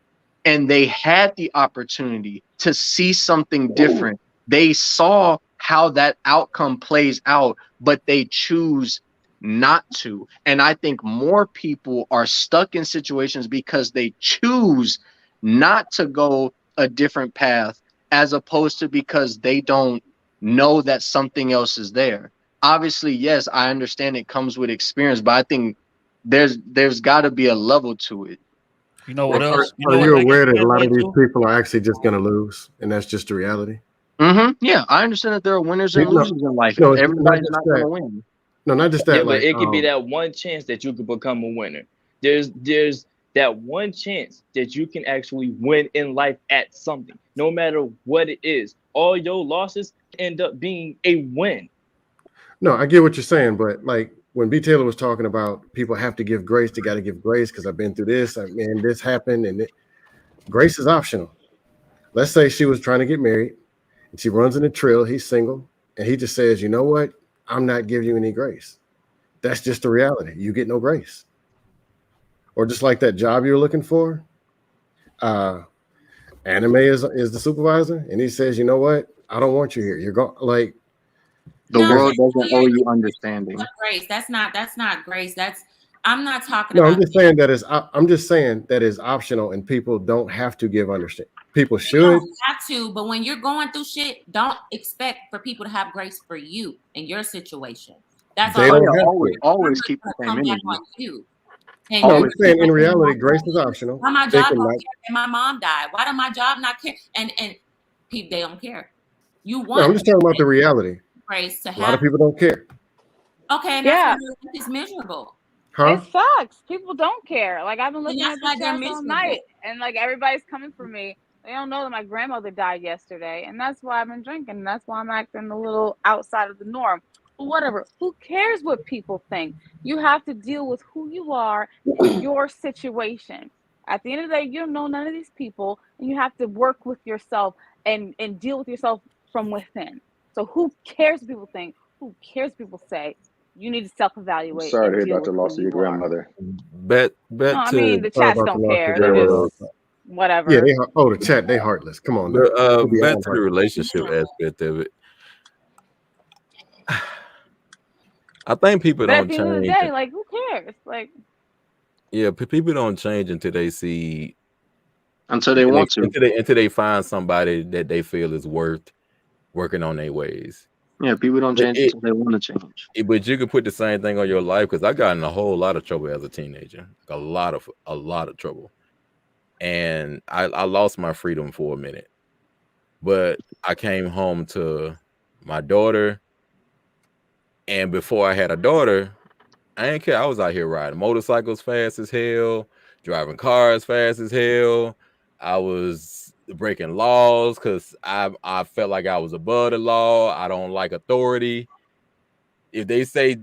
and they had the opportunity to see something different. They saw how that outcome plays out, but they choose not to. And I think more people are stuck in situations because they choose not to go a different path, as opposed to because they don't know that something else is there. Obviously, yes, I understand it comes with experience, but I think there's got to be a level to it.
You know what else?
Are you aware that a lot of these people are actually just going to lose, and that's just the reality?
Yeah, I understand that there are winners and losers in life.
No,
Everybody's not going to win.
No, not just that.
Yeah, but
like,
it could be that one chance that you could become a winner. There's that one chance that you can actually win in life at something, no matter what it is. All your losses end up being a win.
No, I get what you're saying, but like when B. Taylor was talking about people have to give grace, they got to give grace because I've been through this, and this happened, and grace is optional. Let's say she was trying to get married, and she runs in the trail. He's single, and he just says, "You know what? I'm not giving you any grace." That's just the reality. You get no grace. Or just like that job you're looking for, Anime is the supervisor, and he says, "You know what? I don't want you here. You're going." Like
the world doesn't owe you understanding.
Grace. That's not grace. I'm not talking
no.
about.
I'm just saying that is. I'm just saying that is optional, and people don't have to give understanding. People should.
You don't have to, but when you're going through shit, don't expect for people to have grace for you in your situation. That's
they
all.
don't
always keep the same energy.
On you.
I'm saying in reality, grace is optional.
Why my job don't care and my mom died? Why do my job not care? And people, they don't care. You want.
No, I'm just talking about the reality.
Grace to have.
A lot of people don't care.
Okay, and that's why it's miserable.
Huh?
It sucks. People don't care. Like I've been looking at the
they're
chat all
miserable.
night, and like everybody's coming for me. They don't know that my grandmother died yesterday, and that's why I've been drinking. And that's why I'm acting a little outside of the norm. But whatever. Who cares what people think? You have to deal with who you are in your situation. At the end of the day, you don't know none of these people, and you have to work with yourself and deal with yourself from within. So who cares what people think? Who cares what people say? You need to self-evaluate.
Sorry to hear
deal
about the
with
loss
who
of your
you are.
grandmother.
Bet
No, I mean the
sorry
chats
about
don't
the loss of
care.
your
They're
grandmother.
just whatever.
Yeah, the chat, they heartless. Come on.
But,
They'll be
back
all
to the
heartless.
relationship aspect of it. I think people
But at
don't
the end of the
change.
day, like who cares? Like
Yeah, people don't change until they see
until they want to.
Until they find somebody that they feel is worth working on their ways.
Yeah, people don't change until they want to change.
But you could put the same thing on your life, because I got in a whole lot of trouble as a teenager, a lot of trouble, and I lost my freedom for a minute. But I came home to my daughter, and before I had a daughter, I didn't care. I was out here riding motorcycles fast as hell, driving cars fast as hell. I was breaking laws because I felt like I was above the law. I don't like authority. If they say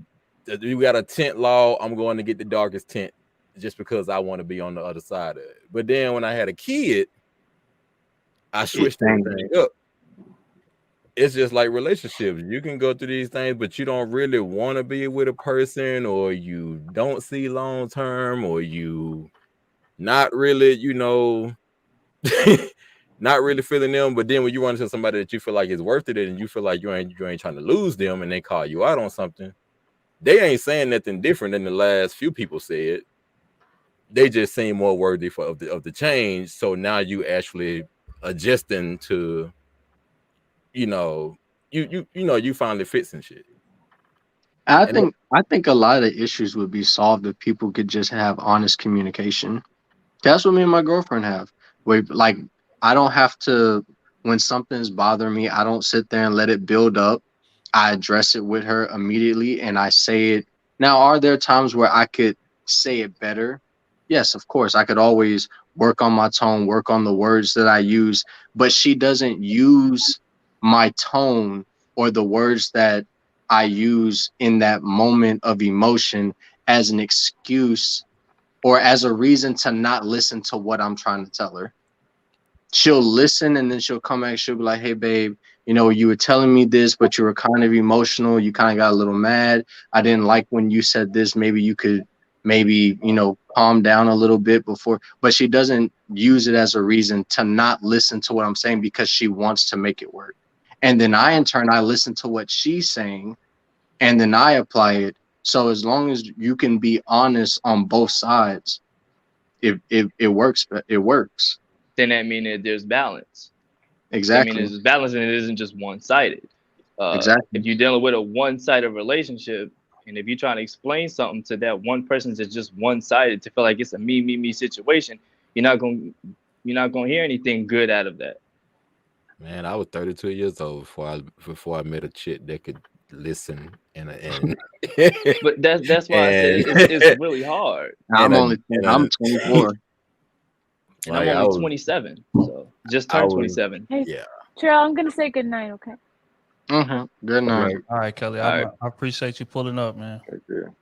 that you got a tent law, I'm going to get the darkest tent just because I want to be on the other side of it. But then when I had a kid, I switched everything up. It's just like relationships. You can go through these things, but you don't really want to be with a person, or you don't see long term, or you not really, not really feeling them. But then when you run into somebody that you feel like is worth it, and you feel like you ain't trying to lose them, and they call you out on something, they ain't saying nothing different than the last few people said. They just seem more worthy of the change. So now you actually adjusting to, you finally fit some shit.
I
And
think a lot of issues would be solved if people could just have honest communication. That's what me and my girlfriend have. Like, I don't have to, when something's bothering me, I don't sit there and let it build up. I address it with her immediately and I say it. Now, are there times where I could say it better? Yes, of course. I could always work on my tone, work on the words that I use, but she doesn't use my tone or the words that I use in that moment of emotion as an excuse or as a reason to not listen to what I'm trying to tell her. She'll listen and then she'll come back. She'll be like, hey, babe, you know, you were telling me this, but you were kind of emotional. You kind of got a little mad. I didn't like when you said this. Maybe you could you know, calm down a little bit before. But she doesn't use it as a reason to not listen to what I'm saying because she wants to make it work. And then I, in turn, I listen to what she's saying and then I apply it. So as long as you can be honest on both sides, it works. It works.
Then that means that there's balance.
Exactly.
I mean, there's balance and it isn't just one-sided.
Exactly.
If you're dealing with a one-sided relationship, and if you're trying to explain something to that one person that's just one-sided to feel like it's a me situation, you're not gonna hear anything good out of that.
Man, I was 32 years old before I met a chick that could listen and
But that's why I said it's really hard.
I'm 24.
And
Like,
I'm
I
only
was-
27, so just turned 27.
Hey,
yeah.
Cheryl, I'm gonna say good night. Okay.
Good night.
All right, Kelly.
All right.
I appreciate you pulling up, man.
Man,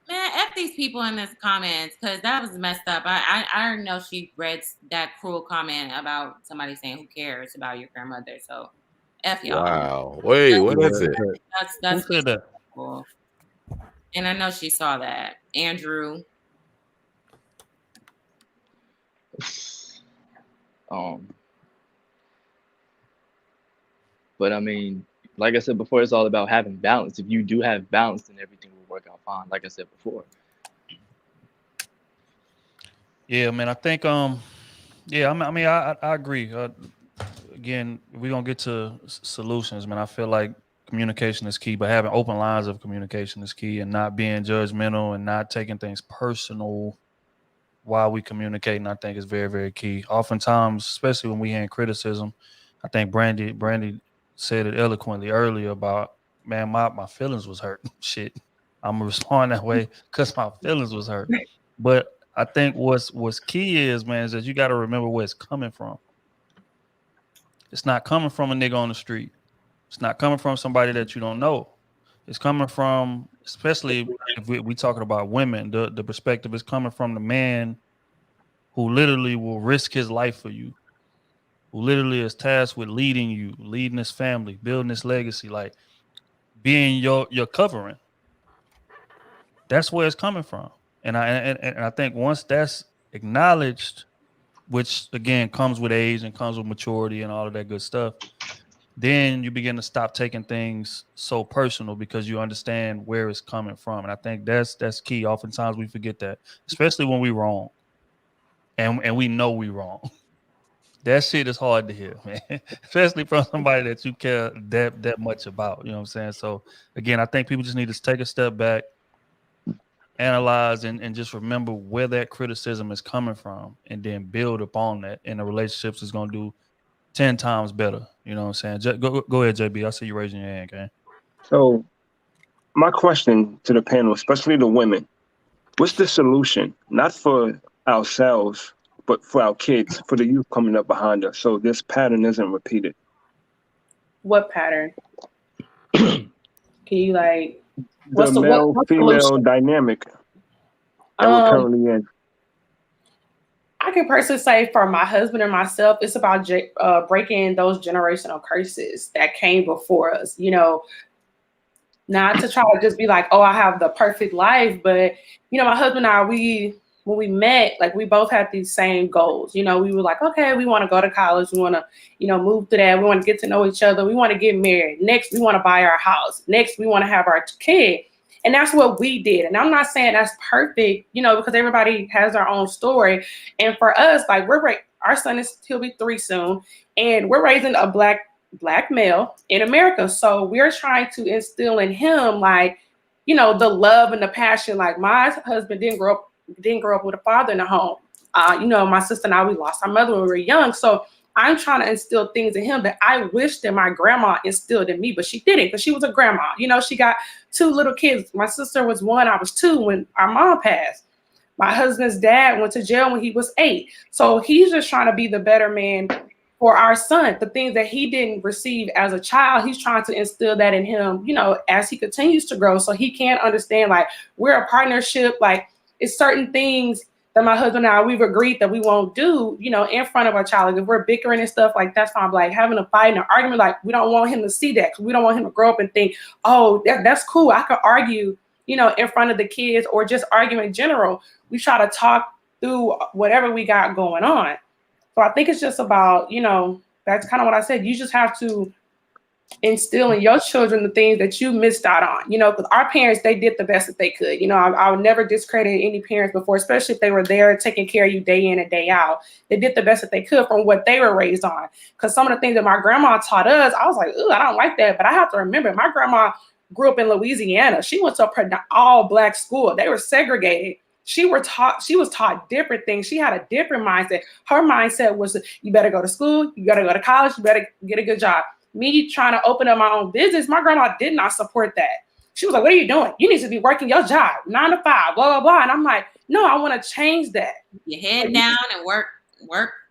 F these people in this comments because that was messed up. I already know she read that cruel comment about somebody saying who cares about your grandmother. So F y'all.
Wow. Wait, what is it?
That's
Who said that?
cool. And I know she saw that. Andrew.
But I mean, like I said before, it's all about having balance. If you do have balance, then everything will work out fine. Like I said before.
Yeah, man. I think yeah, I agree. Again, we're gonna get to solutions, man. I feel like communication is key, but having open lines of communication is key, and not being judgmental and not taking things personal while we communicating, I think is very, very key. Oftentimes, especially when we hear criticism, I think Brandy said it eloquently earlier about, man, my feelings was hurt. Shit, I'm gonna respond that way because my feelings was hurt. But I think what's key is, man, is that you got to remember where it's coming from. It's not coming from a nigga on the street. It's not coming from somebody that you don't know. It's coming from, especially if we talking about women, the perspective is coming from the man who literally will risk his life for you, who literally is tasked with leading you, leading his family, building his legacy, like being your covering. That's where it's coming from. And I think once that's acknowledged, which again comes with age and comes with maturity and all of that good stuff, then you begin to stop taking things so personal because you understand where it's coming from. And I think that's key. Oftentimes we forget that, especially when we're wrong. And we know we're wrong. That shit is hard to hear, man. Especially from somebody that you care that much about. You know what I'm saying? So again, I think people just need to take a step back, analyze and just remember where that criticism is coming from and then build upon that. And the relationships is gonna do 10 times better. You know what I'm saying? Go ahead, JB. I see you raising your hand, okay?
So my question to the panel, especially the women, what's the solution? Not for ourselves, but for our kids, for the youth coming up behind us, so this pattern isn't repeated.
What pattern? Can you like what's
The male-female
solution?
dynamic that we're currently in.
I can personally say for my husband and myself, it's about breaking those generational curses that came before us. You know, not to try to just be like, oh, I have the perfect life, but you know, my husband and I, when we met, like we both had these same goals. You know, we were like, okay, we want to go to college. We want to, you know, move to that. We want to get to know each other. We want to get married. Next, we want to buy our house. Next, we want to have our kid. And that's what we did. And I'm not saying that's perfect, you know, because everybody has their own story. And for us, like our son he'll be 3 soon, and we're raising a black male in America. So we're trying to instill in him, like, the love and the passion. Like my husband didn't grow up with a father in the home. My sister and I, we lost our mother when we were young. So I'm trying to instill things in him that I wish that my grandma instilled in me, but she didn't, because she was a grandma. She got 2 little kids. My sister was 1, I was 2 when our mom passed. My husband's dad went to jail when he was 8. So he's just trying to be the better man for our son. The things that he didn't receive as a child, he's trying to instill that in him, as he continues to grow, so he can understand, like, we're a partnership. Like, it's certain things that my husband and I, we've agreed that we won't do, in front of our child. Like, if we're bickering and stuff, like, that's fine. Like, having a fight and an argument, like, we don't want him to see that, because we don't want him to grow up and think, oh, that's cool, I could argue, in front of the kids, or just argue in general. We try to talk through whatever we got going on. So I think it's just about, that's kind of what I said. You just have to instill in your children the things that you missed out on, because our parents, they did the best that they could. I would never discredit any parents before, especially if they were there taking care of you day in and day out. They did the best that they could from what they were raised on. Because some of the things that my grandma taught us, I was like, ooh, I don't like that. But I have to remember, my grandma grew up in Louisiana. She went to a all Black school. They were segregated. She was taught different things. She had a different mindset. Her mindset was, you better go to school, you gotta go to college, you better get a good job. Me trying to open up my own business, my grandma did not support that. She was like, what are you doing? You need to be working your job, 9 to 5, blah, blah, blah. And I'm like, no, I want to change that.
Your head down and work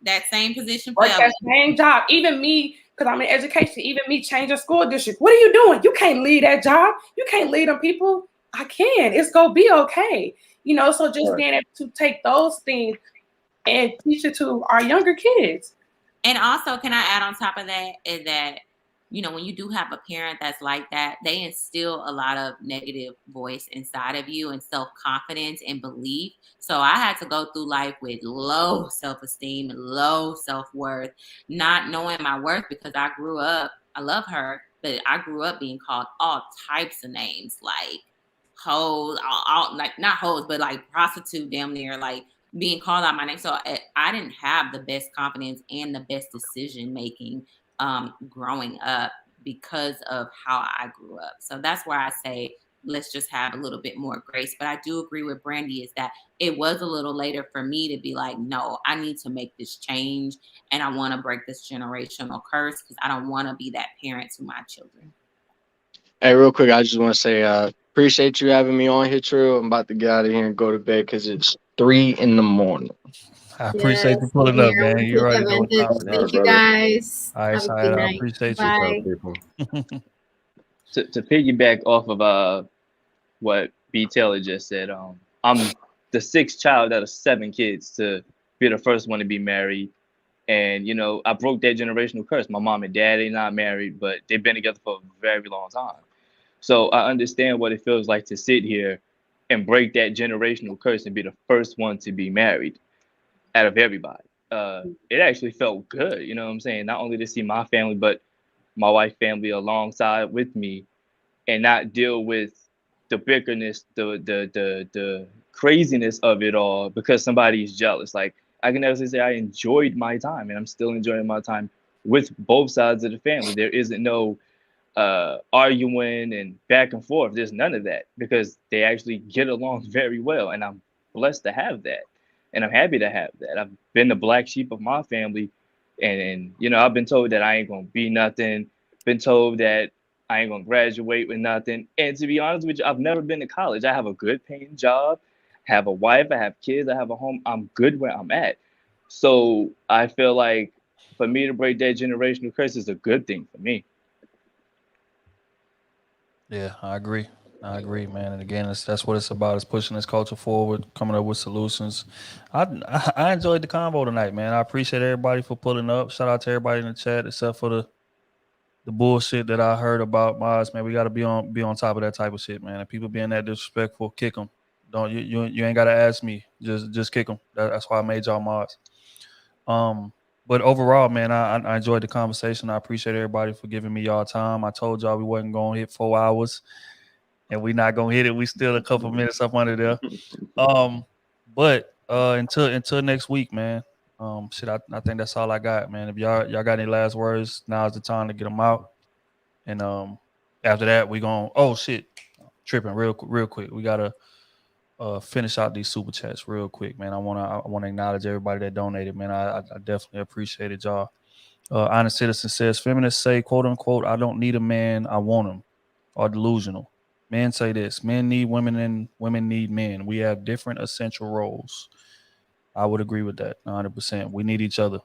that same position.
Work that same job. Even me, because I'm in education, even me changing school district. What are you doing? You can't lead that job. You can't lead them people. I can. It's going to be okay. So just being able to take those things and teach it to our younger kids.
And also, can I add on top of that is that, when you do have a parent that's like that, they instill a lot of negative voice inside of you and self-confidence and belief. So I had to go through life with low self-esteem, low self-worth, not knowing my worth, because I grew up, I love her, but I grew up being called all types of names, like hoes, like not hoes, but like prostitute, damn near, like being called out my name. So I didn't have the best confidence and the best decision making growing up because of how I grew up. So that's why I say let's just have a little bit more grace. But I do agree with Brandy, is that it was a little later for me to be like, no, I need to make this change, and I want to break this generational curse, because I don't want to be that parent to my children.
Hey, real quick, I just want to say appreciate you having me on here, Trill. I'm about to get out of here and go to bed because it's 3 a.m.
I appreciate you pulling up, man. You already know what time it is.
Thank you, guys.
All right, I appreciate you.
To piggyback off of what B. Taylor just said, I'm the 6th child out of 7 kids to be the first one to be married. And, I broke that generational curse. My mom and dad, they're not married, but they've been together for a very long time. So I understand what it feels like to sit here and break that generational curse and be the first one to be married out of everybody. It actually felt good, you know what I'm saying? Not only to see my family, but my wife's family alongside with me, and not deal with the bickerness, the craziness of it all because somebody's jealous. Like, I can never say I enjoyed my time, and I'm still enjoying my time with both sides of the family. There isn't no arguing and back and forth. There's none of that, because they actually get along very well, and I'm blessed to have that, and I'm happy to have that. I've been the black sheep of my family, and I've been told that I ain't gonna be nothing, been told that I ain't gonna graduate with nothing, and to be honest with you, I've never been to college. I have a good paying job, have a wife, I have kids, I have a home. I'm good where I'm at. So I feel like for me to break that generational curse is a good thing for me.
Yeah, I agree, man. And again, that's what it's about. It's pushing this culture forward, coming up with solutions. I enjoyed the convo tonight, man. I appreciate everybody for pulling up. Shout out to everybody in the chat, except for the bullshit that I heard about Maz, man. We got to be on top of that type of shit, man. And people being that disrespectful, kick them. Don't you ain't got to ask me. Just kick them. That's why I made y'all Maz. But overall, man, I enjoyed the conversation. I appreciate everybody for giving me y'all time. I told y'all we wasn't going to hit 4 hours, and we not going to hit it. We still a couple minutes up under there. But until next week, man, I think that's all I got, man. If y'all got any last words, now's the time to get them out. And after that, we going, oh, shit. tripping real quick. We gotta finish out these super chats real quick, man. I wanna acknowledge everybody that donated, man. I definitely appreciated y'all. Honest Citizen says feminists say, quote unquote, I don't need a man, I want him, are delusional. Men say this: men need women and women need men. We have different essential roles. I would agree with that 100%. We need each other.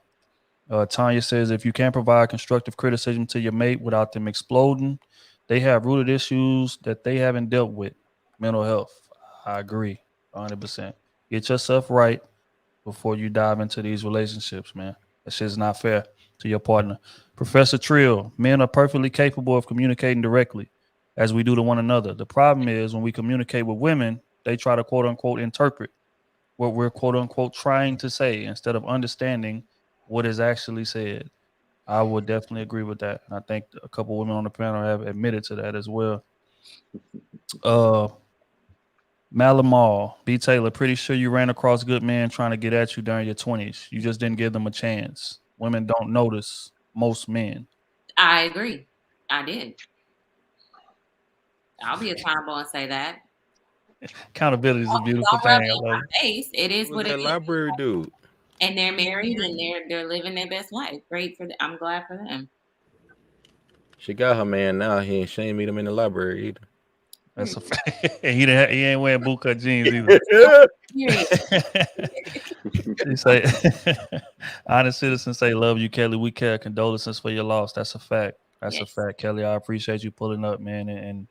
Tanya says, if you can't provide constructive criticism to your mate without them exploding, they have rooted issues that they haven't dealt with. Mental health. I agree 100%. Get yourself right before you dive into these relationships, man. That shit's not fair to your partner. Professor Trill, men are perfectly capable of communicating directly as we do to one another. The problem is when we communicate with women, they try to quote unquote interpret what we're quote unquote trying to say instead of understanding what is actually said. I would definitely agree with that. And I think a couple women on the panel have admitted to that as well. Malamar, B. Taylor, pretty sure you ran across good men trying to get at you during your 20s. You just didn't give them a chance. Women don't notice most men.
I agree. I did. I'll be accountable and say that.
Accountability is a beautiful
Don't rub
thing.
it in my face. It is what it is.
Library dude.
And they're married and they're living their best life. Great for them. I'm glad for them.
She got her man now. She ain't meet him in the library either.
That's a fact. He ain't wearing bootcut jeans either. They say, honest citizens say, love you, Kelly. We care. Condolences for your loss. That's a fact. That's a fact, Kelly. I appreciate you pulling up, man. And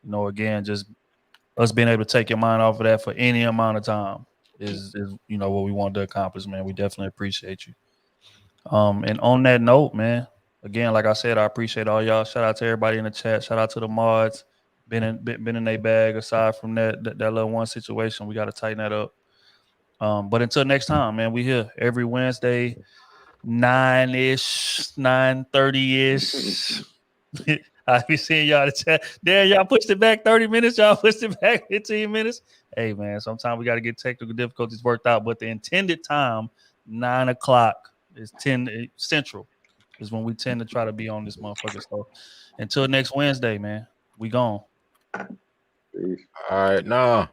you know, again, just us being able to take your mind off of that for any amount of time is you know what we want to accomplish, man. We definitely appreciate you. And on that note, man, again, like I said, I appreciate all y'all. Shout out to everybody in the chat. Shout out to the mods. Been in their bag. Aside from that little one situation, we got to tighten that up. But until next time, man, we here every Wednesday, 9-ish, 9:30-ish. I be seeing y'all in the chat. There, y'all pushed it back 30 minutes. Y'all pushed it back 15 minutes. Hey, man, sometimes we got to get technical difficulties worked out. But the intended time, 9 o'clock, is 10 Central, is when we tend to try to be on this motherfucker. So until next Wednesday, man, we gone.
All right, nah.